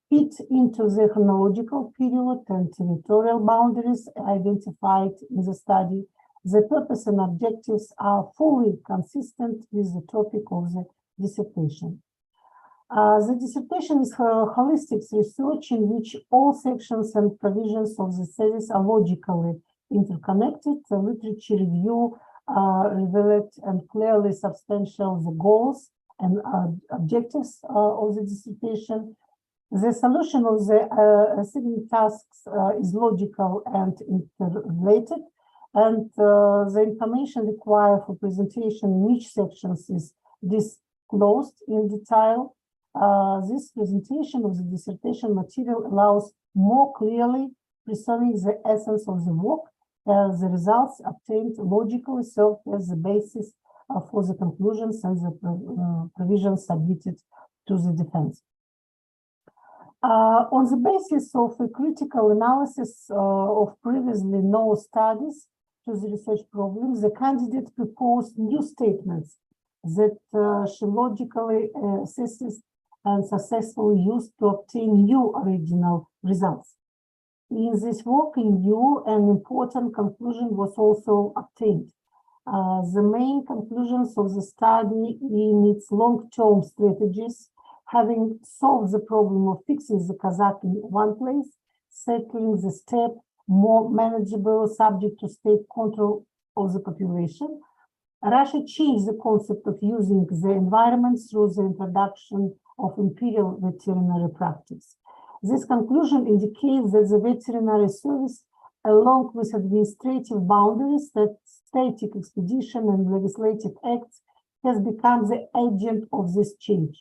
fit into the chronological period and territorial boundaries identified in the study. The purpose and objectives are fully consistent with the topic of the dissertation. The dissertation is a holistic research in which all sections and provisions of the thesis are logically interconnected. The literature review revealed and clearly substantial the goals and objectives of the dissertation. The solution of the assigned tasks is logical and interrelated, and the information required for presentation in each section is disclosed in detail. This presentation of the dissertation material allows more clearly presenting the essence of the work. The results obtained logically serve as the basis for the conclusions and the provisions submitted to the defense. On the basis of a critical analysis of previously known studies to the research problem, the candidate proposed new statements that she logically assesses and successfully used to obtain new original results. In this work, a new and important conclusion was also obtained. The main conclusions of the study in its long-term strategies, having solved the problem of fixing the Kazakh in one place, settling the steppe more manageable, subject to state control of the population, Russia changed the concept of using the environment through the introduction of imperial veterinary practice. This conclusion indicates that the veterinary service, along with administrative boundaries, that static expedition and legislative acts, has become the agent of this change.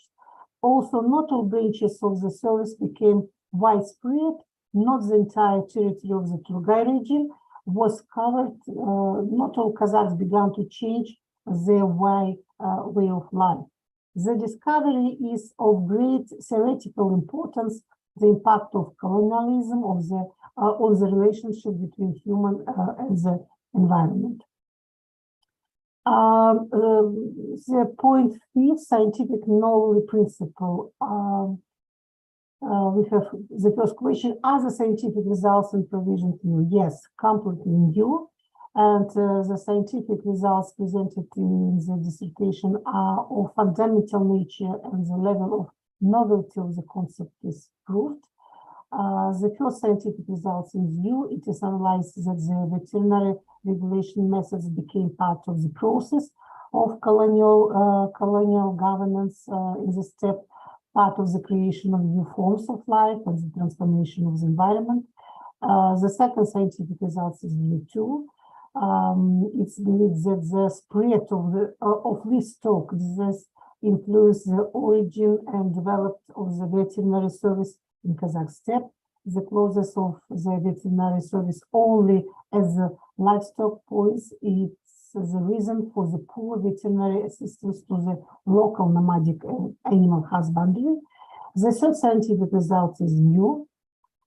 Also, not all branches of the service became widespread. Not the entire territory of the Turgai region was covered. Not all Kazakhs began to change their way of life. The discovery is of great theoretical importance, the impact of colonialism on the relationship between human and the environment. The point 5, scientific novelty principle. We have the first question, are the scientific results and provisions new? Yes, completely new. And the scientific results presented in the dissertation are of fundamental nature, and the level of novelty of the concept is proved. The first scientific results is new. It is analyzed that the veterinary regulation methods became part of the process of colonial governance in the step, part of the creation of new forms of life and the transformation of the environment. The second scientific results is new too. It's believed that the spread of livestock disease influenced the origin and development of the veterinary service in Kazakh steppe. The closest of the veterinary service only as the livestock points, it's the reason for the poor veterinary assistance to the local nomadic animal husbandry. The third scientific result is new.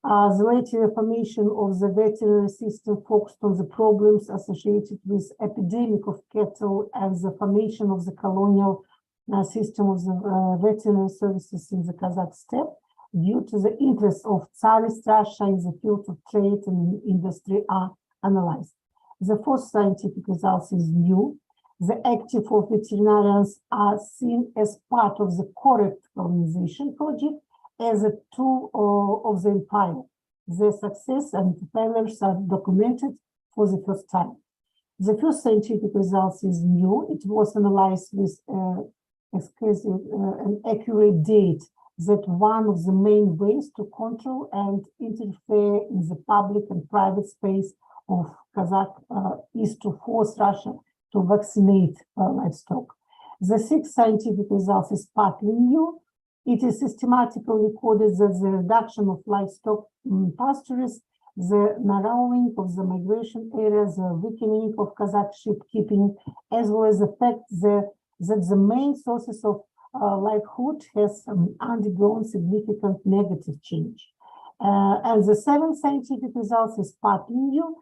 The later reformation of the veterinary system focused on the problems associated with epidemic of cattle and the formation of the colonial system of the veterinary services in the Kazakh steppe due to the interest of Tsarist Russia in the field of trade and industry are analyzed. The fourth scientific results is new. The active of veterinarians are seen as part of the correct colonization project as a tool of the empire. The success and failures are documented for the first time. The first scientific results is new. It was analyzed with an accurate date that one of the main ways to control and interfere in the public and private space of Kazakh is to force Russia to vaccinate livestock. The sixth scientific result is partly new. It is systematically recorded that the reduction of livestock pastures, the narrowing of the migration areas, the weakening of Kazakh sheep keeping, as well as the fact that the main sources of livelihood has undergone significant negative change. And the seventh scientific results is partly new.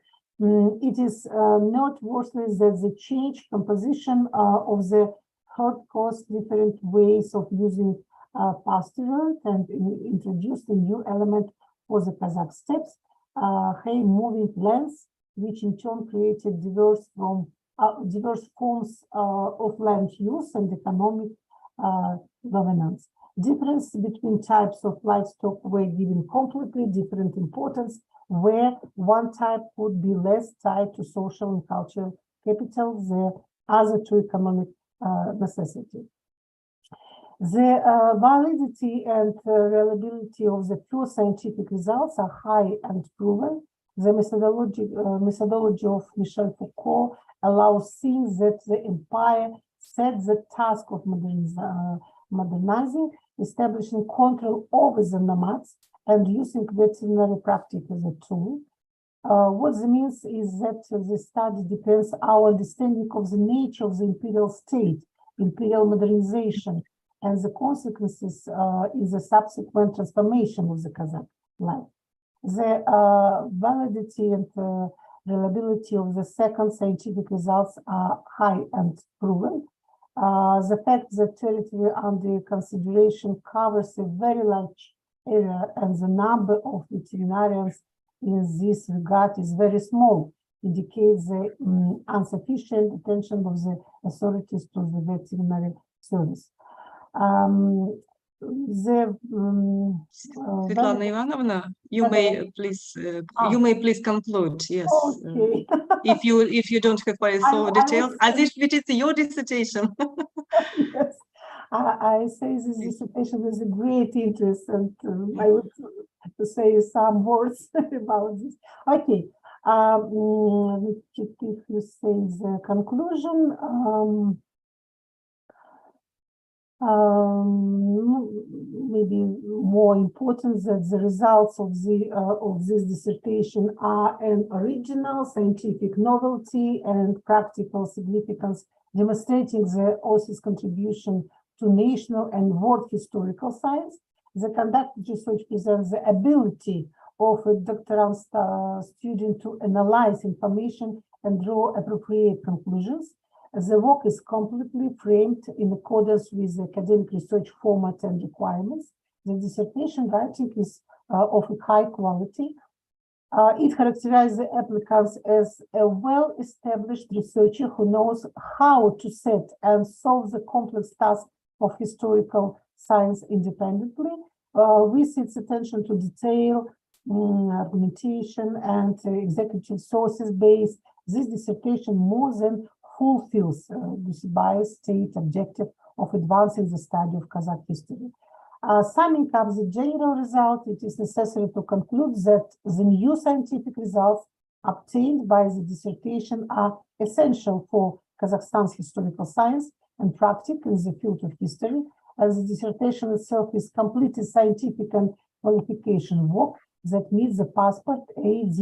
It is noteworthy that the change composition of the herd caused different ways of using pasture and introduced a new element for the Kazakh steppes, hay moving lands, which in turn created diverse forms of land use and economic governance. Difference between types of livestock were given completely different importance, where one type would be less tied to social and cultural capital, the other to economic necessity. The validity and reliability of the pure scientific results are high and proven. The methodology of Michel Foucault allows seeing that the empire set the task of modernizing, establishing control over the nomads, and using veterinary practice as a tool. What this means is that the study depends our understanding of the nature of the imperial state, imperial modernization, and the consequences in the subsequent transformation of the Kazakh life. The validity and reliability of the second scientific results are high and proven. The fact that territory under consideration covers a very large area and the number of veterinarians in this regard is very small indicates the insufficient attention of the authorities to the veterinary service. Svetlana Ivanovna, you may please conclude. Yes, okay. if you don't require so detailed, as if it is your dissertation. Yes, I say this dissertation with a great interest, and I would say some words about this. Okay, if you say the conclusion. Maybe more important that the results of this dissertation are an original scientific novelty and practical significance, demonstrating the author's contribution to national and world historical science. The conducted research presents the ability of a doctoral student to analyze information and draw appropriate conclusions. The work is completely framed in accordance with the academic research format and requirements. The dissertation writing is of a high quality. It characterizes the applicants as a well-established researcher who knows how to set and solve the complex task of historical science independently, with its attention to detail, argumentation, and executive sources based. This dissertation more than fulfills Duйсебаев's state objective of advancing the study of Kazakh history. Summing up the general result, it is necessary to conclude that the new scientific results obtained by the dissertation are essential for Kazakhstan's historical science and practice in the field of history, as the dissertation itself is completed scientific and qualification work that meets the passport AD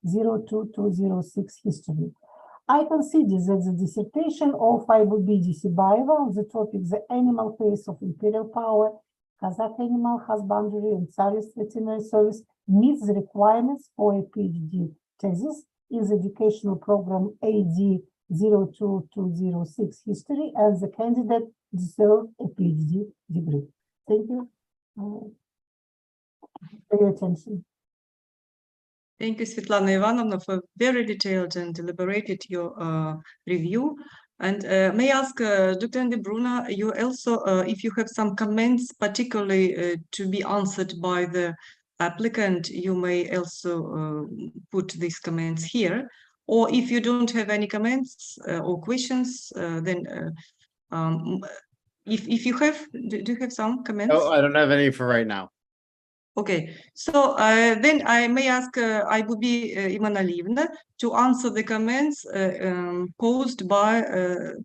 02206 history. I consider that the dissertation of Aybubi Duйсебаева on the topic the animal face of imperial power, Kazakh animal husbandry and Tsarist veterinary service meets the requirements for a PhD thesis in the educational program AD 02206 history, and the candidate deserves a PhD degree. Thank you for your attention. Thank you, Svetlana Ivanovna, for very detailed and deliberated your review. And may I ask Dr. De Bruna, you also, if you have some comments, particularly to be answered by the applicant, you may also put these comments here. Or if you don't have any comments or questions, then if you have, do you have some comments? No, I don't have any for right now. Okay, so then I may ask Aybubi Imanaliyevna to answer the comments posed by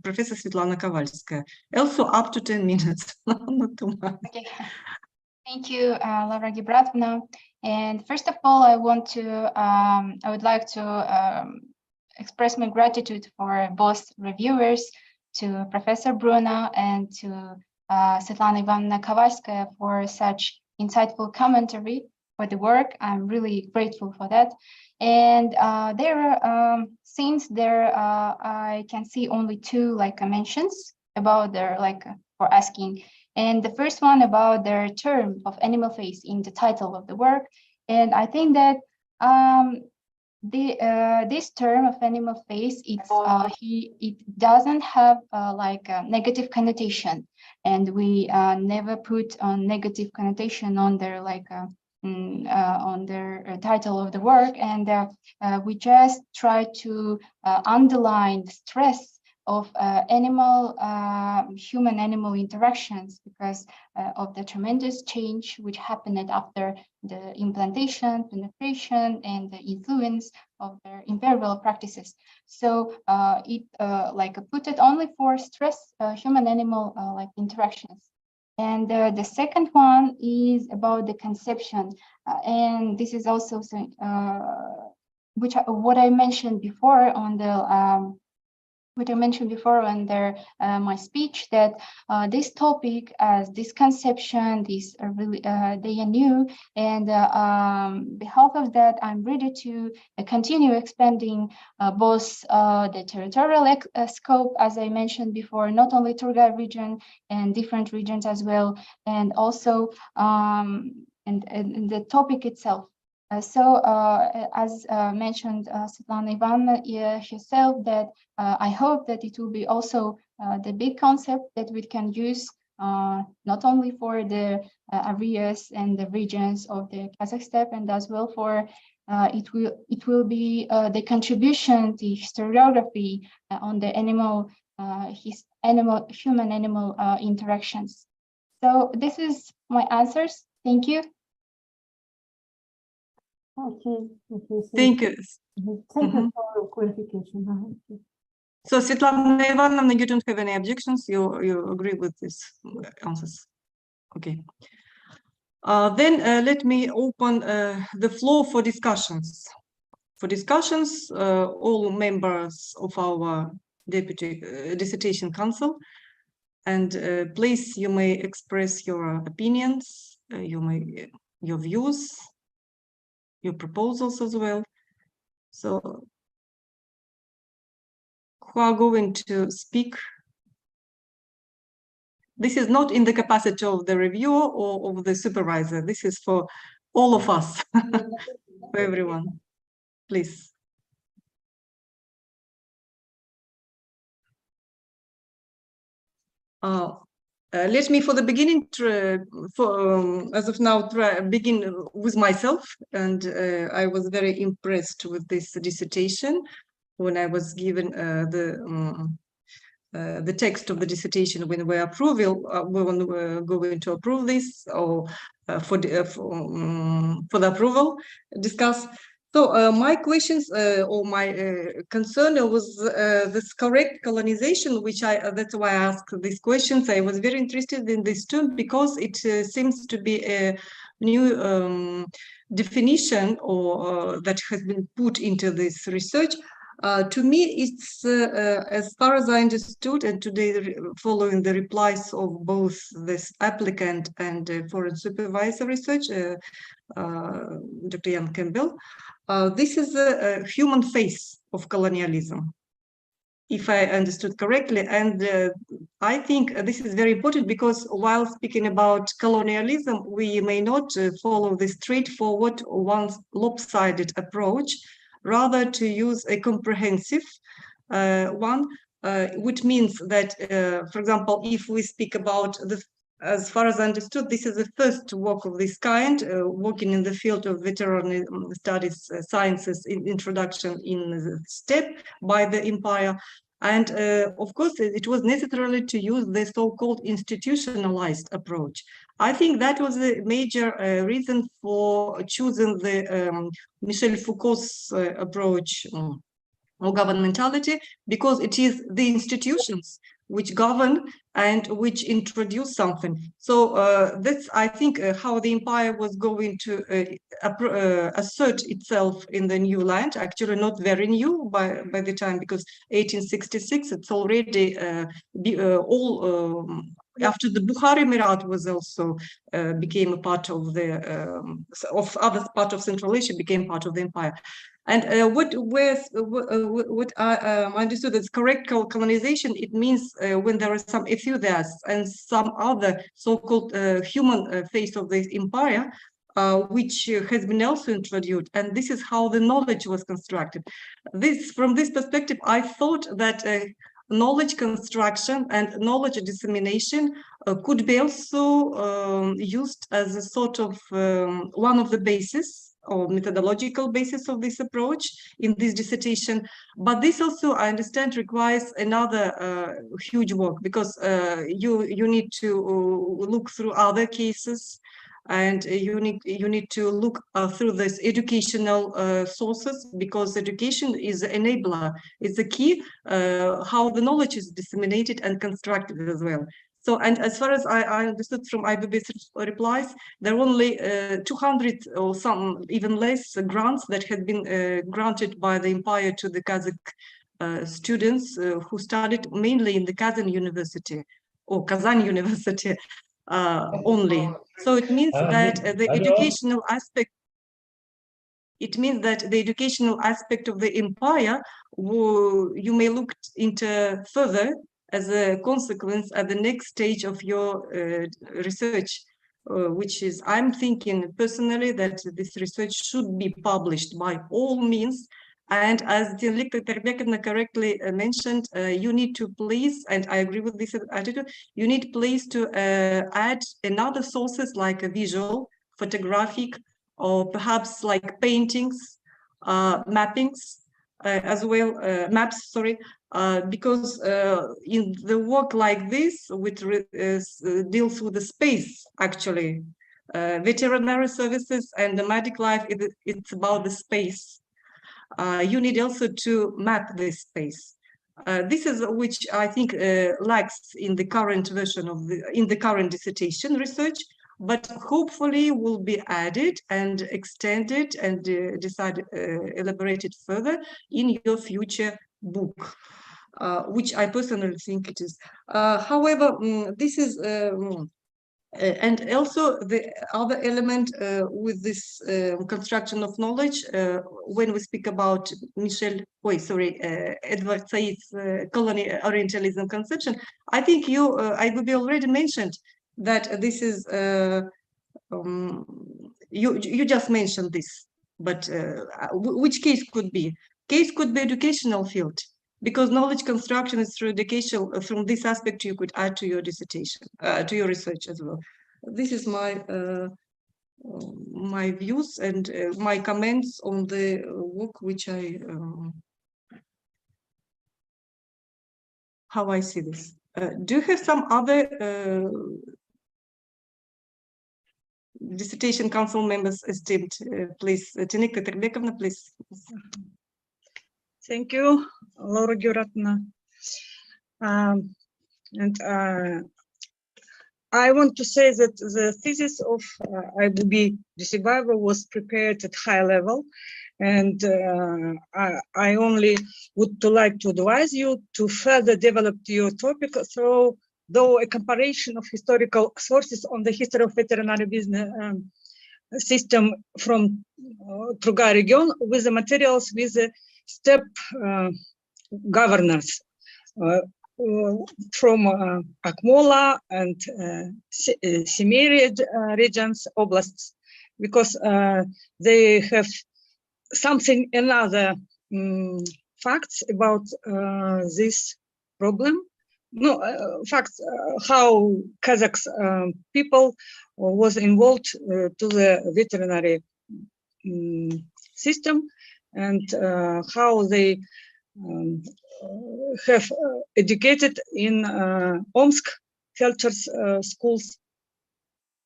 Professor Svetlana Kovalskaya. Also up to 10 minutes, not too much. Okay. Thank you, Laura Gibratовna. And first of all, I would like to express my gratitude for both reviewers, to Professor Bruna and to Svetlana Ivanovna Kovalskaya for such insightful commentary for the work. I'm really grateful for that. And since there I can see only two mentions about their for asking. And the first one about their term of animal face in the title of the work. And I think that this term of animal face, it doesn't have a negative connotation, and we never put a negative connotation on their on their title of the work, and we just try to underline the stress of human-animal interactions because of the tremendous change which happened after the implantation, penetration, and the influence of their imperial practices. So it put it only for stress human-animal interactions. And the second one is about the conception, and this is also what I mentioned before on the my speech, that this topic, as this conception, these are really they are new, and behalf of that, I'm ready to continue expanding both the territorial scope, as I mentioned before, not only Turgai region and different regions as well, and also and the topic itself. As mentioned Svetlana Ivanovna herself, that I hope that it will be also the big concept that we can use not only for the areas and the regions of the Kazakh steppe, and as well for it will be the contribution, the historiography on the human-animal interactions. So this is my answers. Thank you. Okay. Thank you. Thank you for your clarification. So Svetlana Ivanovna, you don't have any objections? You agree with these answers? Okay. Then let me open the floor for discussions. All members of our Deputy Dissertation Council, and please, you may express your opinions, your views, your proposals as well. So who are going to speak? This is not in the capacity of the reviewer or of the supervisor. This is for all of us, for everyone. please. Let me, for the beginning, as of now, begin with myself. And I was very impressed with this dissertation when I was given the text of the dissertation when we were going to approve this or for the approval, discuss. So my questions or my concern was this correct colonization, which that's why I asked these questions. I was very interested in this too because it seems to be a new definition or that has been put into this research. To me, it's as far as I understood, and today following the replies of both this applicant and foreign supervisor research, Dr. Ian Campbell, this is a human face of colonialism, if I understood correctly. And I think this is very important because while speaking about colonialism, we may not follow the straightforward one lopsided approach, rather to use a comprehensive one, which means that, for example, if we speak about as far as I understood, this is the first work of this kind, working in the field of veterinary studies, sciences, in introduction in the STEP by the empire. And of course, it was necessary to use the so-called institutionalized approach. I think that was a major reason for choosing the Michel Foucault's approach or governmentality, because it is the institutions which govern and which introduce something. So that's, I think, how the empire was going to assert itself in the new land. Actually, not very new by the time, because 1866, it's already after the Bukhari Emirat was also became a part of the other part of Central Asia, became part of the empire. And what I understood as correct colonization, it means when there are some enthusiasts and some other so-called human face of the empire, which has been also introduced, and this is how the knowledge was constructed. From this perspective, I thought that knowledge construction and knowledge dissemination could be also used as a sort of one of the bases or methodological basis of this approach in this dissertation. But this also, I understand, requires another huge work, because you need to look through other cases, and you need to look through this educational sources, because education is an enabler. It's the key how the knowledge is disseminated and constructed as well. So, and as far as I understood from Aybubi's replies, there are only 200 or some even less grants that had been granted by the empire to the Kazakh students who studied mainly in the Kazan University or Kazan University only. So it means that the educational aspect. It means that the educational aspect of the empire, you may look into further as a consequence at the next stage of your research, which is, I'm thinking personally that this research should be published by all means. And as Dinlik Terbekovna correctly mentioned, you need to please, and I agree with this attitude, you need please to add another sources like a visual, photographic, or perhaps like paintings, mappings, as well, maps, sorry, because in the work like this, which deals with the space, actually, veterinary services and nomadic life, it's about the space. You need also to map this space. This is which I think lacks in the current version of in the current dissertation research, but hopefully will be added and extended and elaborated further in your future book, which I personally think it is. However, this is, and also the other element with this construction of knowledge, when we speak about Edward Said's colony Orientalism conception, I think you, Aybubi, already mentioned that this is, you just mentioned this, But which case could be? Case could be educational field, because knowledge construction is through education. From this aspect, you could add to your dissertation, to your research as well. This is my my views and my comments on the work which I how I see this. Do you have some other dissertation council members esteemed? Please, Tinik Katerbekovna, please. Thank you, Laura Gyuratna. And I want to say that the thesis of Aybubi Duйсебаевой was prepared at high level, and I only would like to advise you to further develop your topic through a comparison of historical sources on the history of veterinary business system from Truga region with the materials with the step governors from Akmola and Semiri regions, oblasts, because they have something another facts about this problem. No, facts how Kazakhs people was involved to the veterinary system, and how they have educated in Omsk Felchers schools,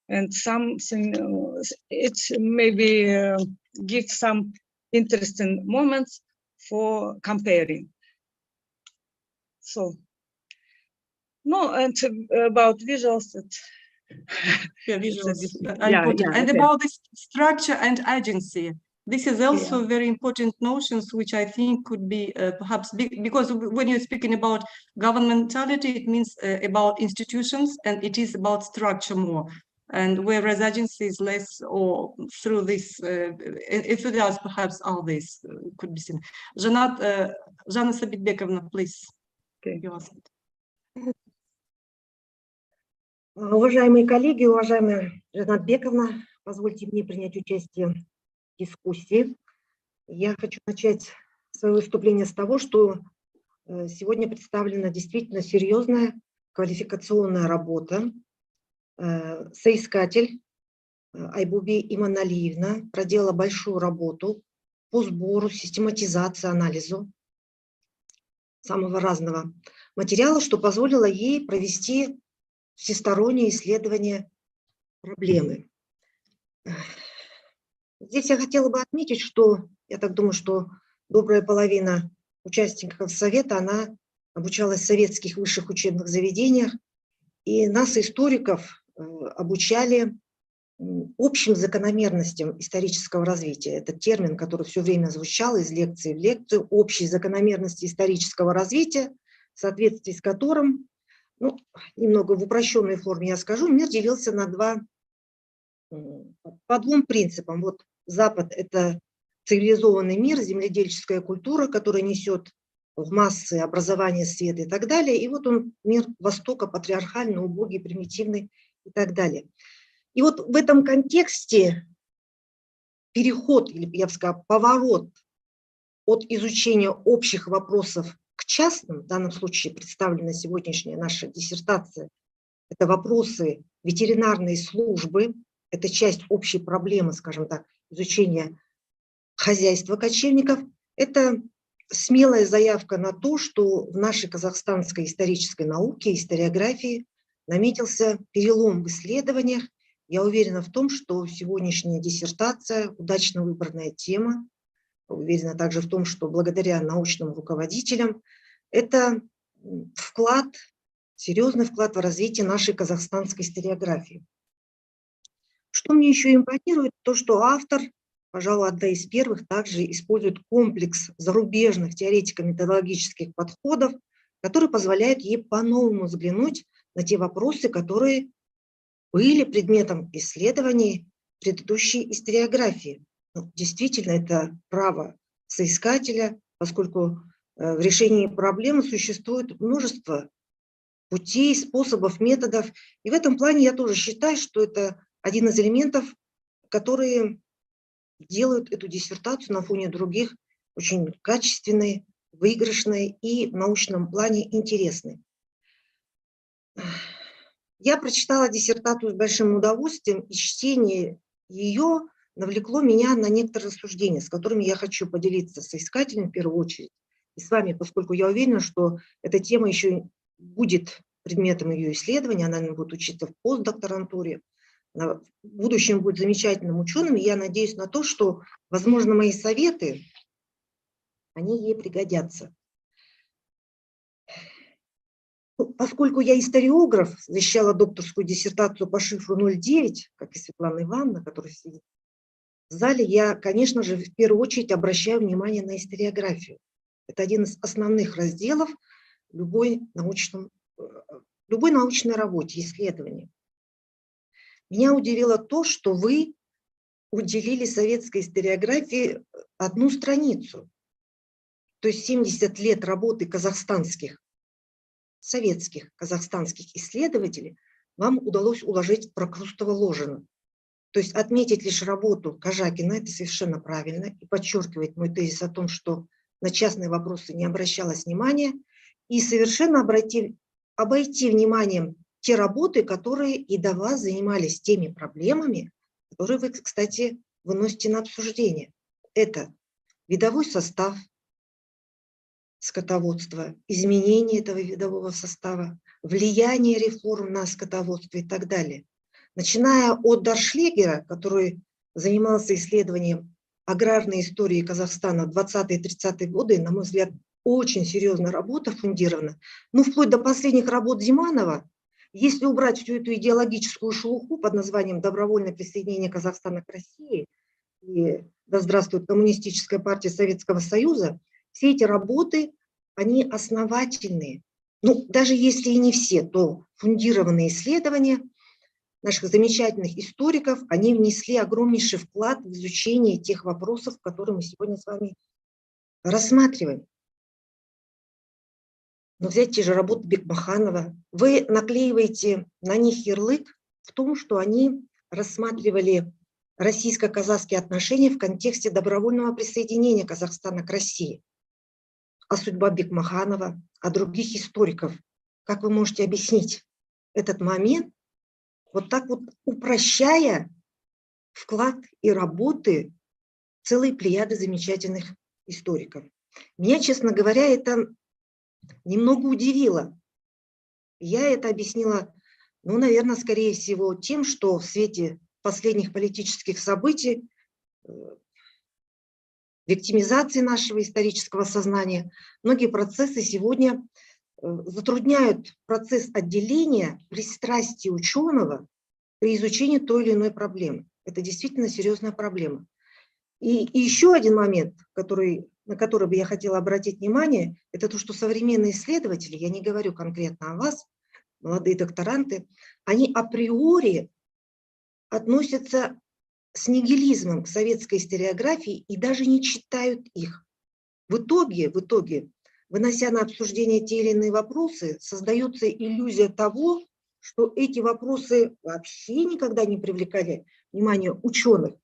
and something it maybe gives some interesting moments for comparing. So no, and about visuals. And about this structure and agency. This is also very important notions, which I think could be perhaps big, because when you're speaking about governmentality, it means about institutions, and it is about structure more. And whereas agency is less, or through this, if it does, perhaps all this could be seen. Жанна Сабитбековна, please. Okay. Уважаемые коллеги, уважаемая Жанат Бековна, позвольте мне принять участие в дискуссии. Я хочу начать свое выступление с того, что сегодня представлена действительно серьезная квалификационная работа. Соискатель Айбуби Иманалиевна проделала большую работу по сбору, систематизации, анализу самого разного материала, что позволило ей провести всестороннее исследование проблемы. Здесь я хотела бы отметить, что я так думаю, что добрая половина участников совета, она обучалась в советских высших учебных заведениях, и нас, историков, обучали общим закономерностям исторического развития. Это термин, который все время звучал из лекции в лекцию, общие закономерности исторического развития, в соответствии с которым, ну, немного в упрощенной форме я скажу, мир делился на по двум принципам. Вот Запад – это цивилизованный мир, земледельческая культура, которая несет в массы образование, свет и так далее. И вот он, мир Востока, патриархальный, убогий, примитивный и так далее. И вот в этом контексте переход, или я бы сказала, поворот от изучения общих вопросов к частным, в данном случае представлена сегодняшняя наша диссертация, это вопросы ветеринарной службы, это часть общей проблемы, скажем так, изучения хозяйства кочевников. Это смелая заявка на то, что в нашей казахстанской исторической науке, историографии наметился перелом в исследованиях. Я уверена в том, что сегодняшняя диссертация, удачно выбранная тема, уверена также в том, что благодаря научным руководителям это вклад, серьезный вклад в развитие нашей казахстанской историографии. Что мне еще импонирует, то, что автор, пожалуй, одна из первых, также использует комплекс зарубежных теоретико-методологических подходов, который позволяет ей по-новому взглянуть на те вопросы, которые были предметом исследований предыдущей историографии. Ну, действительно, это право соискателя, поскольку в решении проблемы существует множество путей, способов, методов. И в этом плане я тоже считаю, что это один из элементов, которые делают эту диссертацию на фоне других очень качественной, выигрышной и в научном плане интересной. Я прочитала диссертацию с большим удовольствием, и чтение ее навлекло меня на некоторые рассуждения, с которыми я хочу поделиться с искателями в первую очередь и с вами, поскольку я уверена, что эта тема еще будет предметом ее исследования, она будет учиться в постдокторантуре, в будущем будет замечательным ученым, и я надеюсь на то, что, возможно, мои советы, они ей пригодятся. Поскольку я историограф, защищала докторскую диссертацию по шифру 09, как и Светлана Ивановна, которая сидит в зале, я, конечно же, в первую очередь обращаю внимание на историографию. Это один из основных разделов любой научной работе, исследования. Меня удивило то, что вы уделили советской историографии одну страницу. То есть 70 лет работы советских казахстанских исследователей вам удалось уложить в Прокрустово-Ложино. То есть отметить лишь работу Кожакина, это совершенно правильно, и подчеркивает мой тезис о том, что на частные вопросы не обращалось внимания, и совершенно обойти вниманием те работы, которые и до вас занимались теми проблемами, которые вы, кстати, выносите на обсуждение. Это видовой состав скотоводства, изменение этого видового состава, влияние реформ на скотоводство и так далее. Начиная от Даршлегера, который занимался исследованием аграрной истории Казахстана в 20-30-е годы, на мой взгляд, очень серьезная работа, фундирована, ну, вплоть до последних работ Зиманова, если убрать всю эту идеологическую шелуху под названием «Добровольное присоединение Казахстана к России» и «Да здравствует Коммунистическая партия Советского Союза», все эти работы, они основательные. Ну, даже если и не все, то фундированные исследования наших замечательных историков, они внесли огромнейший вклад в изучение тех вопросов, которые мы сегодня с вами рассматриваем. Но взять те же работы Бекмаханова, вы наклеиваете на них ярлык в том, что они рассматривали российско-казахские отношения в контексте добровольного присоединения Казахстана к России. А судьба Бекмаханова, а других историков, как вы можете объяснить этот момент, вот так вот упрощая вклад и работы целой плеяды замечательных историков? Меня, честно говоря, это немного удивило. Я это объяснила, ну, наверное, скорее всего, тем, что в свете последних политических событий, виктимизации нашего исторического сознания, многие процессы сегодня затрудняют процесс отделения пристрастия ученого при изучении той или иной проблемы. Это действительно серьезная проблема. И еще один момент, на который бы я хотела обратить внимание, это то, что современные исследователи, я не говорю конкретно о вас, молодые докторанты, они априори относятся с нигилизмом к советской историографии и даже не читают их. В итоге, вынося на обсуждение те или иные вопросы, создается иллюзия того, что эти вопросы вообще никогда не привлекали внимание ученых.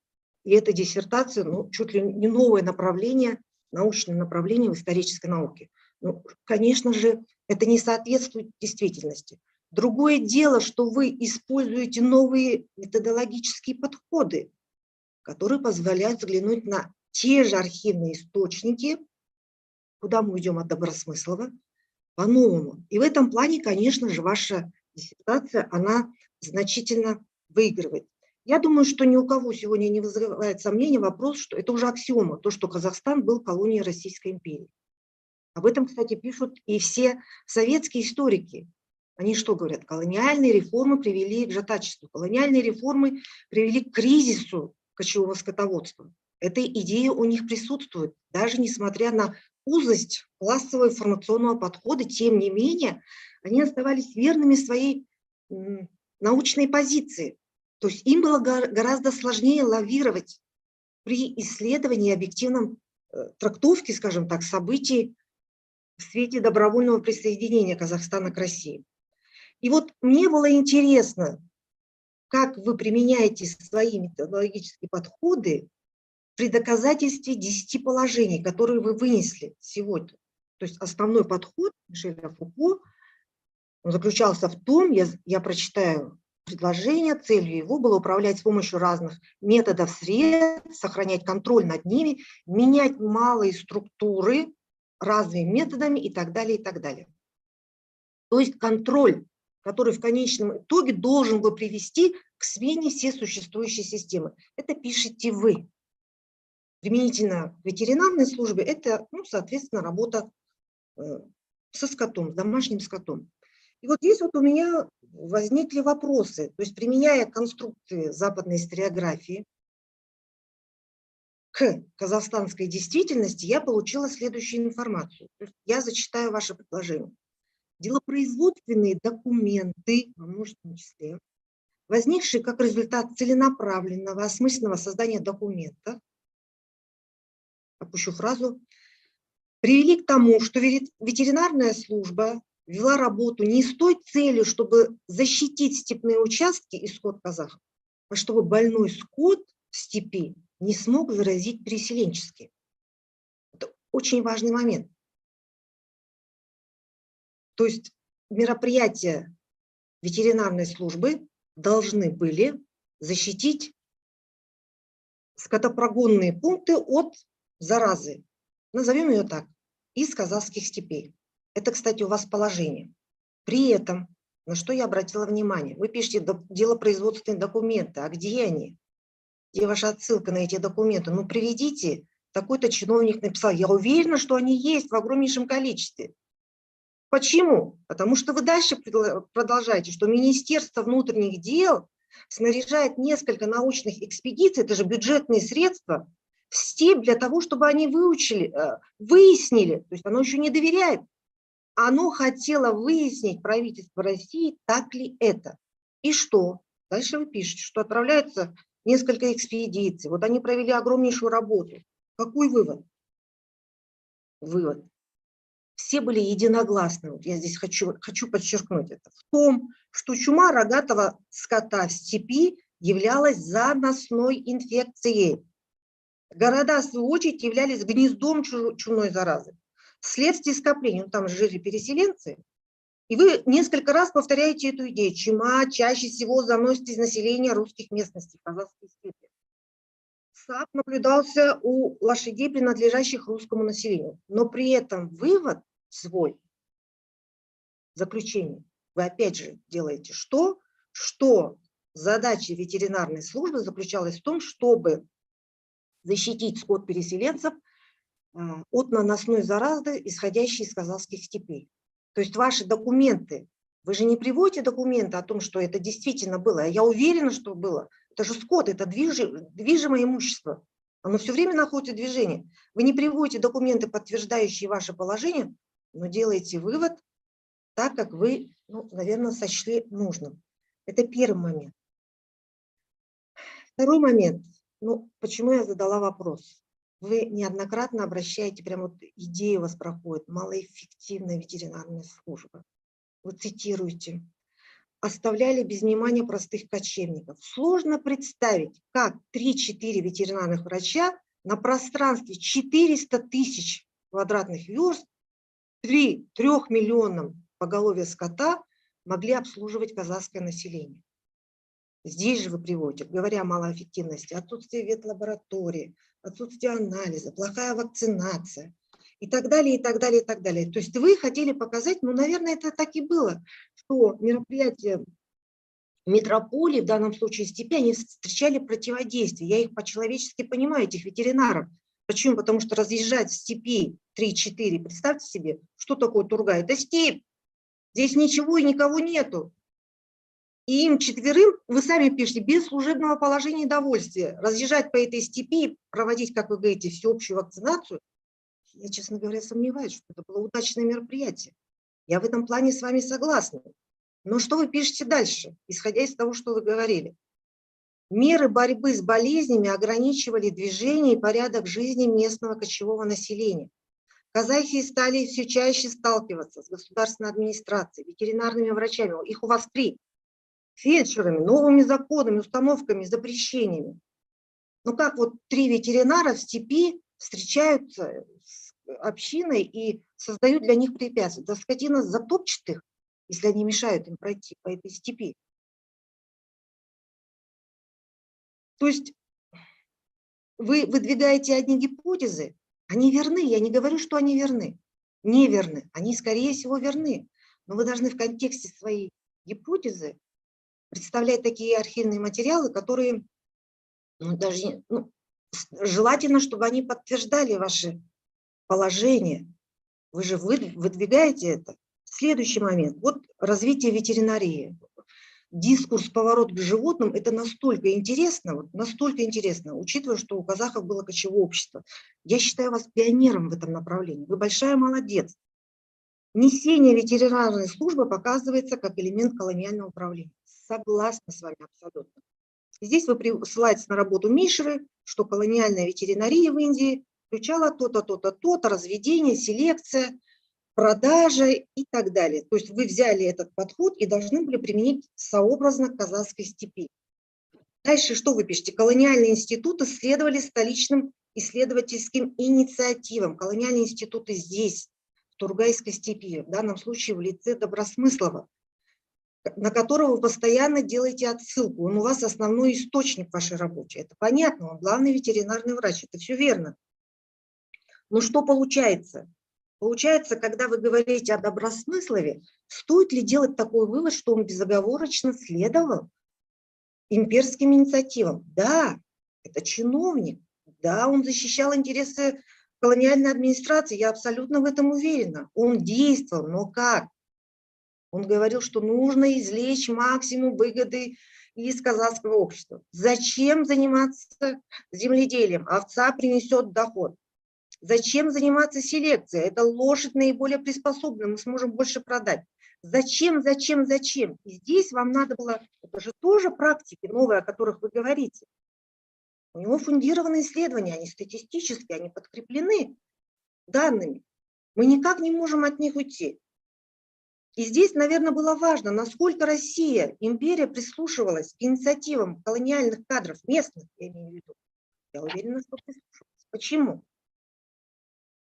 И эта диссертация, ну, чуть ли не новое направление, научное направление в исторической науке. Ну, конечно же, это не соответствует действительности. Другое дело, что вы используете новые методологические подходы, которые позволяют взглянуть на те же архивные источники, куда мы уйдем от Добросмыслова, по-новому. И в этом плане, конечно же, ваша диссертация, она значительно выигрывает. Я думаю, что ни у кого сегодня не вызывает сомнения вопрос, что это уже аксиома, то, что Казахстан был колонией Российской империи. Об этом, кстати, пишут и все советские историки. Они что говорят? Колониальные реформы привели к жатачеству, колониальные реформы привели к кризису кочевого скотоводства. Эта идея у них присутствует, даже несмотря на узость классового и формационного подхода, тем не менее, они оставались верными своей научной позиции. То есть им было гораздо сложнее лавировать при исследовании и объективном трактовке, скажем так, событий в свете добровольного присоединения Казахстана к России. И вот мне было интересно, как вы применяете свои методологические подходы при доказательстве 10 положений, которые вы вынесли сегодня. То есть основной подход Мишеля Фуко он заключался в том, я прочитаю предложение, целью его было управлять с помощью разных методов, средств, сохранять контроль над ними, менять малые структуры разными методами и так далее, и так далее. То есть контроль, который в конечном итоге должен был привести к смене всей существующей системы. Это пишете вы. Применительно к ветеринарной службе это, ну, соответственно, работа со скотом, с домашним скотом. И вот здесь вот у меня возникли вопросы. То есть, применяя конструкции западной историографии к казахстанской действительности, я получила следующую информацию. То есть я зачитаю ваше предложение. Делопроизводственные документы, во множественном числе, возникшие как результат целенаправленного, осмысленного создания документа, опущу фразу, привели к тому, что ветеринарная служба вела работу не с той целью, чтобы защитить степные участки и скот казахов, а чтобы больной скот в степи не смог заразить переселенчески. Это очень важный момент. То есть мероприятия ветеринарной службы должны были защитить скотопрогонные пункты от заразы, назовем ее так, из казахских степей. Это, кстати, у вас положение. При этом, на что я обратила внимание, вы пишете делопроизводственные документы, а где они? Где ваша отсылка на эти документы? Ну, приведите, такой-то чиновник написал, я уверена, что они есть в огромнейшем количестве. Почему? Потому что вы дальше продолжаете, что Министерство внутренних дел снаряжает несколько научных экспедиций, это же бюджетные средства, в степь для того, чтобы они выяснили, то есть оно еще не доверяет, оно хотело выяснить, правительство России, так ли это. И что? Дальше вы пишете, что отправляются несколько экспедиций, вот они провели огромнейшую работу. Какой вывод? Вывод. Все были единогласны, вот я здесь хочу подчеркнуть это, в том, что чума рогатого скота в степи являлась заносной инфекцией. Города, в свою очередь, являлись гнездом чумной заразы. Вследствие скопления, ну, там жили переселенцы, и вы несколько раз повторяете эту идею. Чума чаще всего заносит из населения русских местностей, казахских степи. САП наблюдался у лошадей, принадлежащих русскому населению. Но при этом вывод свой, заключение, вы опять же делаете что? Что задача ветеринарной службы заключалась в том, чтобы защитить скот переселенцев от наносной заразы, исходящей из казахских степей. То есть ваши документы, вы же не приводите документы о том, что это действительно было. Я уверена, что было. Это же скот, это движимое имущество. Оно все время находится в движении. Вы не приводите документы, подтверждающие ваше положение, но делаете вывод так, как вы, ну, наверное, сочли нужным. Это первый момент. Второй момент. Ну, почему я задала вопрос? Вы неоднократно обращаете, прям вот идея у вас проходит, малоэффективная ветеринарная служба. Вы цитируете. Оставляли без внимания простых кочевников. Сложно представить, как 3-4 ветеринарных врача на пространстве 400 тысяч квадратных верст 3 миллионам поголовья скота могли обслуживать казахское население. Здесь же вы приводите, говоря о малоэффективности, отсутствие ветлаборатории, отсутствие анализа, плохая вакцинация и так далее, и так далее, и так далее. То есть вы хотели показать, ну, наверное, это так и было, что мероприятия метрополии, в данном случае степи, они встречали противодействие. Я их по-человечески понимаю, этих ветеринаров. Почему? Потому что разъезжать в степи 3-4, представьте себе, что такое Тургай? Это степь. Здесь ничего и никого нету. И им четверым, вы сами пишете, без служебного положения и довольствия, разъезжать по этой степи, проводить, как вы говорите, всеобщую вакцинацию, я, честно говоря, сомневаюсь, что это было удачное мероприятие. Я в этом плане с вами согласна. Но что вы пишете дальше, исходя из того, что вы говорили? Меры борьбы с болезнями ограничивали движение и порядок жизни местного кочевого населения. Казахи стали все чаще сталкиваться с государственной администрацией, ветеринарными врачами, их у вас 3, фельдшерами, новыми законами, установками, запрещениями. Ну как вот 3 ветеринара в степи встречаются с общиной и создают для них препятствия? Да скотина затопчет их, если они мешают им пройти по этой степи. То есть вы выдвигаете одни гипотезы, они верны, я не говорю, что они верны, не верны, они, скорее всего, верны, но вы должны в контексте своей гипотезы представлять такие архивные материалы, которые желательно, чтобы они подтверждали ваше положение. Вы же выдвигаете это. Следующий момент. Вот развитие ветеринарии. Дискурс «Поворот к животным» – это настолько интересно, учитывая, что у казахов было кочевое общество. Я считаю вас пионером в этом направлении. Вы большая молодец. Несение ветеринарной службы показывается как элемент колониального управления. Согласна с вами абсолютно. Здесь вы ссылаетесь на работу Мишеры, что колониальная ветеринария в Индии включала то-то, то-то, то-то, разведение, селекция, продажа и так далее. То есть вы взяли этот подход и должны были применить сообразно к казахской степи. Дальше что вы пишете? Колониальные институты следовали столичным исследовательским инициативам. Колониальные институты здесь, в Тургайской степи, в данном случае в лице Добросмыслова, на которого вы постоянно делаете отсылку. Он у вас основной источник вашей работы. Это понятно, он главный ветеринарный врач, это все верно. Но что получается? Получается, когда вы говорите о Добросмыслове, стоит ли делать такой вывод, что он безоговорочно следовал имперским инициативам? Да, это чиновник, да, он защищал интересы колониальной администрации, я абсолютно в этом уверена. Он действовал, но как? Он говорил, что нужно извлечь максимум выгоды из казахского общества. Зачем заниматься земледелием? Овца принесет доход. Зачем заниматься селекцией? Это лошадь наиболее приспособлена, мы сможем больше продать. Зачем? И здесь вам надо было, это же тоже практики новые, о которых вы говорите. У него фундированные исследования, они статистические, они подкреплены данными. Мы никак не можем от них уйти. И здесь, наверное, было важно, насколько Россия, империя, прислушивалась к инициативам колониальных кадров, местных, я имею в виду. Я уверена, что прислушивалась. Почему?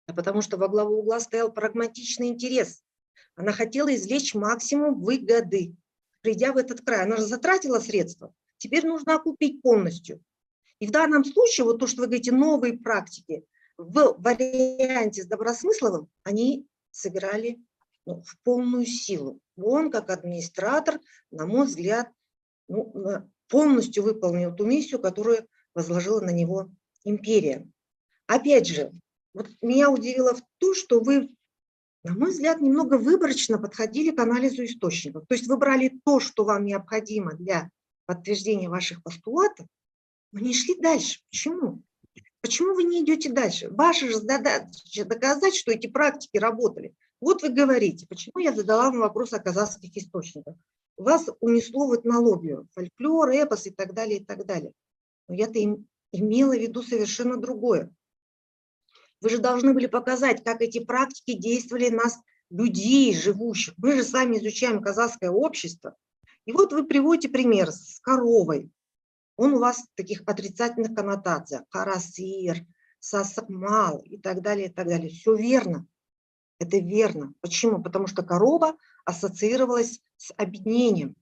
Потому что во главу угла стоял прагматичный интерес. Она хотела извлечь максимум выгоды, придя в этот край. Она же затратила средства, теперь нужно окупить полностью. И в данном случае, вот то, что вы говорите, новые практики, в варианте с Добросмысловым, они сыграли в полную силу. Он, как администратор, на мой взгляд, полностью выполнил ту миссию, которую возложила на него империя. Опять же, вот меня удивило то, что вы, на мой взгляд, немного выборочно подходили к анализу источников. То есть вы брали то, что вам необходимо для подтверждения ваших постулатов, но не шли дальше. Почему? Почему вы не идете дальше? Ваша же задача доказать, что эти практики работали. Вот вы говорите, почему я задала вам вопрос о казахских источниках. Вас унесло в этнологию, фольклор, эпос и так далее, и так далее. Но я-то имела в виду совершенно другое. Вы же должны были показать, как эти практики действовали на людей живущих. Мы же с вами изучаем казахское общество. И вот вы приводите пример с коровой. Он у вас в таких отрицательных коннотациях. Карасир, сасакмал и так далее, и так далее. Все верно. Это верно. Почему? Потому что корова ассоциировалась с обеднением,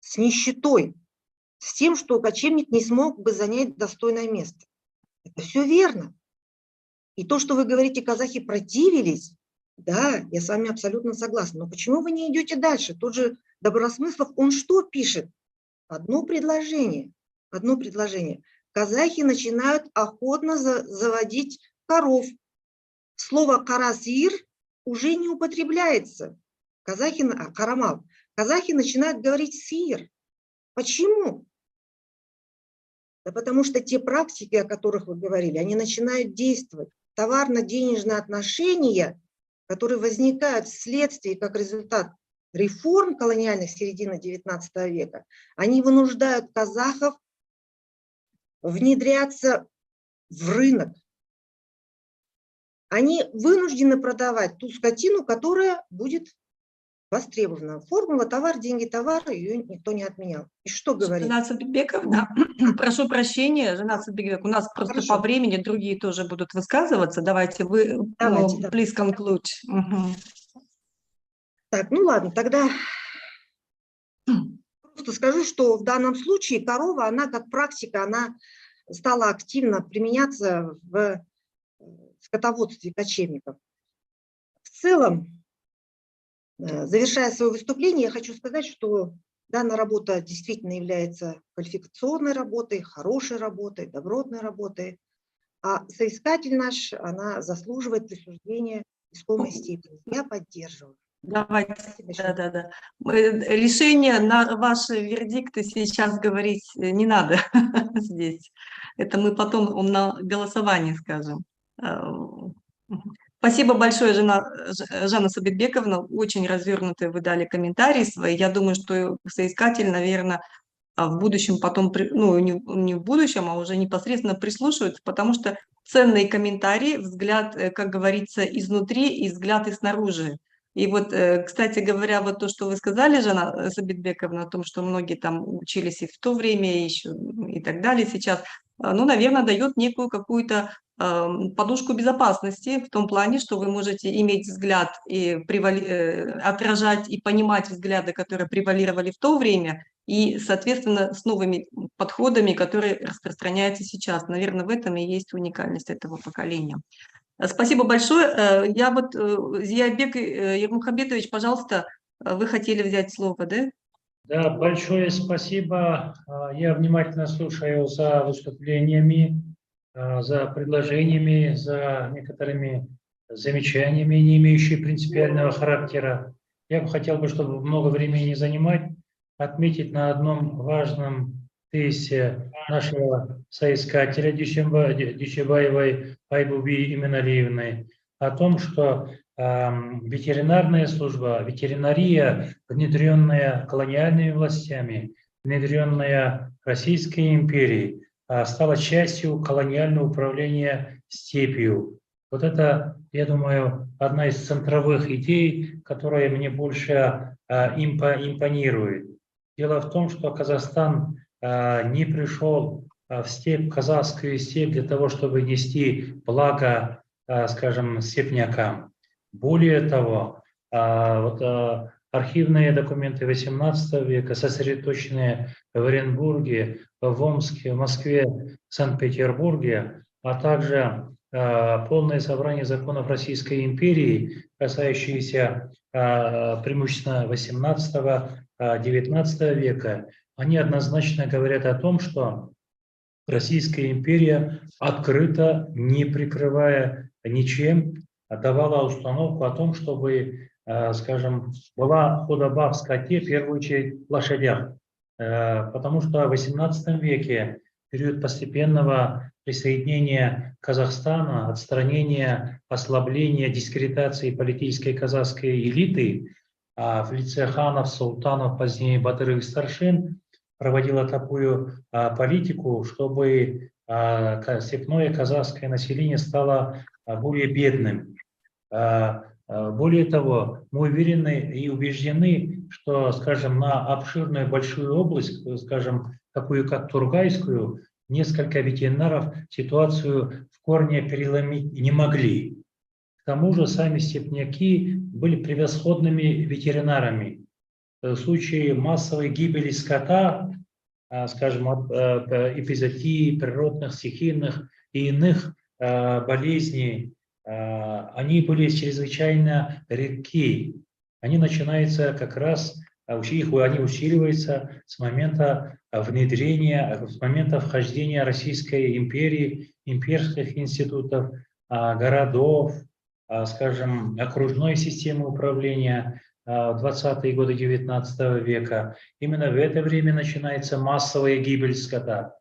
с нищетой, с тем, что кочевник не смог бы занять достойное место. Это все верно. И то, что вы говорите, казахи противились, да, я с вами абсолютно согласна. Но почему вы не идете дальше? Тот же Добросмыслов, он что пишет? Одно предложение. Казахи начинают охотно заводить коров. Слово «карасир» уже не употребляется. Карамал. Казахи начинают говорить «сир». Почему? Да потому что те практики, о которых вы говорили, они начинают действовать. Товарно-денежные отношения, которые возникают вследствие, как результат реформ колониальных середины XIX века, они вынуждают казахов внедряться в рынок. Они вынуждены продавать ту скотину, которая будет востребована. Формула товар, деньги, товар, ее никто не отменял. И что говорить? Жена Сабитбековна, прошу прощения, Жена Сабитбековна, у нас просто Хорошо. по времени другие тоже будут высказываться. Давайте вы, Давайте, please conclude. Так, ну ладно, тогда просто скажу, что в данном случае корова, она как практика, она стала активно применяться в скотоводстве кочевников. В целом, завершая свое выступление, я хочу сказать, что данная работа действительно является квалификационной работой, хорошей работой, добротной работой, а соискатель наш, она заслуживает присуждения искомой степени. Я поддерживаю. Давайте, да. Решение на ваши вердикты сейчас говорить не надо здесь. Это мы потом на голосовании скажем. Спасибо большое, Жанна Сабитбековна. Очень развернутые вы дали комментарии свои. Я думаю, что соискатель, наверное, в будущем потом, ну, не в будущем, а уже непосредственно прислушивается, потому что ценные комментарии, взгляд, как говорится, изнутри и взгляд и снаружи. И вот, кстати говоря, вот то, что вы сказали, Жанна Сабитбековна, о том, что многие там учились и в то время, еще и так далее сейчас, ну, наверное, дает некую какую-то подушку безопасности в том плане, что вы можете иметь взгляд и отражать и понимать взгляды, которые превалировали в то время, и, соответственно, с новыми подходами, которые распространяются сейчас. Наверное, в этом и есть уникальность этого поколения. Спасибо большое. Я вот, Зиябек Ермухамбетович, пожалуйста, вы хотели взять слово, да? Да, большое спасибо. Я внимательно слушаю за выступлениями, за предложениями, за некоторыми замечаниями, не имеющими принципиального характера. Я бы хотел, чтобы много времени не занимать, отметить на одном важном тезисе нашего соискателя Дуйсебаевой Айбуби Именалиевны о том, что ветеринарная служба, ветеринария, внедренная колониальными властями, внедренная Российской империей, стала частью колониального управления степью. Вот это, я думаю, одна из центровых идей, которая мне больше импонирует. Дело в том, что Казахстан не пришел в степь, казахскую степь для того, чтобы нести благо, скажем, степнякам. Более того, архивные документы XVIII века, сосредоточенные в Оренбурге, в Омске, в Москве, Санкт-Петербурге, а также полное собрание законов Российской империи, касающиеся преимущественно XVIII-XIX века, они однозначно говорят о том, что Российская империя открыто, не прикрывая ничем, давала установку о том, чтобы, скажем, была худоба в скоте, в первую очередь в лошадях. Потому что в XVIII веке, период постепенного присоединения Казахстана, отстранения, ослабления, дискредитации политической казахской элиты, в лице ханов, султанов, позднее батырых старшин, проводила такую политику, чтобы степное казахское население стало более бедным. Более того, мы уверены и убеждены, что, скажем, на обширную большую область, скажем, такую как Тургайскую, несколько ветеринаров ситуацию в корне переломить не могли. К тому же сами степняки были превосходными ветеринарами. В случае массовой гибели скота, скажем, от эпизоотии, природных, стихийных и иных болезней, они были чрезвычайно редки. Они начинаются как раз, они усиливаются с момента внедрения, с момента вхождения Российской империи, имперских институтов, городов, скажем, окружной системы управления в 20-е годы XIX века. Именно в это время начинается массовая гибель скота.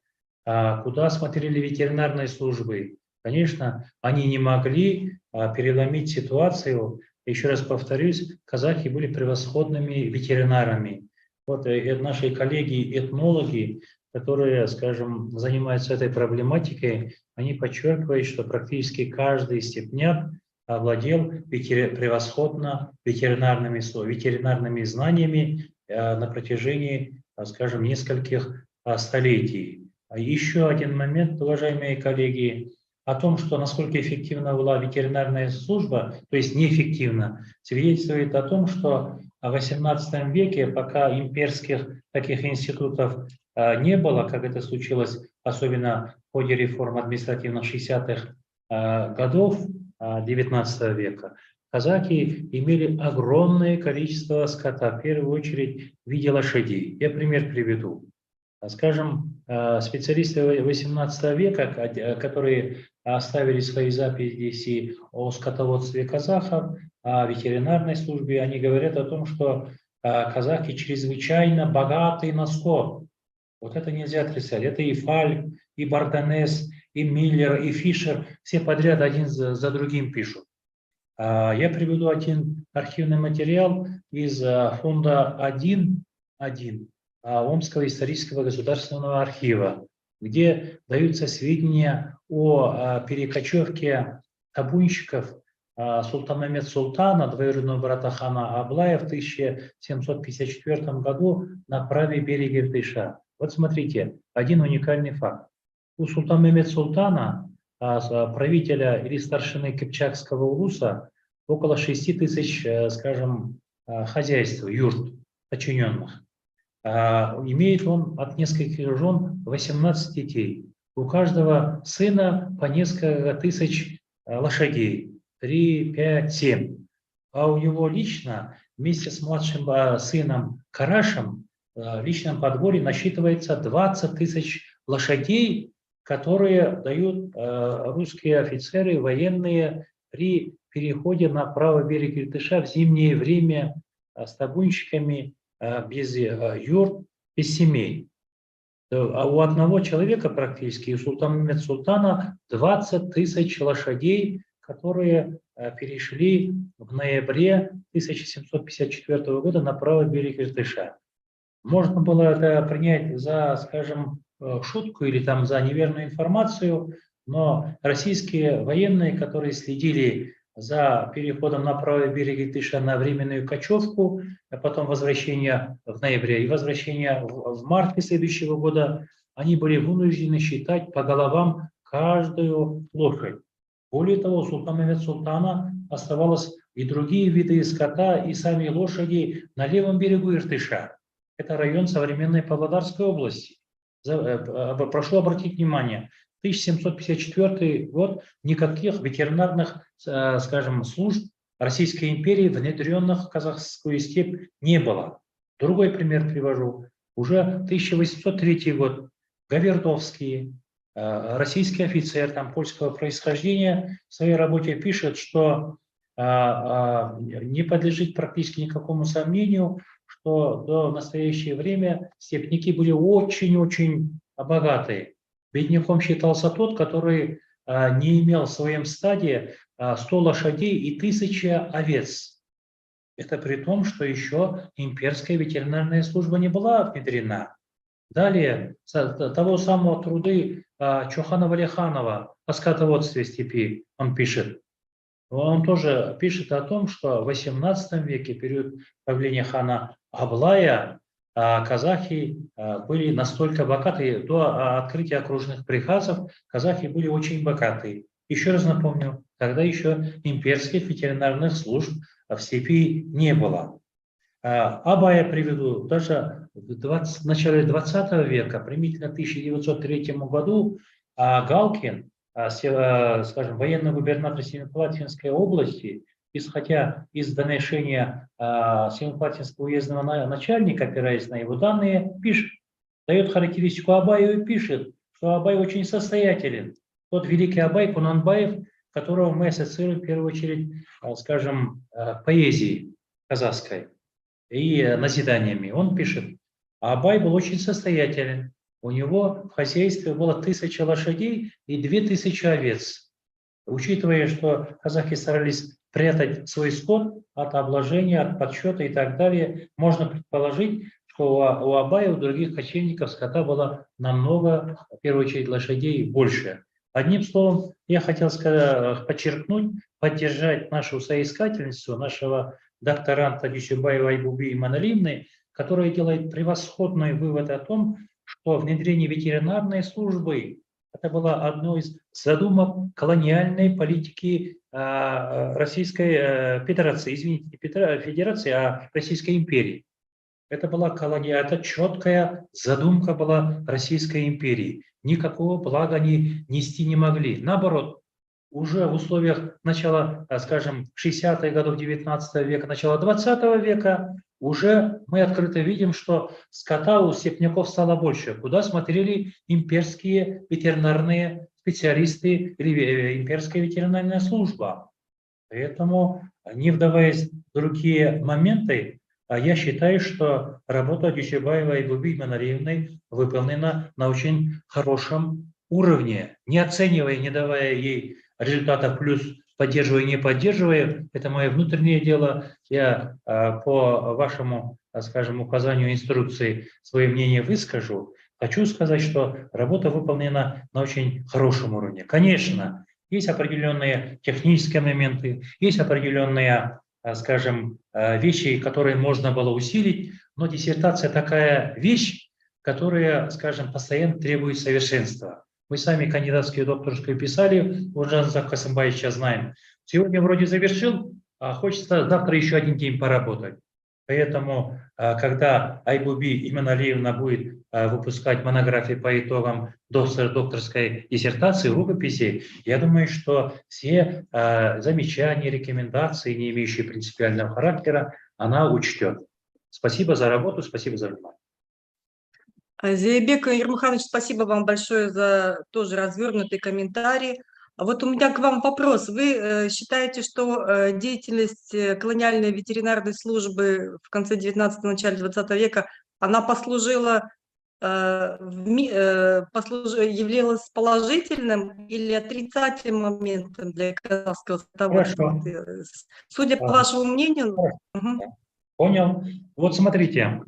Куда смотрели ветеринарные службы? Конечно, они не могли переломить ситуацию. Еще раз повторюсь, казахи были превосходными ветеринарами. Вот наши коллеги-этнологи, которые, скажем, занимаются этой проблематикой, они подчеркивают, что практически каждый степняк овладел превосходно ветеринарными знаниями на протяжении, скажем, нескольких столетий. Еще один момент, уважаемые коллеги, о том, что насколько эффективна была ветеринарная служба, то есть неэффективна, свидетельствует о том, что в XVIII веке, пока имперских таких институтов не было, как это случилось особенно в ходе реформ административных 60-х годов XIX века, казаки имели огромное количество скота, в первую очередь в виде лошадей. Я пример приведу. Скажем, специалисты XVIII века, которые оставили свои записи о скотоводстве казахов, о ветеринарной службе, они говорят о том, что казахи чрезвычайно богаты на скот. Вот это нельзя отрицать. Это и Фальк, и Бартенес, и Миллер, и Фишер, все подряд один за другим пишут. Я приведу один архивный материал из фонда 1.1 Омского исторического государственного архива, где даются сведения о перекочевке табунщиков султана Мехмед-Султана, двоюродного брата хана Аблая, в 1754 году на правый берег Иртыша. Вот смотрите, один уникальный факт. У султана Мехмед-Султана, правителя или старшины Кыпчакского улуса, около 6 тысяч, скажем, хозяйств, юрт, подчиненных. Имеет он от нескольких жен 18 детей. У каждого сына по несколько тысяч лошадей. 3, 5, 7. А у него лично вместе с младшим сыном Карашем в личном подворье насчитывается 20 тысяч лошадей, которые дают русские офицеры, военные при переходе на правый берег Иртыша в зимнее время с табунщиками без юрт, без семей. А у одного человека практически, у султана Мехмед-Султана, 20 тысяч лошадей, которые перешли в ноябре 1754 года на правый берег Иртыша. Можно было это принять за, скажем, шутку или там за неверную информацию, но российские военные, которые следили за переходом на правый берег Иртыша на временную кочевку, а потом возвращение в ноябре и возвращение в марте следующего года, они были вынуждены считать по головам каждую лошадь. Более того, у султана Мехмед-Султана оставалось и другие виды скота, и сами лошади на левом берегу Иртыша. Это район современной Павлодарской области. Прошу обратить внимание, 1754 год, никаких ветеринарных, скажем, служб Российской империи, внедренных в казахскую степь, не было. Другой пример привожу. Уже 1803 год. Гавердовский, российский офицер там, польского происхождения, в своей работе пишет, что не подлежит практически никакому сомнению, что до настоящего времени степняки были очень-очень богатые. Бедняком считался тот, который не имел в своем стаде 100 лошадей и 1000 овец. Это при том, что еще имперская ветеринарная служба не была внедрена. Далее, того самого труды Чухана-Валиханова о скотоводстве степи он пишет. Он тоже пишет о том, что в XVIII веке, период правления хана Аблая, казахи были настолько богаты, до открытия окружных приказов казахи были очень богаты. Еще раз напомню, тогда еще имперских ветеринарных служб в степи не было. Абая приведу, даже в начале 20 века, примерно 1903 году, Галкин, скажем, военный губернатор Семипалатинской области, исходя из доношения Семипалатинского уездного начальника, опираясь на его данные, пишет, дает характеристику Абаю и пишет, что Абай очень состоятелен. Тот великий Абай Кунанбаев, которого мы ассоциируем в первую очередь, скажем, поэзией казахской и назиданиями. Он пишет, Абай был очень состоятелен. У него в хозяйстве было 1000 лошадей и 2000 овец. Учитывая, что казахи старались прятать свой скот от обложения, от подсчета и так далее, можно предположить, что у Абая и у других кочевников скота было намного, в первую очередь, лошадей больше. Одним словом, я хотел подчеркнуть, поддержать нашу соискательницу, нашего докторанта Дуйсебаевой Айбуби Иманалиевны, которая делает превосходный вывод о том, что внедрение ветеринарной службы это было одной из задумок колониальной политики Российской Федерации, извините, не Федерации, а Российской империи. Это была колония, это четкая задумка была Российской империи. Никакого блага они нести не могли. Наоборот, уже в условиях начала, скажем, 60-х годов 19 века, начала 20 века, уже мы открыто видим, что скота у степняков стало больше. Куда смотрели имперские ветеринарные специалисты или имперская ветеринарная служба. Поэтому, не вдаваясь в другие моменты, я считаю, что работа Дуйсебаевой Айбуби Иманалиевны выполнена на очень хорошем уровне, не оценивая, не давая ей результатов плюс, поддерживая, не поддерживая. Это мое внутреннее дело. Я по вашему, скажем, указанию инструкции свое мнение выскажу. Хочу сказать, что работа выполнена на очень хорошем уровне. Конечно, есть определенные технические моменты, есть определенные, скажем, вещи, которые можно было усилить, но диссертация такая вещь, которая, скажем, постоянно требует совершенства. Мы сами кандидатскую и докторскую писали, уже Зак Касымбаевича знаем. Сегодня вроде завершил, а хочется завтра еще один день поработать. Поэтому, когда Айбуби Иманалиевна будет выпускать монографии по итогам докторской диссертации, рукописи, я думаю, что все замечания, рекомендации, не имеющие принципиального характера, она учтет. Спасибо за работу, спасибо за внимание. Зейбек Ермуханович, спасибо вам большое за тоже развернутый комментарий. А вот у меня к вам вопрос. Вы считаете, что деятельность колониальной ветеринарной службы в конце 19-го, начале 20 века, она являлась положительным или отрицательным моментом для казахского скотоводства? Судя по вашему мнению... Понял. Вот смотрите,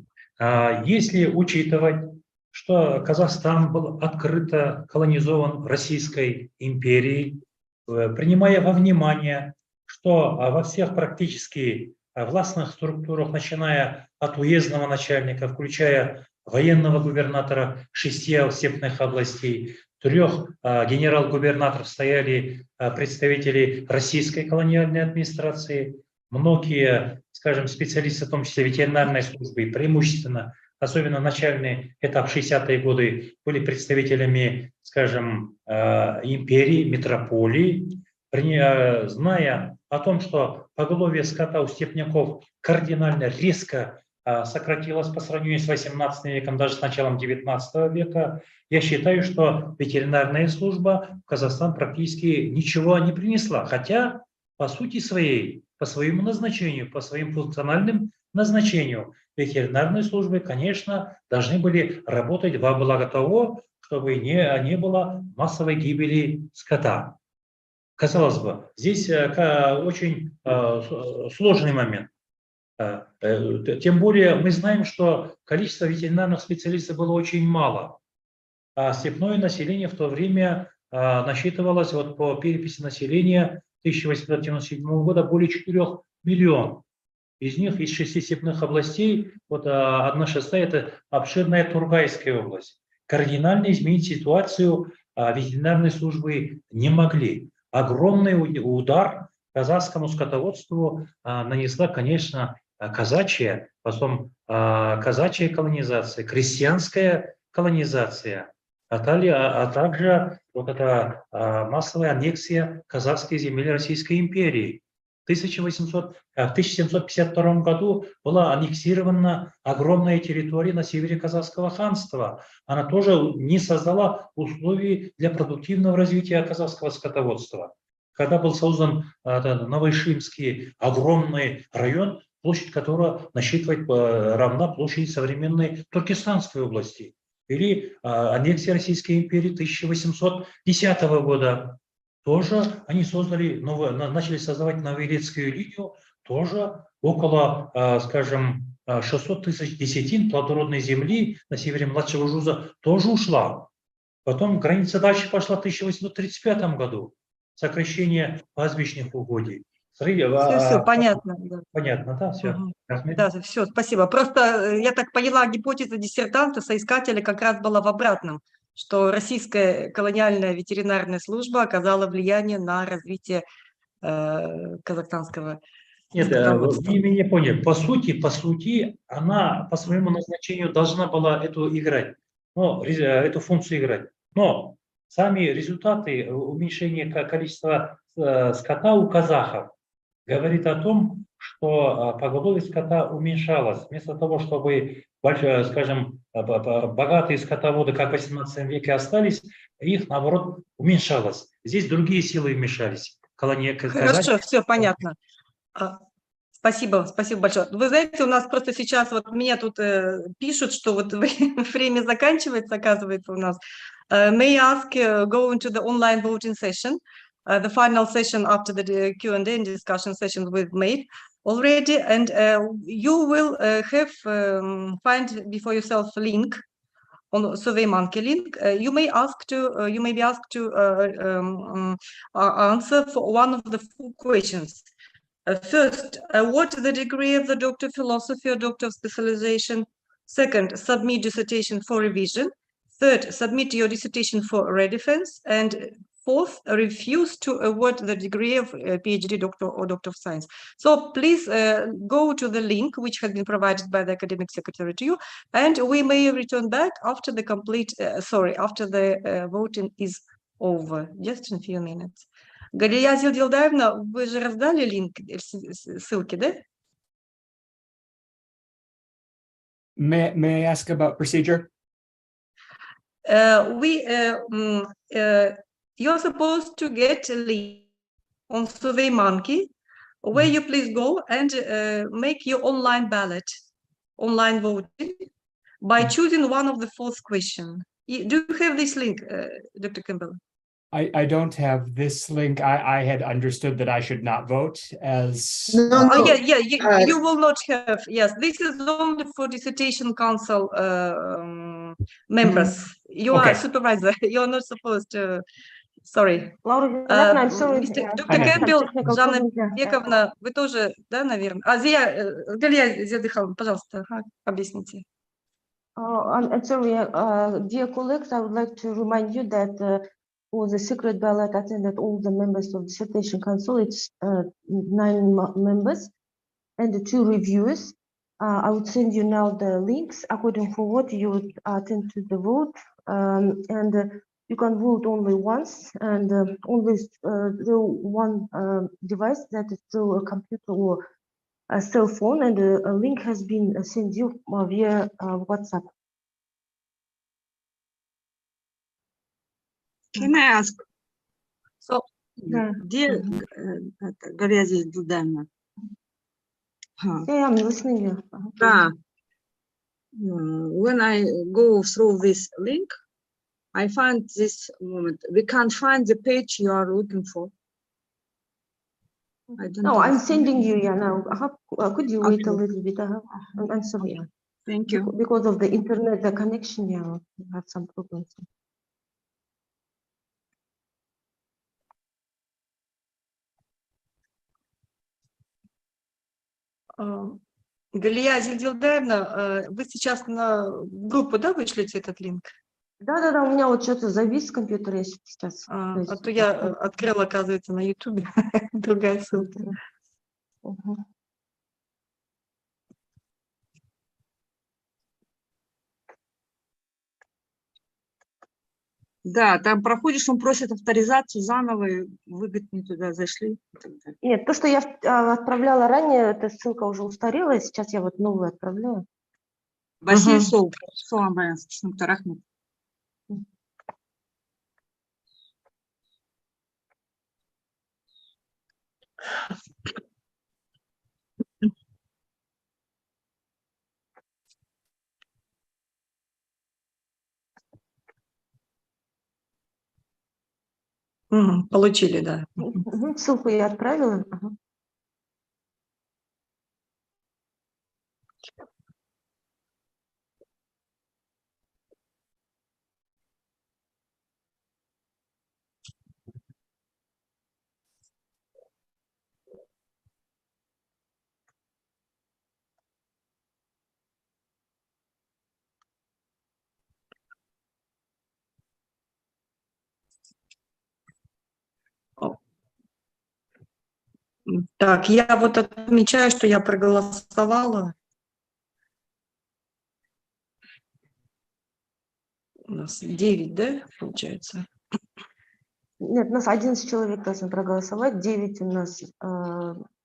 если учитывать, что Казахстан был открыто колонизован Российской империей, принимая во внимание, что во всех практически властных структурах, начиная от уездного начальника, включая военного губернатора 6 степных областей, 3 генерал-губернаторов стояли представители российской колониальной администрации, многие, скажем, специалисты, в том числе ветеринарной службы, преимущественно, особенно начальный этап 60-е годы, были представителями, скажем, империи, метрополии, зная о том, что поголовье скота у степняков кардинально резко сократилось по сравнению с 18 веком, даже с началом 19 века, я считаю, что ветеринарная служба в Казахстан практически ничего не принесла. Хотя, по сути своей, по своему назначению, по своим функциональным назначению, ветеринарные службы, конечно, должны были работать во благо того, чтобы не было массовой гибели скота. Казалось бы, здесь очень сложный момент. Тем более мы знаем, что количество ветеринарных специалистов было очень мало. А степное население в то время насчитывалось, вот по переписи населения 1897 года, более 4 миллионов. Из них, из 6 степных областей, вот 1/6 – это обширная Тургайская область. Кардинально изменить ситуацию ветеринарной службы не могли. Огромный удар казахскому скотоводству нанесла, конечно, казачья, потом казачья колонизация, крестьянская колонизация, а также вот эта массовая аннексия казахской земель Российской империи. В 1752 году была аннексирована огромная территория на севере казахского ханства. Она тоже не создала условий для продуктивного развития казахского скотоводства. Когда был создан Новоишимский огромный район, площадь которого насчитывает равна площади современной Туркестанской области. Или аннексия Российской империи 1810 года. Тоже они начали создавать Новоилецкую линию, тоже около, скажем, 600 тысяч десятин плодородной земли на севере младшего Жуза тоже ушла. Потом граница дальше пошла в 1835 году. Сокращение пастбищных угодий. Все, понятно. Да. Понятно, да, все. Мгм. Да, все, спасибо. Просто я так поняла, гипотеза диссертанта, соискателя как раз была в обратном, что российская колониальная ветеринарная служба оказала влияние на развитие казахстанского Нет, скотоводства. вы меня не поняли. По сути, она по своему назначению должна была играть, но, эту функцию играть. Но сами результаты уменьшения количества скота у казахов говорит о том, что поголовье скота уменьшалось. Вместо того, чтобы, скажем, богатые скотоводы, как в 18 веке остались, их, наоборот, уменьшалось. Здесь другие силы вмешались. Хорошо, все понятно. Спасибо, спасибо большое. Вы знаете, у нас просто сейчас вот меня тут пишут, что вот время заканчивается, оказывается, у нас. May I ask go into the online voting session, the final session after the Q&A and discussion session we've made already, and you will have find before yourself a link on SurveyMonkey link. You may be asked to answer for one of the 4 questions. First, what the degree of the Doctor of Philosophy or Doctor of Specialization? Second, submit dissertation for revision. Third, submit your dissertation for redefense. And fourth, refuse to award the degree of PhD Doctor or Doctor of Science. So please go to the link which has been provided by the Academic Secretary to you, and we may return back after the after the voting is over, just in a few minutes. Галия Зилдилдаевна, вы же раздали линк, ссылки, да? May I ask about procedure? You're supposed to get a link on SurveyMonkey, where you please go and make your online ballot, online voting, by choosing one of the 4 questions. Do you have this link, Dr. Campbell? I don't have this link. I had understood that I should not vote as... You will not have. Yes, this is only for dissertation council members. You are supervisor. You're not supposed to... Sorry. I'm sorry. Доктор Кэмпбелл, Жанна Бековна, вы тоже, да, наверное? Галия Зилдиховна, пожалуйста, объясните. I'm sorry, dear colleagues, I would like to remind you that for the secret ballot attended all the members of the dissertation council. It's 9 members and 2 reviewers. I would send you now the links according to what you would attend to the vote, and you can vote only once, and only through one device, that is through a computer or a cell phone, and a link has been sent you via WhatsApp. Can I ask? So, dear Галия Зилдилдаевна. Yeah, I'm listening you. When I go through this link, I find this moment we can't find the page you are looking for. I don't No, I'm understand. sending you now. Could you wait a little bit? I'm sorry. Thank you. Because of the internet, the connection, we have some problems. Галия Зильдилдаевна, вы сейчас на группу, да, вышлете этот линк? Да, у меня вот что-то завис с компьютера сейчас. А то я открыла, оказывается, на YouTube другая ссылка. Да, там проходишь, он просит авторизацию заново, и вы, говорит, не туда зашли. Нет, то, что я отправляла ранее, эта ссылка уже устарела, и сейчас я вот новую отправляю. Баси сол амбаян, түсінікті, рахмет. Получили, да. Ссылку я отправила. Так, я вот отмечаю, что я проголосовала. У нас 9, да, получается? Нет, у нас 11 человек должны проголосовать, 9 у нас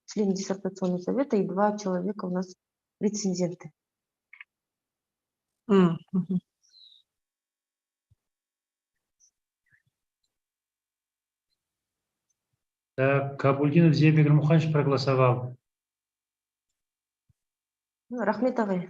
члены диссертационного совета и 2 человека у нас рецензенты. Мгм. Так, Кабульдинов Зембек Нурмуханович проголосовал. Рахмет ағай.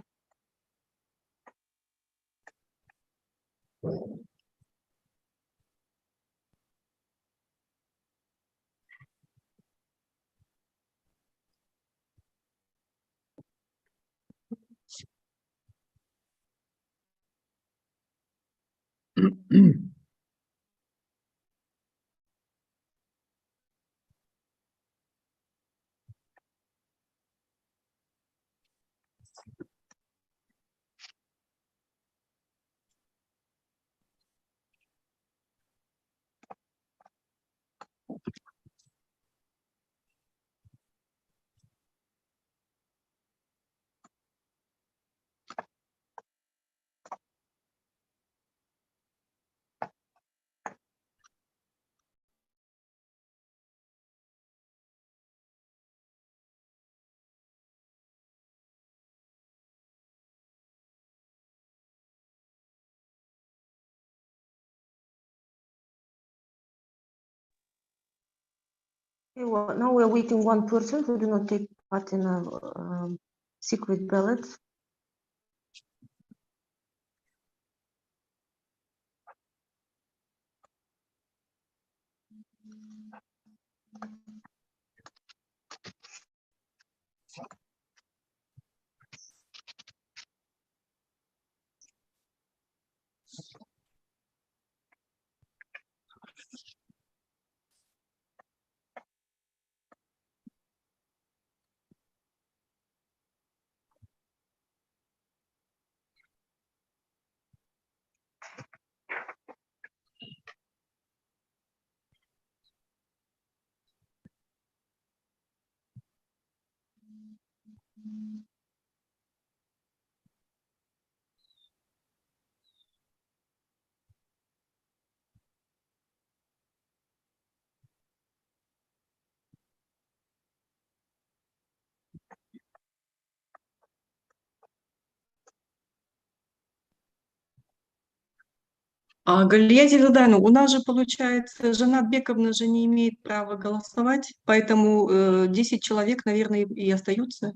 Okay, well, now we are waiting one person who do not take part in a secret ballot. Галия Зельдановна, у нас же, получается, жена Бековна же не имеет права голосовать, поэтому 10 человек, наверное, и остаются.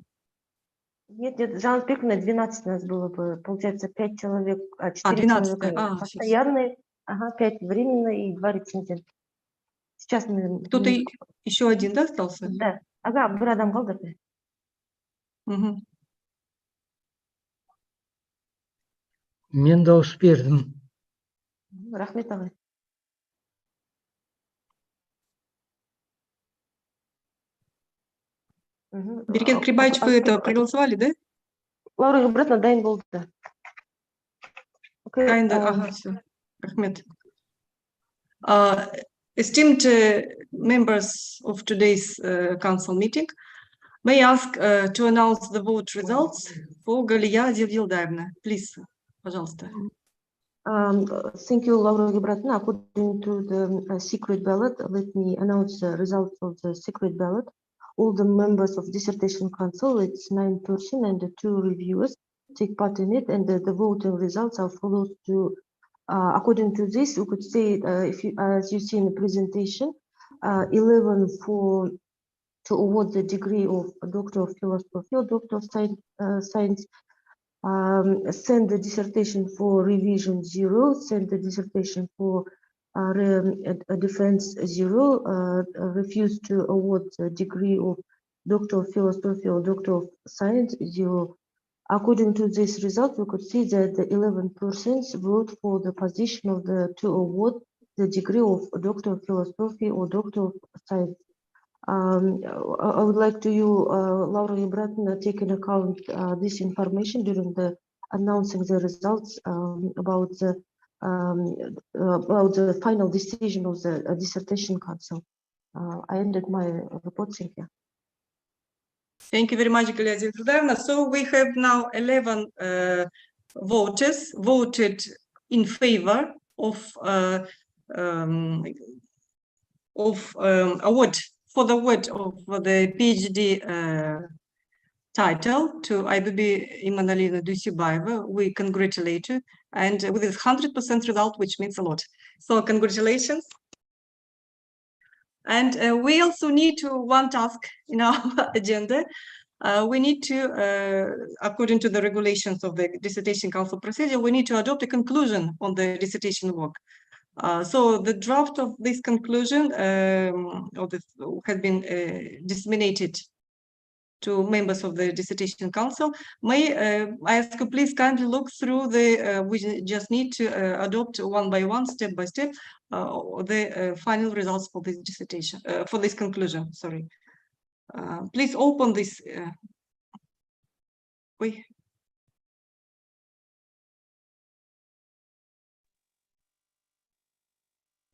Нет, Жанна Пековна, 12 у нас было бы, получается, 5 человек, 4 12, человека постоянные, ага, 5 временно и 2 рецензента. Сейчас мы... Кто-то еще один, да, остался? Да, ага, бір адам қалды. Мгм. Мен дауыс бердім. Рахмет ағай. Берген Крибаевич, вы это проголосовали, да? Лаура Габратовна дайын болды. Дайын, ага, все. Рахмет. Esteemed members of today's council meeting, may I ask to announce the vote results for Галия Зельдановна. Please, пожалуйста. Thank you, Laura Gibratna. According to the secret ballot, let me announce the results of the secret ballot. All the members of dissertation council, it's 9 person and the 2 reviewers take part in it, and the voting results are followed to. According to this, we could say, as you see in the presentation, 11 to award the degree of Doctor of Philosophy or Doctor of Science. Send the dissertation for revision 0, send the dissertation for defense 0, refuse to award the degree of Doctor of Philosophy or Doctor of Science 0. According to this result, we could see that the 11 persons vote for the position of to award the degree of Doctor of Philosophy or Doctor of Science. I would like to you, Laura Ibratna, take in account this information during the announcing the results about the final decision of the dissertation council. I ended my report. Thank you. Thank you very much, Галина Зельфридовна. So we have now 11 voters voted in favor of award for the award of the PhD title to Айбуби Иманалина Дуйсебаева. We congratulate you, and with this 100% result, which means a lot. So congratulations. And we also need one task in our agenda. We need to, according to the regulations of the dissertation council procedure, we need to adopt a conclusion on the dissertation work. So the draft of this conclusion has been disseminated to members of the dissertation council. May I ask you please kindly look through the, we just need to adopt one by one, step by step, the final results for this dissertation, for this conclusion, sorry. Please open this.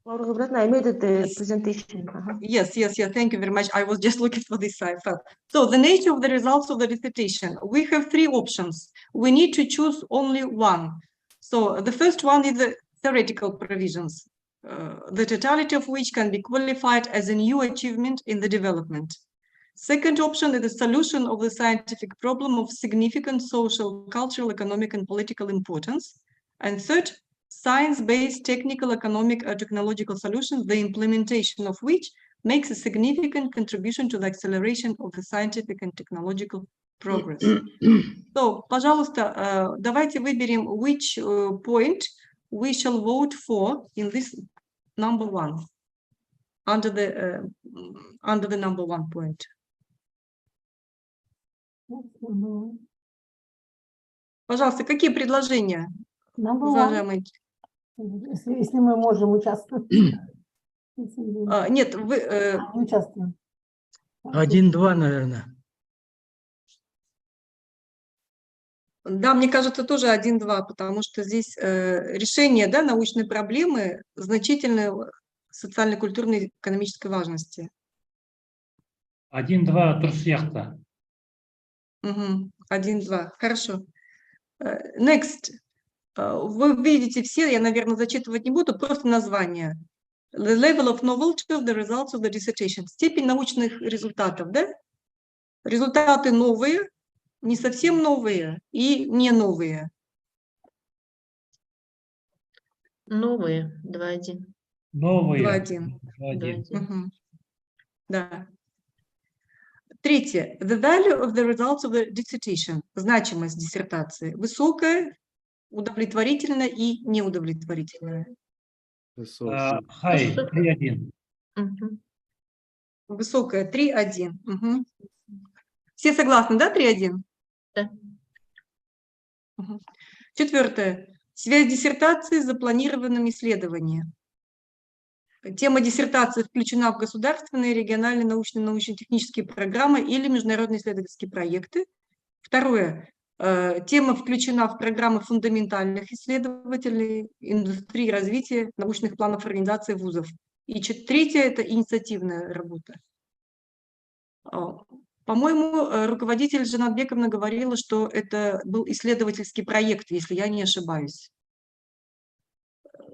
I made the presentation. Yes, thank you very much. I was just looking for this file. So the nature of the results of the dissertation, we have three options. We need to choose only one. So the first one is the theoretical provisions, the totality of which can be qualified as a new achievement in the development. Second option is the solution of the scientific problem of significant social, cultural, economic, and political importance. And third, science-based technical, economic, or technological solutions, the implementation of which makes a significant contribution to the acceleration of the scientific and technological progress. So, пожалуйста, давайте выберем which point we shall vote for in this number one, under the number one point. Пожалуйста, какие предложения? Уважаемые. Если мы можем участвовать. Нет, вы... Участвуем. 1-2, наверное. Да, мне кажется, тоже 1-2, потому что здесь решение, да, научной проблемы значительной социально-культурной экономической важности. 1-2 Турсияхта. 1-2, хорошо. Next. Вы видите все, я, наверное, зачитывать не буду, просто название. The level of novelty of the results of the dissertation. Степень научных результатов, да? Результаты новые, не совсем новые и не новые. Новые, 2-1. Новые. 2-1. Да. Третье. The value of the results of the dissertation. Значимость диссертации. Высокая, удовлетворительная и неудовлетворительная. Хай, 3-1. Высокая, 3-1. Все согласны, да, 3-1? Да. Четвертое. Связь диссертации с запланированным исследованием. Тема диссертации включена в государственные, региональные, научно-технические программы или международные исследовательские проекты. Второе. Тема включена в программы фундаментальных исследователей, индустрии развития, научных планов организации вузов. И третье – это инициативная работа. По-моему, руководитель Жанат Бековна говорила, что это был исследовательский проект, если я не ошибаюсь.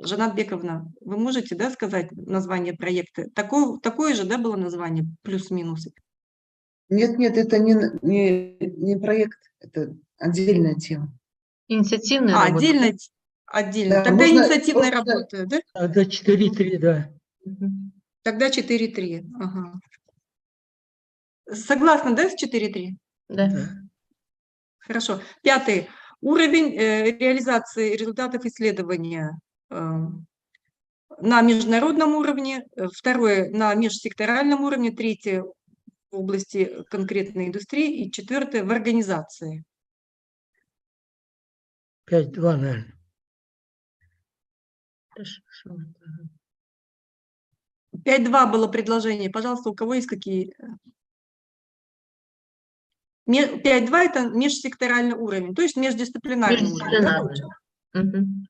Жанат Бековна, вы можете, да, сказать название проекта? Такое же, да, было название, плюс-минус? Нет, это не проект, это отдельная тема. Инициативная работа. Отдельно. Да, Тогда можно инициативная просто... работа, да? Тогда 4-3, да. Тогда 4-3. Ага. Согласна, да, с 4-3? Да. Хорошо. Пятый. Уровень реализации результатов исследования на международном уровне. Второе, на межсекторальном уровне. Третье, в области конкретной индустрии. И четвертое, в организации. 5-2, наверное. 5-2 было предложение. Пожалуйста, у кого есть какие? 5-2 – это межсекторальный уровень, то есть междисциплинарный уровень.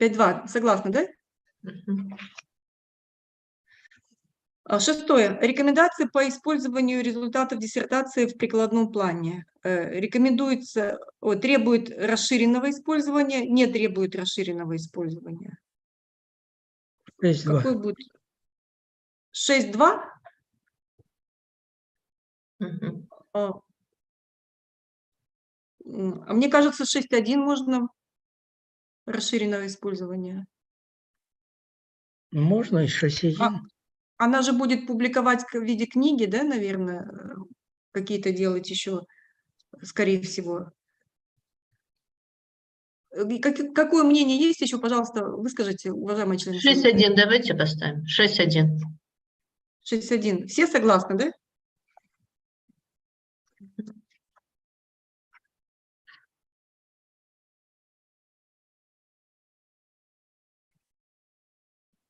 5-2, согласны, да? Шестое. Рекомендации по использованию результатов диссертации в прикладном плане. Рекомендуется, требует расширенного использования, не требует расширенного использования. 6.2. Какой будет? 6.2? А мне кажется, 6.1 можно расширенного использования. Можно и 6.1. Она же будет публиковать в виде книги, да, наверное, какие-то делать еще, скорее всего. Какое мнение есть еще, пожалуйста, выскажите, уважаемые члены. 6.1 давайте поставим. 6.1. 6.1. Все согласны, да?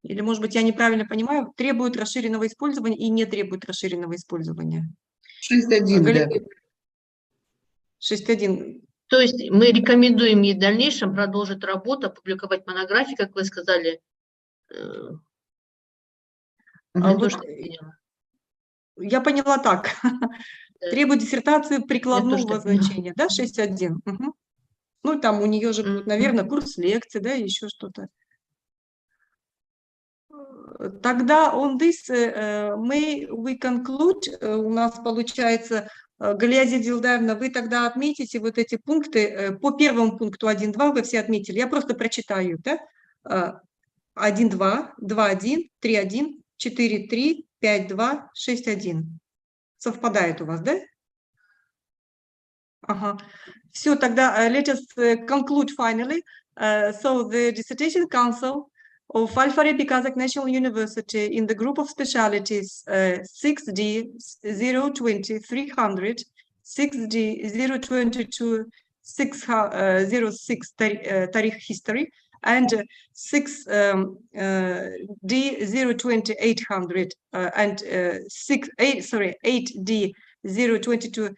Или, может быть, я неправильно понимаю, требует расширенного использования и не требует расширенного использования. 6.1, да. 6.1. То есть мы рекомендуем ей в дальнейшем продолжить работу, опубликовать монографии, как вы сказали. Я поняла так. Требует диссертации прикладного значения, да, 6.1. Угу. Ну, там у нее же будет, наверное, курс лекций, да, еще что-то. Тогда on this we conclude. У нас получается, Галия Зильдаевна, вы тогда отметите вот эти пункты. По первому пункту 1.2 вы все отметили. Я просто прочитаю, да? 1.2, 2.1, 3.1, 4.3, 5.2, 6.1. Совпадает у вас, да? Ага. Все, тогда let us conclude finally. So the dissertation council of Al-Farabi Kazakh National University in the group of specialities 6D 020 300, 6D 022 606 Tarikh History, and 6D 020 800 and 8D 022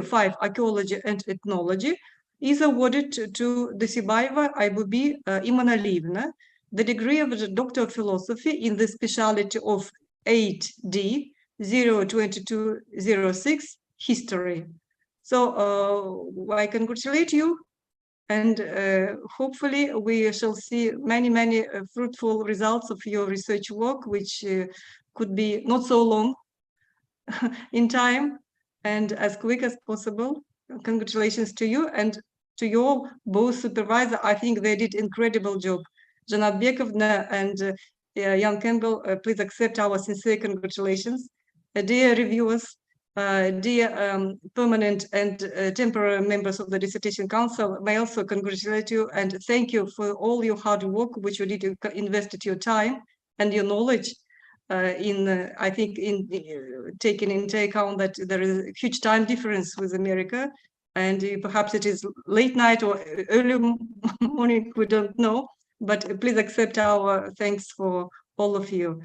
05 Archaeology and Ethnology is awarded to Duйсебаевой Айбуби Иманалиевна the degree of the Doctor of Philosophy in the specialty of 8D 02206 History. So I congratulate you, and hopefully we shall see many fruitful results of your research work, which could be not so long in time and as quick as possible. Congratulations to you and to your both supervisor. I think they did incredible job. Janat Bekovna and Jan Campbell, please accept our sincere congratulations. Dear reviewers, dear permanent and temporary members of the Dissertation Council, may I also congratulate you and thank you for all your hard work, which you did invested your time and your knowledge I think in taking into account that there is a huge time difference with America, and perhaps it is late night or early morning, we don't know, but please accept our thanks for all of you.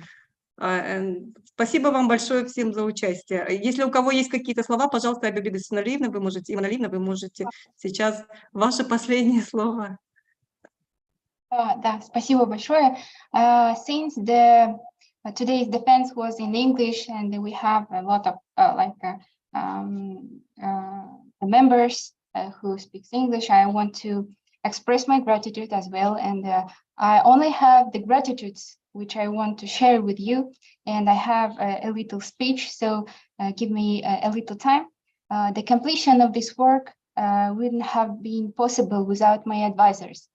And спасибо вам большое всем за участие. Если у кого есть какие-то слова, пожалуйста, Айбуби Иманалиевна, вы можете сейчас ваше последнее слово. Да, спасибо большое. Since today's defense was in English, and we have a lot of the members who speaks English, I want to express my gratitude as well. And I only have the gratitudes which I want to share with you, and I have a little speech, so give me a little time. The completion of this work wouldn't have been possible without my advisors.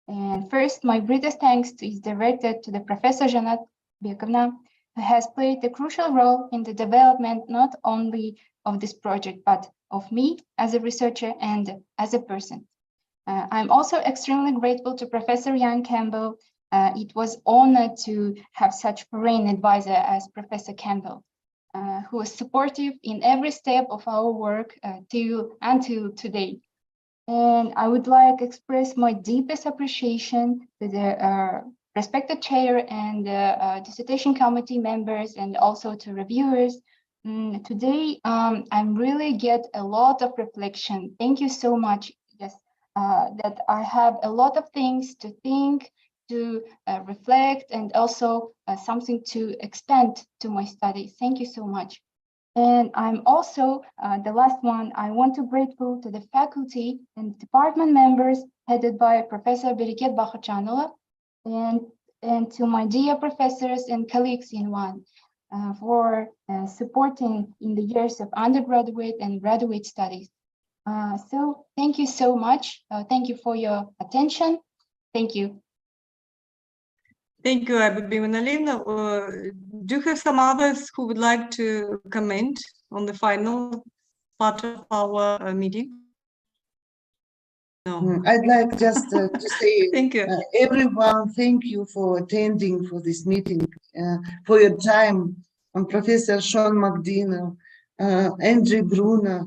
And first, my greatest thanks is directed to the Professor Janat Bekovna, who has played a crucial role in the development not only of this project, but of me as a researcher and as a person. I'm also extremely grateful to Professor Jan Campbell. It was honored to have such foreign advisor as Professor Campbell, who was supportive in every step of our work until today. And I would like to express my deepest appreciation to the respected chair and dissertation committee members, and also to reviewers. Today, I'm really get a lot of reflection. Thank you so much. Yes, that I have a lot of things to think to reflect and also something to expand to my studies. Thank you so much. And I'm also, the last one, I want to grateful to the faculty and department members headed by Professor Bereket Bakhtjanova and to my dear professors and colleagues in one for supporting in the years of undergraduate and graduate studies. So thank you so much. Thank you for your attention. Thank you. Thank you, Aybubi Manalina. Do you have some others who would like to comment on the final part of our meeting? No. I'd like just to say, Thank you. Everyone, thank you for attending for this meeting, for your time. And Professor Sean McDino, Andrew Bruner,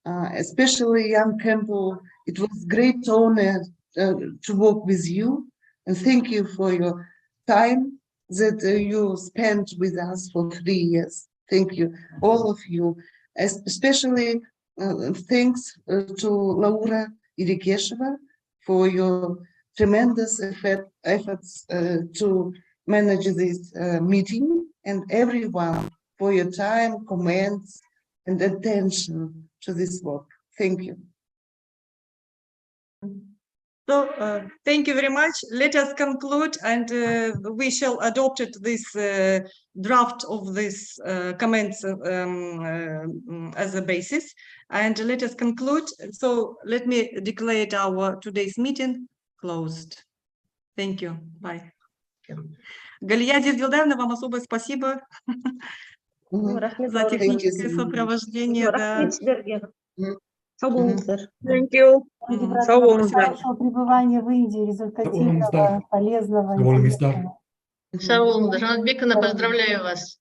especially Jan Campbell. It was great honor to work with you, and thank you for your time that you spent with us for 3 years. Thank you, all of you. Especially thanks to Laura Irikesheva for your tremendous efforts to manage this meeting, and everyone for your time, comments, and attention to this work. Thank you. So thank you very much. Let us conclude, and we shall adopt this draft of this comments as a basis. And let us conclude. So let me declare our today's meeting closed. Thank you. Bye. Галия Дилдевна, вам особое спасибо за техническое сопровождение. Thank you. Вашего пребывания в Индии, результативного, полезного. Сау Жанатбековна, поздравляю вас.